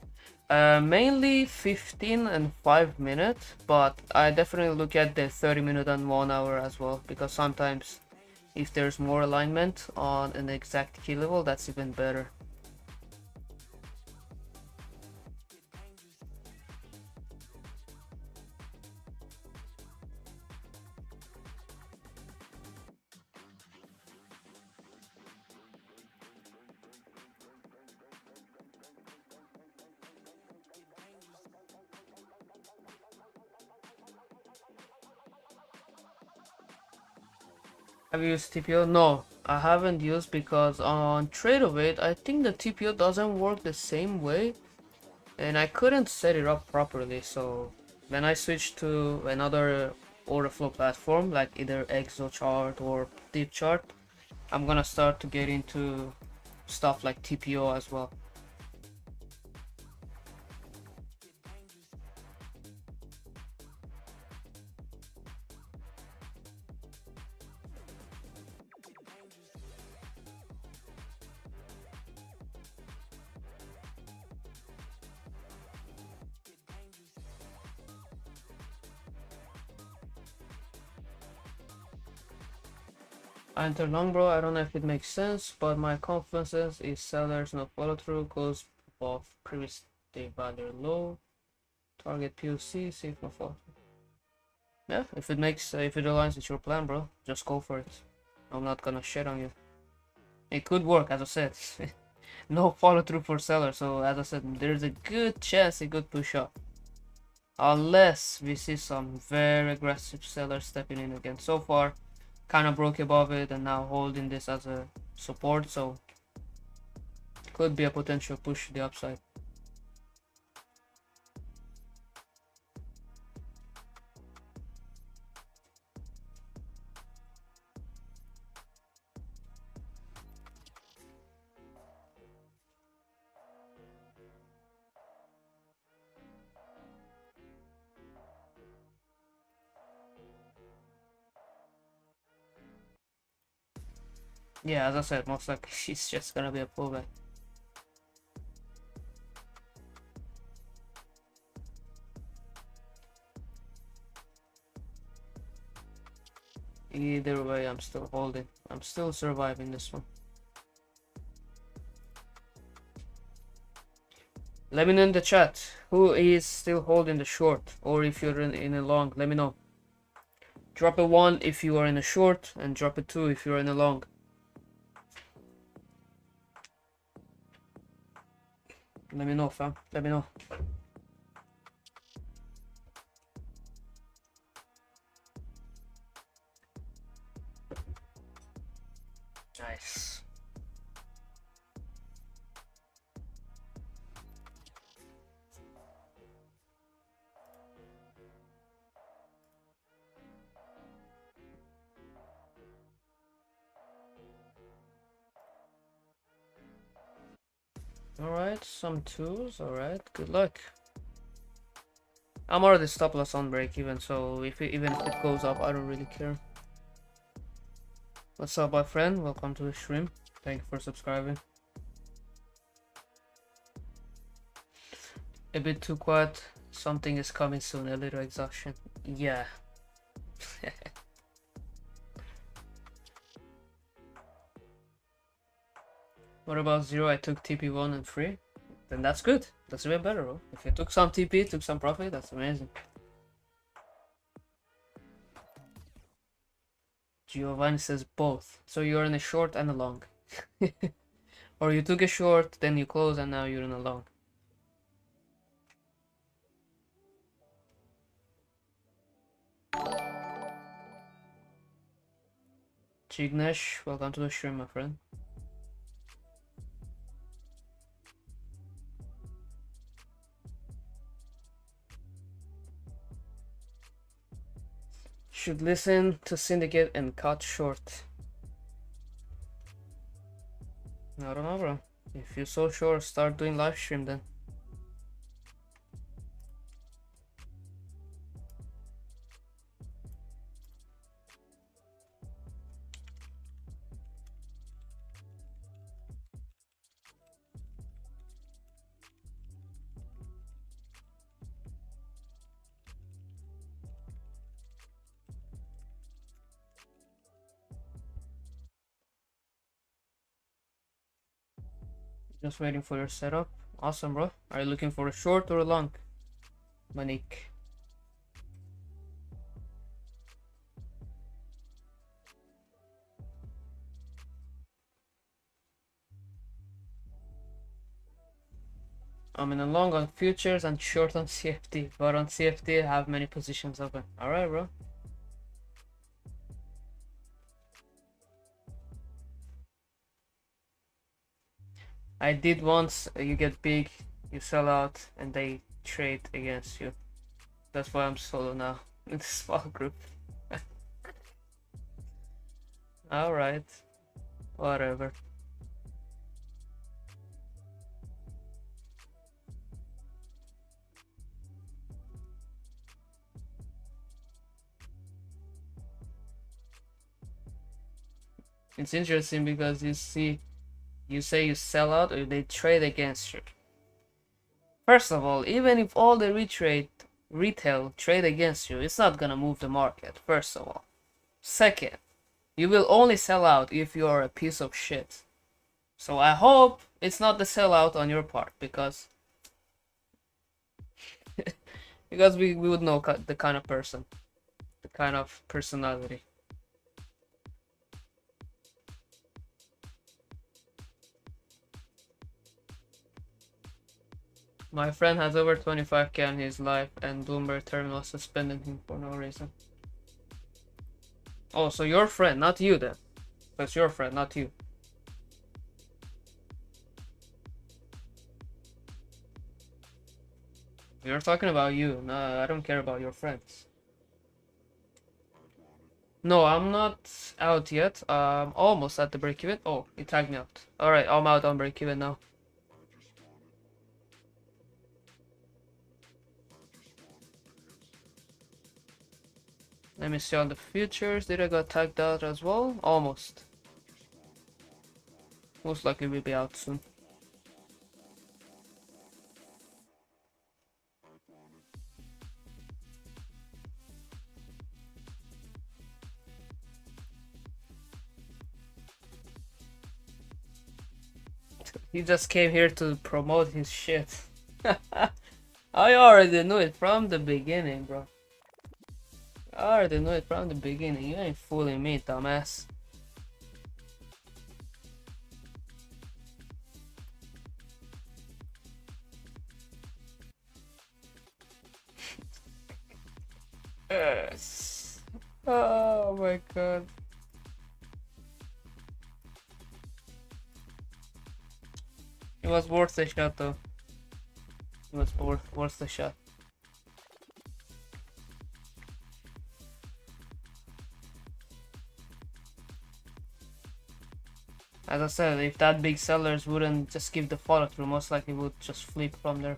[SPEAKER 1] Mainly 15 and 5 minutes, but I definitely look at the 30-minute and 1 hour as well, because sometimes if there's more alignment on an exact key level, that's even better. Have you used TPO? No, I haven't used because on Tradeovate, I think the TPO doesn't work the same way, and I couldn't set it up properly. So when I switched to another order flow platform, like either ExoChart or DeepChart, I'm gonna start to get into stuff like TPO as well. I enter long, bro. I don't know if it makes sense, but my confidence is sellers no follow through goes above previous day value low. Target POC, see if no follow. Yeah, if it aligns with your plan, bro, just go for it. I'm not gonna shit on you. It could work, as I said. No follow through for seller, so as I said, there's a good chance it could push up. Unless we see some very aggressive sellers stepping in again. So far, kind of broke above it and now holding this as a support, so could be a potential push to the upside. Yeah, as I said, most likely it's just gonna be a pullback. Either way, I'm still holding. I'm still surviving this one. Let me know in the chat who is still holding the short, or if you're in a long, let me know. Drop a 1 if you are in a short, and drop a 2 if you're in a long. Let me know, fam. Let me know. Nice. Alright, some 2s. Alright, good luck. I'm already stop loss on break even, so even if it goes up, I don't really care. What's up, my friend? Welcome to the stream. Thank you for subscribing. A bit too quiet. Something is coming soon. A little exhaustion. Yeah. What about 0? I took TP1 and 3. Then that's good. That's way better, bro. If you took some TP, took some profit, that's amazing. Giovanni says both. So you're in a short and a long. Or you took a short, then you close, and now you're in a long. Jignesh, welcome to the stream, my friend. Should listen to Syndicate and cut short. I don't know, bro. If you're so sure, start doing live stream then. Just waiting for your setup. Awesome, bro. Are you looking for a short or a long? Manik. I'm in a long on futures and short on CFD, but on CFD I have many positions open. Alright, bro. I did once. You get big, you sell out, and they trade against you. That's why I'm solo now. It's a small group. Alright. Whatever. It's interesting because you say you sell out or they trade against you. First of all, even if all the retail trade against you, it's not gonna move the market, first of all. Second, you will only sell out if you are a piece of shit. So I hope it's not the sellout on your part, because we would know the kind of person, the kind of personality. My friend has over 25k in his life and Bloomberg terminal suspended him for no reason. Oh, so your friend, not you then. That's your friend, not you. We're talking about you. No, I don't care about your friends. No, I'm not out yet. Almost at the break even. Oh, it tagged me out. Alright, I'm out on break even now. Let me see on the futures. Did I got tagged out as well? Almost. Most likely we'll be out soon. He just came here to promote his shit. I already knew it from the beginning, bro. I already knew it from the beginning. You ain't fooling me, dumbass. Yes. Oh my god. It was worth the shot though. It was worth the shot. As I said, if that big sellers wouldn't just give the follow through, most likely would just flip from there.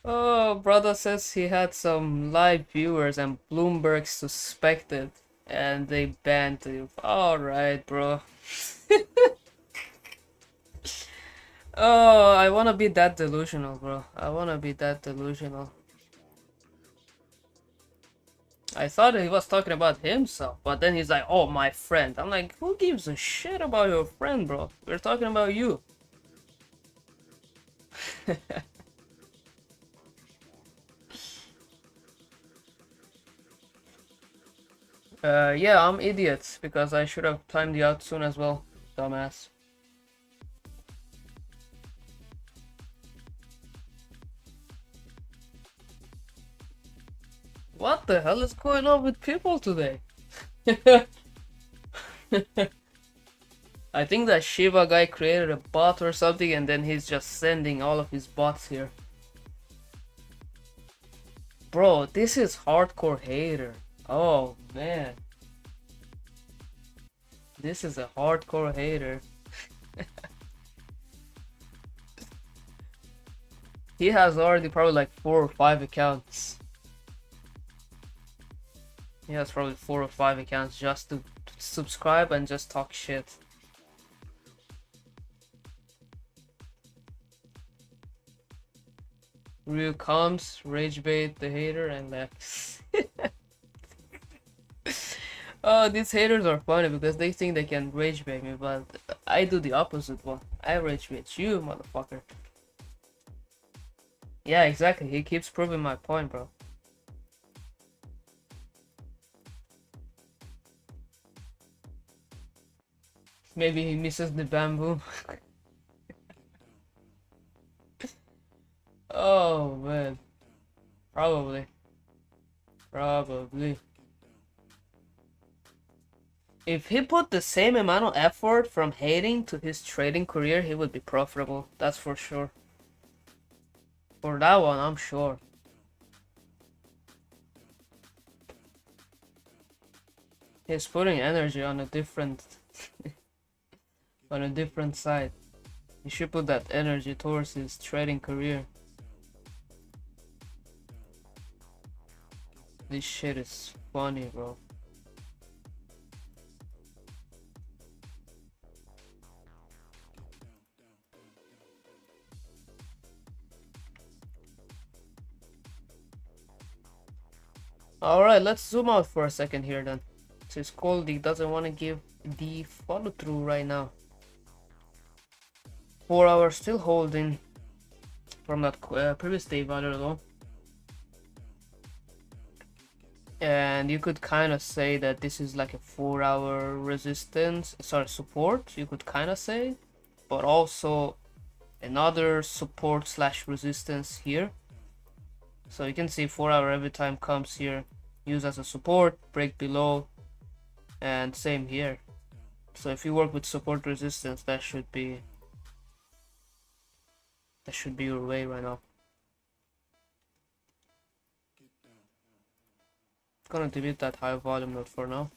[SPEAKER 1] Oh, brother says he had some live viewers and Bloomberg suspected and they banned you. Alright, bro. Oh, I wanna be that delusional, bro. I wanna be that delusional. I thought he was talking about himself, but then he's like, oh, my friend. I'm like, who gives a shit about your friend, bro? We're talking about you. Yeah, I'm idiot because I should have timed you out soon as well, dumbass. What the hell is going on with people today? I think that Shiva guy created a bot or something and then he's just sending all of his bots here. Bro, this is hardcore hater. Oh man. This is a hardcore hater. He has already probably like 4 or 5 accounts. He has probably 4 or 5 accounts just to subscribe and just talk shit. Ryu comes, rage bait the hater, and left. Oh, these haters are funny because they think they can rage bait me, but I do the opposite one. I rage bait you, motherfucker. Yeah, exactly. He keeps proving my point, bro. Maybe he misses the bamboo. Oh man, probably. Probably. If he put the same amount of effort from hating to his trading career, he would be profitable. That's for sure. For that one, I'm sure. He's putting energy on a different on a different side. He should put that energy towards his trading career. This shit is funny, bro. Alright, let's zoom out for a second here then. Since Goldie doesn't want to give the follow through right now. 4 hours still holding from that previous day value low. And you could kind of say that this is like a 4-hour resistance, sorry, support, you could kind of say, but also another support slash resistance here. So you can see 4-hour every time comes here, use as a support, break below, and same here. So if you work with support resistance, that should be your way right now. Gonna delete that high volume node for now.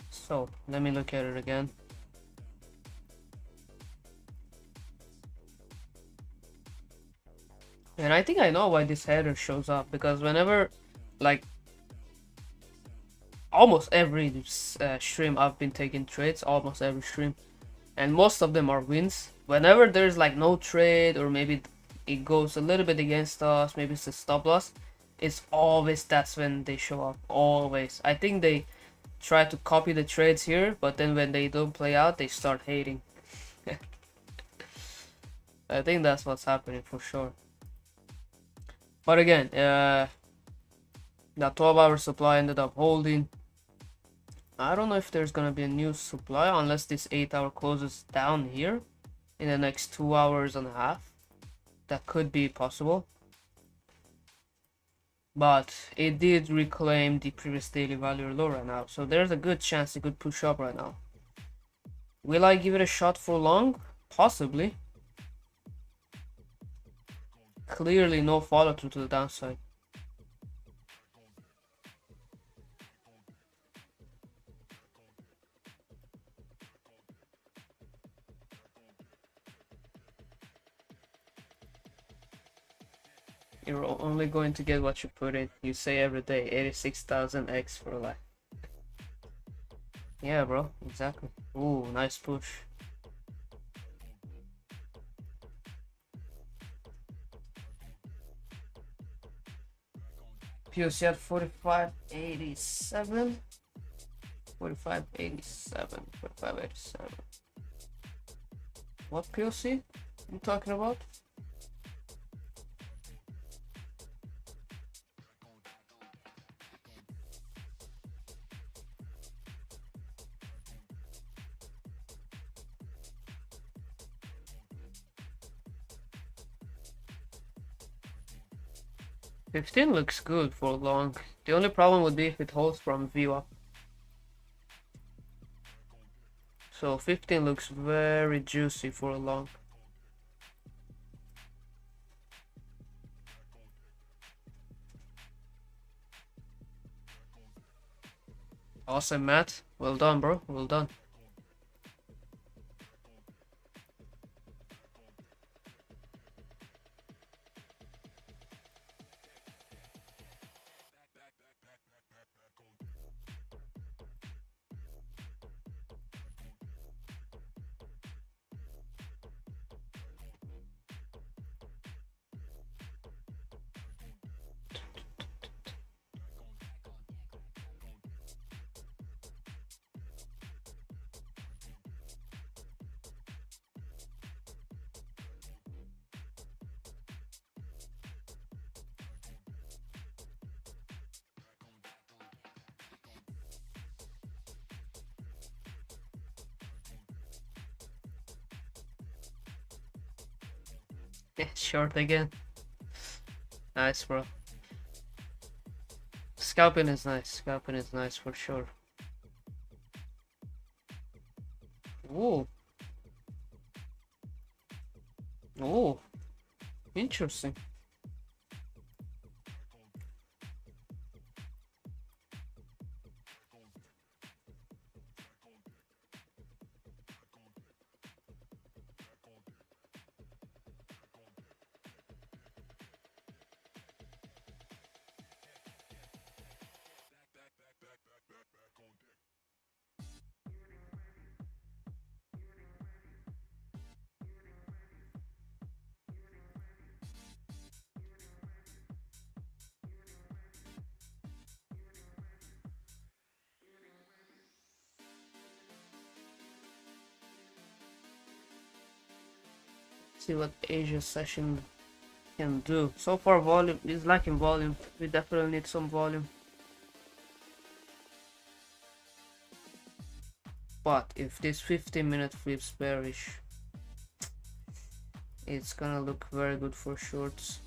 [SPEAKER 1] So let me look at it again. And I think I know why this header shows up, because whenever, like, almost every stream I've been taking trades, almost every stream, and most of them are wins. Whenever there's like no trade, or maybe it goes a little bit against us, maybe it's a stop loss, it's always, that's when they show up, always. I think they try to copy the trades here, but then when they don't play out, they start hating. I think that's what's happening for sure. But again, that 12-hour supply ended up holding. I don't know if there's gonna be a new supply unless this 8-hour closes down here in the next 2 hours and a half. That could be possible. But it did reclaim the previous daily value low right now. So there's a good chance it could push up right now. Will I give it a shot for long? Possibly. Clearly no follow through to the downside. You're only going to get what you put in. You say every day, 86,000 X for life. Yeah, bro, exactly. Ooh, nice push. POC at 45.87. 45.87. 45.87. What POC you talking about? $15 looks good for long. The only problem would be if it holds from VWAP. So 15 looks very juicy for a long. Awesome, Matt. Well done, bro. Well done. Yeah, short again. Nice, bro. Scalping is nice. Scalping is nice for sure. Ooh. Ooh. Interesting. See what Asia session can do. So far volume is lacking volume. We definitely need some volume. But if this 15-minute flips bearish, it's gonna look very good for shorts.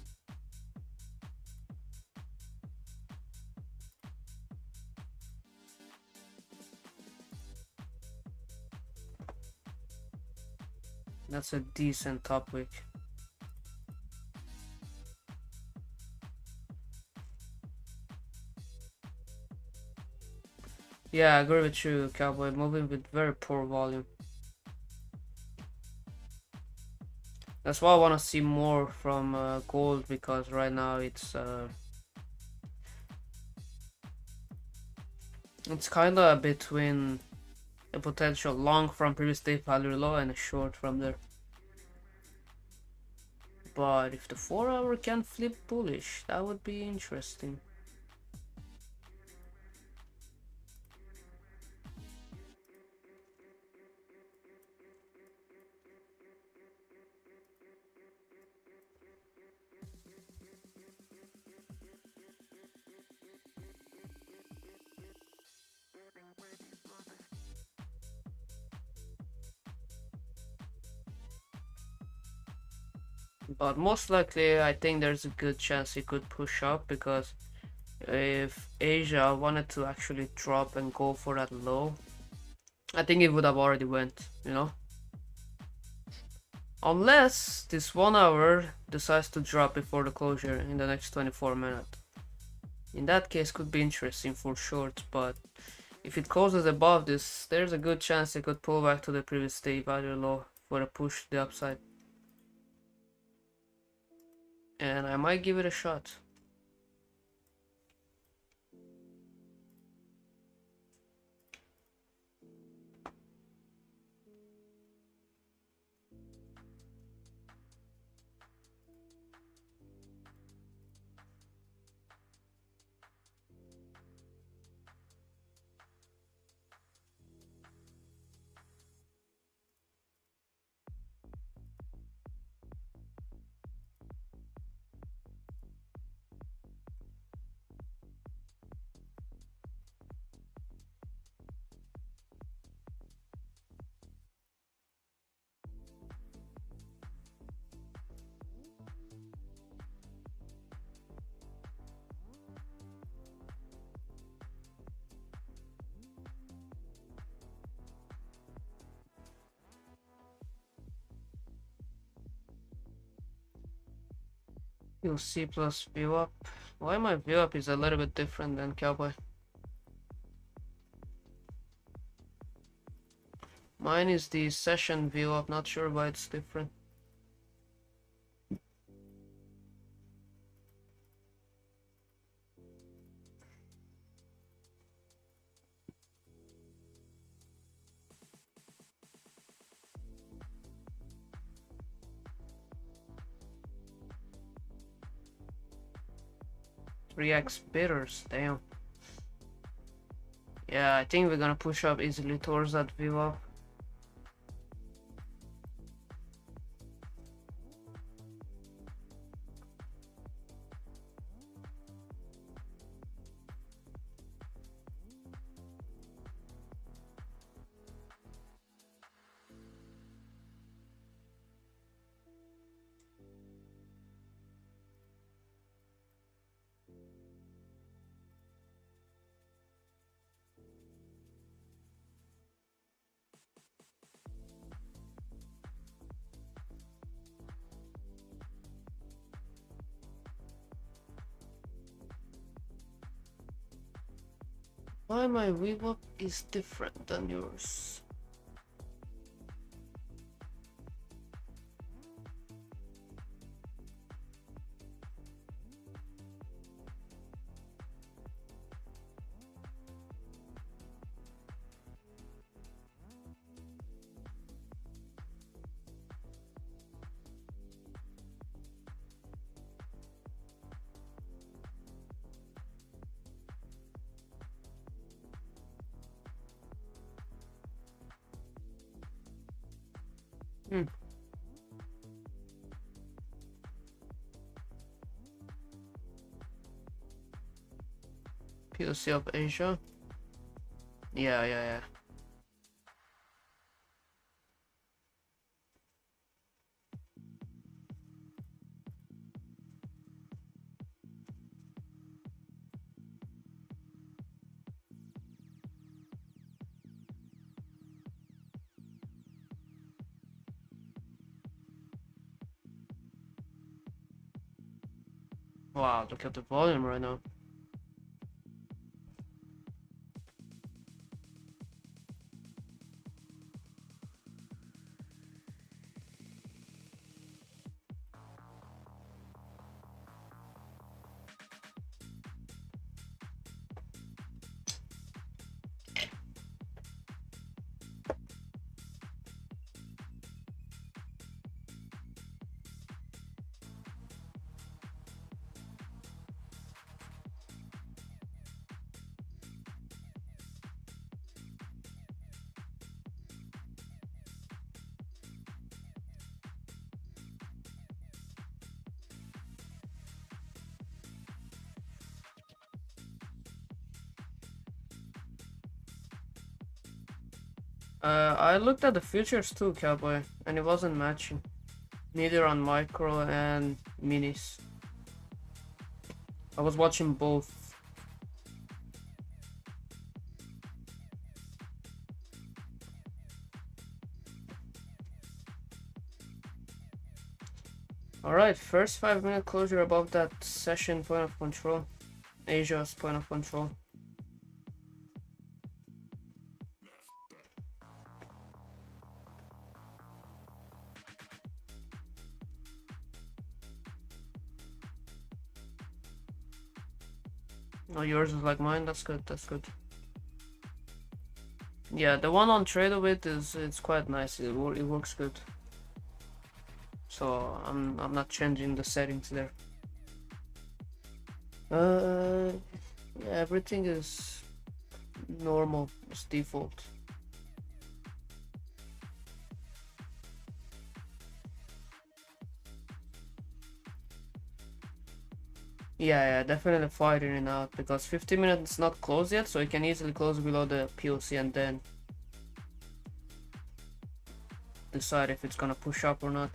[SPEAKER 1] That's a decent top wick. Yeah, I agree with you, Cowboy. Moving with very poor volume. That's why I want to see more from gold, because right now it's kind of between a potential long from previous day value low and a short from there. But if the 4-hour can flip bullish, that would be interesting. But most likely, I think there's a good chance he could push up, because if Asia wanted to actually drop and go for that low, I think it would have already went, you know? Unless this 1 hour decides to drop before the closure in the next 24 minutes. In that case, could be interesting for shorts, but if it closes above this, there's a good chance it could pull back to the previous day value low for a push to the upside. And I might give it a shot. UC plus view up. Why my view up is a little bit different than Cowboy? Mine is the session view up, not sure why it's different. Reacts bitters, damn. Yeah, I think we're gonna push up easily towards that view up. Why my VWAP is different than yours? Hmm. POC of Asia. Yeah. Wow, look at the volume right now. I looked at the futures too, Cowboy, and it wasn't matching. Neither on micro and minis. I was watching both. Alright, first 5-minute closure above that session point of control. Asia's point of control. Oh, yours is like mine. That's good. That's good. Yeah, the one on Tradeowit it's quite nice. It works good. So I'm not changing the settings there. Yeah, everything is normal. It's default. Yeah, definitely fire in and out because 50 minutes is not closed yet, so you can easily close below the POC and then decide if it's gonna push up or not.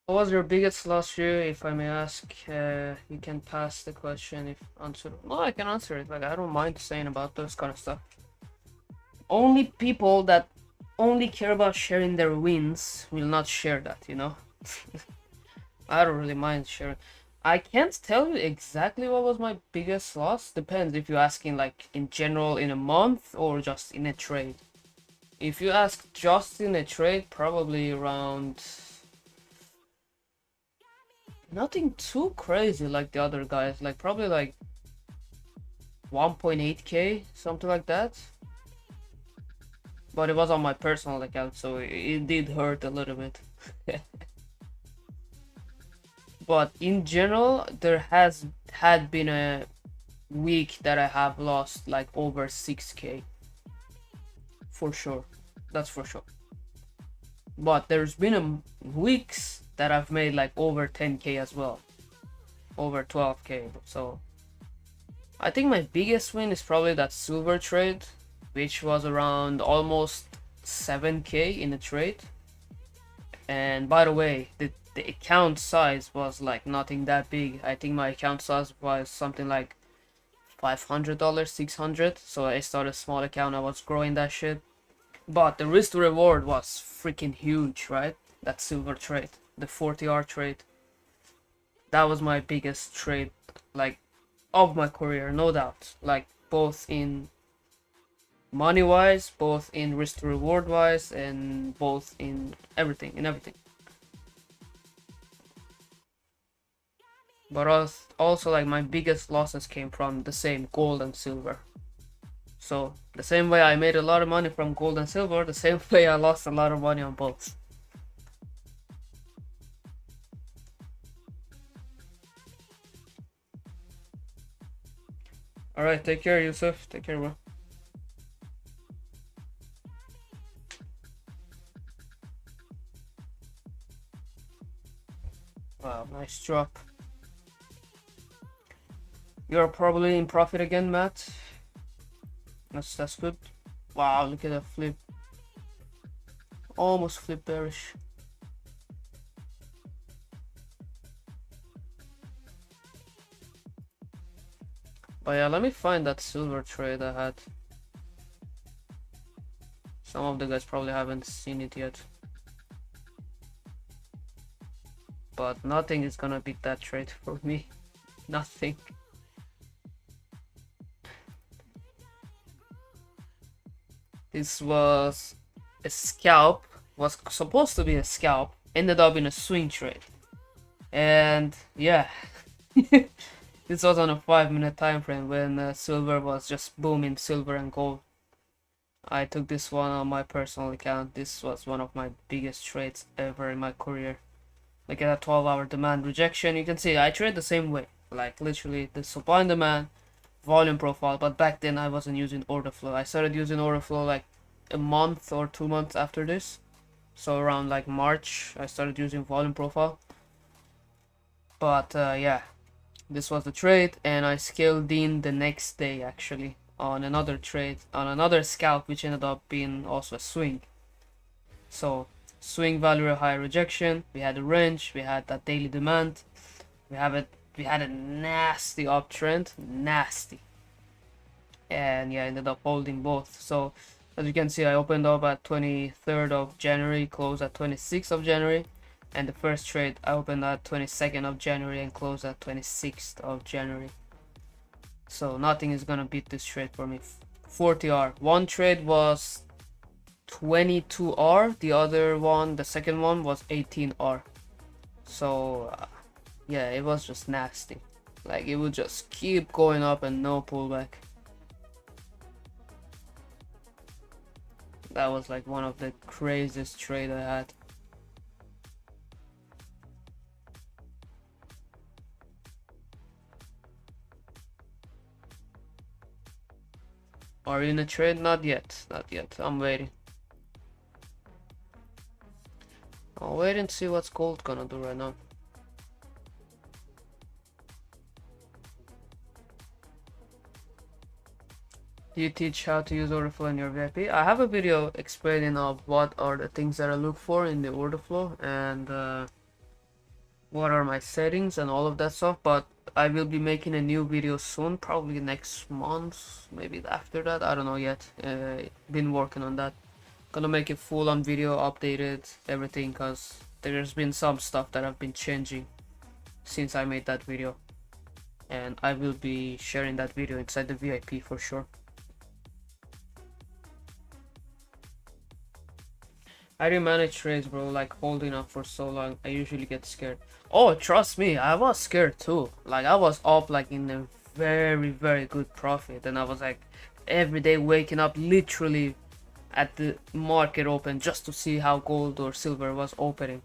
[SPEAKER 1] What was your biggest loss year, if I may ask? You can pass the question if answer. No, I can answer it. Like I don't mind saying about those kind of stuff. Only people that only care about sharing their wins will not share that, you know? I don't really mind sharing. I can't tell you exactly what was my biggest loss. Depends if you're asking like in general in a month or just in a trade. If you ask just in a trade, probably around nothing too crazy like the other guys. Like probably like 1.8k, something like that. But it was on my personal account, so it did hurt a little bit. but in general there has had been a week that I have lost like over 6k for sure. That's for sure. But there's been weeks that I've made like over 10k as well, over 12k. So I think my biggest win is probably that silver trade, which was around almost 7k in a trade. And by the way, the account size was like nothing that big. I think my account size was something like $500, 600. So I started a small account, I was growing that shit. But the risk to reward was freaking huge, right? That silver trade, the 40R trade. That was my biggest trade, like, of my career, no doubt. Like, both in money wise, both in risk to reward wise, and both in everything, But also like my biggest losses came from the same gold and silver. So the same way I made a lot of money from gold and silver, the same way I lost a lot of money on both. Alright, take care, Yusuf. Take care, bro. Wow, nice drop. You're probably in profit again, Matt. That's good. Wow, look at that flip. Almost flip bearish. But yeah, let me find that silver trade I had. Some of the guys probably haven't seen it yet. But nothing is gonna beat that trade for me. Nothing. This was a scalp, was supposed to be a scalp, ended up in a swing trade. And yeah, this was on a 5-minute time frame when silver was just booming, silver and gold. I took this one on my personal account. This was one of my biggest trades ever in my career. Look at that 12-hour demand rejection. You can see I trade the same way, like literally the supply and demand volume profile. But back then I wasn't using Orderflow. I started using Orderflow like a month or 2 months after this. So around like March I started using volume profile. But yeah, this was the trade, and I scaled in the next day actually on another trade, on another scalp, which ended up being also a swing. So swing value high rejection, we had a range, we had that daily demand, we had a nasty uptrend, nasty. And yeah, ended up holding both. So as you can see, I opened up at 23rd of January, closed at 26th of January. And the first trade I opened at 22nd of January and closed at 26th of January. So nothing is gonna beat this trade for me. 40R. One trade was 22R, the other one, the second one, was 18R. So yeah, it was just nasty. Like it would just keep going up and no pullback. That was like one of the craziest trades I had. Are you in a trade? Not yet, not yet. I'm waiting. I'll wait and see what's gold gonna do right now. Do you teach how to use Orderflow in your VIP? I have a video explaining of what are the things that I look for in the Orderflow and what are my settings and all of that stuff, but I will be making a new video soon, probably next month, maybe after that, I don't know yet. Been working on that. Gonna make it full on video, updated, everything, cause there's been some stuff that have been changing since I made that video, and I will be sharing that video inside the VIP for sure. How do you manage trades, bro? Like holding up for so long, I usually get scared. Oh, trust me, I was scared too. Like I was up like in a very good profit, and I was like every day waking up literally at the market open just to see how gold or silver was opening.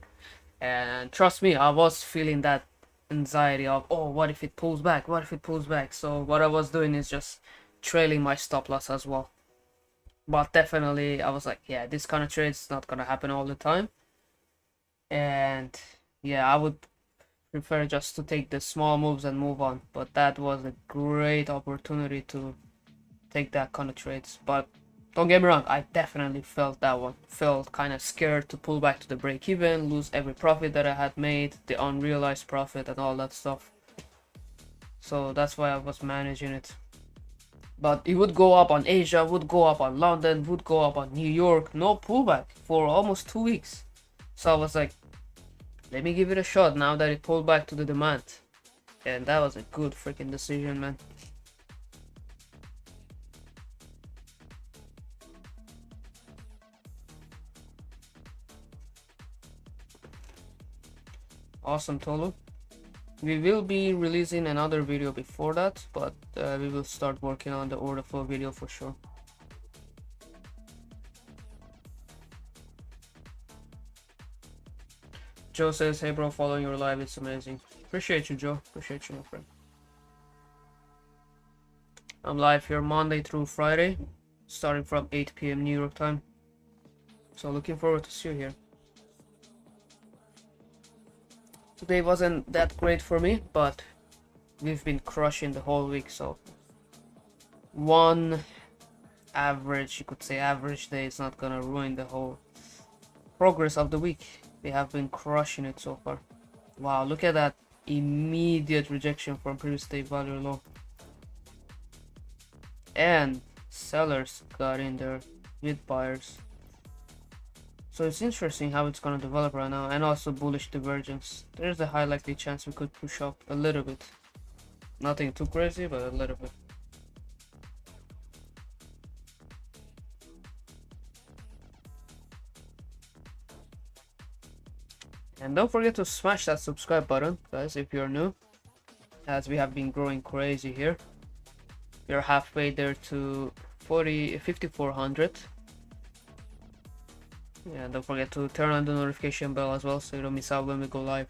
[SPEAKER 1] And trust me, I was feeling that anxiety of, oh, what if it pulls back, what if it pulls back. So what I was doing is just trailing my stop loss as well. But definitely I was like, yeah, this kind of trade is not gonna happen all the time, and yeah, I would prefer just to take the small moves and move on. But that was a great opportunity to take that kind of trades. But don't get me wrong, I definitely felt that one. Felt kind of scared to pull back to the break even, lose every profit that I had made, the unrealized profit and all that stuff. So that's why I was managing it. But it would go up on Asia, would go up on London, would go up on New York, no pullback for almost 2 weeks. So I was like, let me give it a shot now that it pulled back to the demand. And that was a good freaking decision, man. Awesome, Tolu. We will be releasing another video before that, but we will start working on the order flow video for sure. Joe says, hey bro, following your live, it's amazing. Appreciate you, Joe. Appreciate you, my friend. I'm live here Monday through Friday, starting from 8 p.m. New York time. So looking forward to see you here. Today wasn't that great for me, but we've been crushing the whole week, so one average, you could say average day, is not gonna ruin the whole progress of the week. We have been crushing it so far. Wow, look at that immediate rejection from previous day value low. And sellers got in there with buyers. So it's interesting how it's gonna develop right now, and also bullish divergence. There's a high likely chance we could push up a little bit. Nothing too crazy, but a little bit. And don't forget to smash that subscribe button, guys, if you're new, as we have been growing crazy here. We're halfway there to 5,400. Yeah, don't forget to turn on the notification bell as well, so you don't miss out when we go live.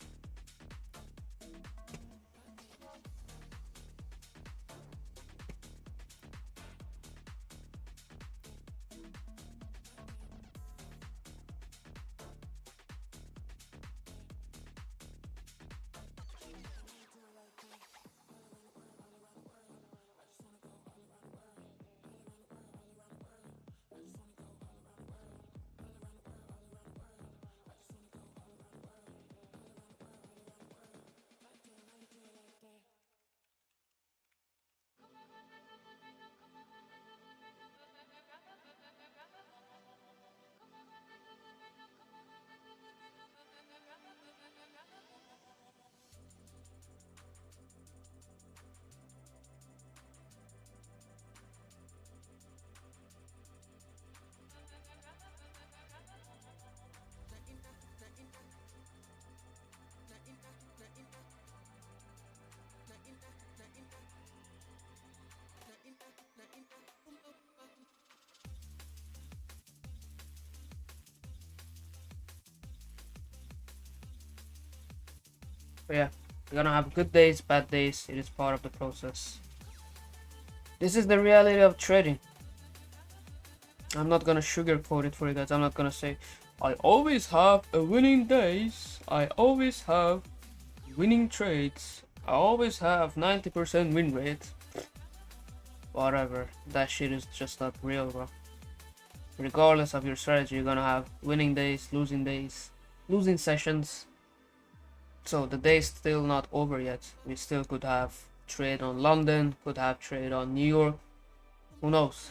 [SPEAKER 1] But yeah, we're gonna have good days, bad days. It is part of the process. This is the reality of trading. I'm not gonna sugarcoat it for you guys. I'm not gonna say I always have a winning days, I always have winning trades, I always have 90% win rate. Whatever, that shit is just not real, bro. Regardless of your strategy, you're gonna have winning days, losing sessions. So the day's still not over yet. We still could have trade on London, could have trade on New York. Who knows?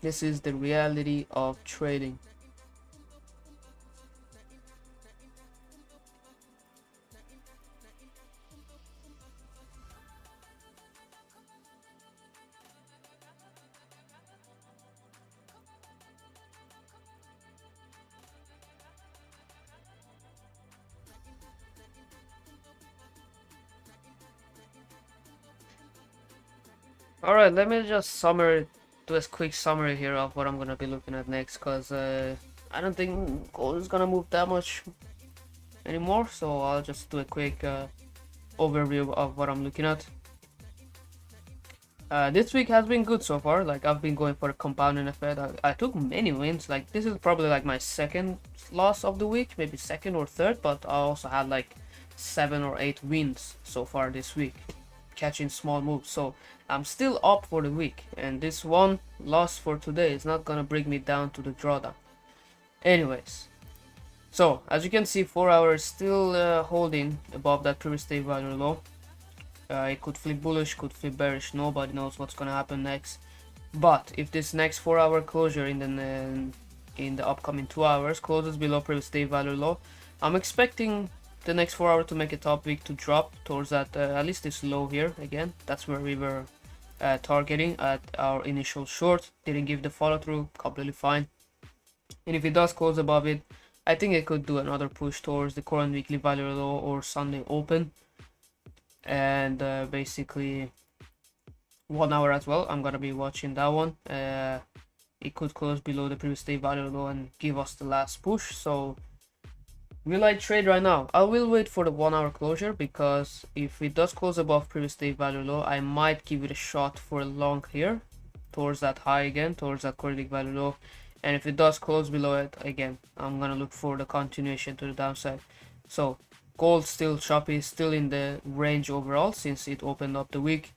[SPEAKER 1] This is the reality of trading. Alright, let me just do a quick summary here of what I'm gonna be looking at next, because I don't think gold is gonna move that much anymore, so I'll just do a quick overview of what I'm looking at. This week has been good so far. Like, I've been going for a compounding effect. I took many wins. Like, this is probably like my second loss of the week, maybe second or third, but I also had like 7 or 8 wins so far this week, catching small moves. So I'm still up for the week, and this one loss for today is not gonna bring me down to the drawdown. Anyways, so as you can see, 4 hours still holding above that previous day value low. It could flip bullish, could flip bearish, nobody knows what's gonna happen next. But if this next 4-hour closure in the upcoming 2 hours closes below previous day value low, I'm expecting the next 4 hour to make a top wick to drop towards that at least this low here again. That's where we were targeting at our initial short. Didn't give the follow through, completely fine. And if it does close above it, I think it could do another push towards the current weekly value low or Sunday open. And basically 1 hour as well, I'm gonna be watching that one. It could close below the previous day value low and give us the last push. So will I trade right now? I will wait for the 1 hour closure, because if it does close above previous day value low, I might give it a shot for a long here towards that high again, towards that current week value low. And if it does close below it again, I'm gonna look for the continuation to the downside. So gold still choppy, still in the range overall since it opened up the week.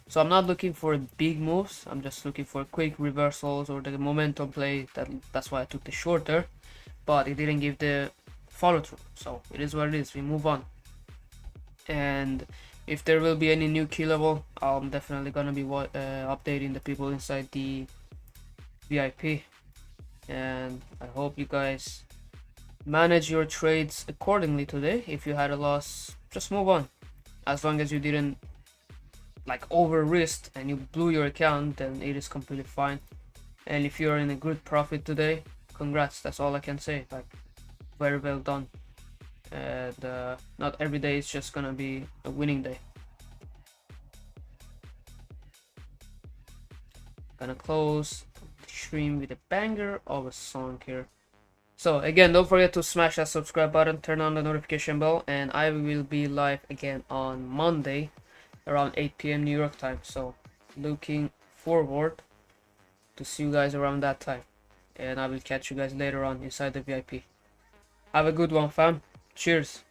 [SPEAKER 1] So I'm not looking for big moves, I'm just looking for quick reversals or the momentum play. That's why I took the short there, but it didn't give the follow through, so it is what it is. We move on. And if there will be any new key level, I'm definitely gonna be updating the people inside the VIP. And I hope you guys manage your trades accordingly today. If you had a loss, just move on. As long as you didn't like over risk and you blew your account, then it is completely fine. And if you're in a good profit today, congrats. That's all I can say. Like, very well done. And not every day is just gonna be a winning day. Gonna close the stream with a banger of a song here. So again, don't forget to smash that subscribe button, turn on the notification bell, and I will be live again on Monday around 8 p.m. New York time. So looking forward to see you guys around that time, and I will catch you guys later on inside the VIP. Have a good one, fam. Cheers.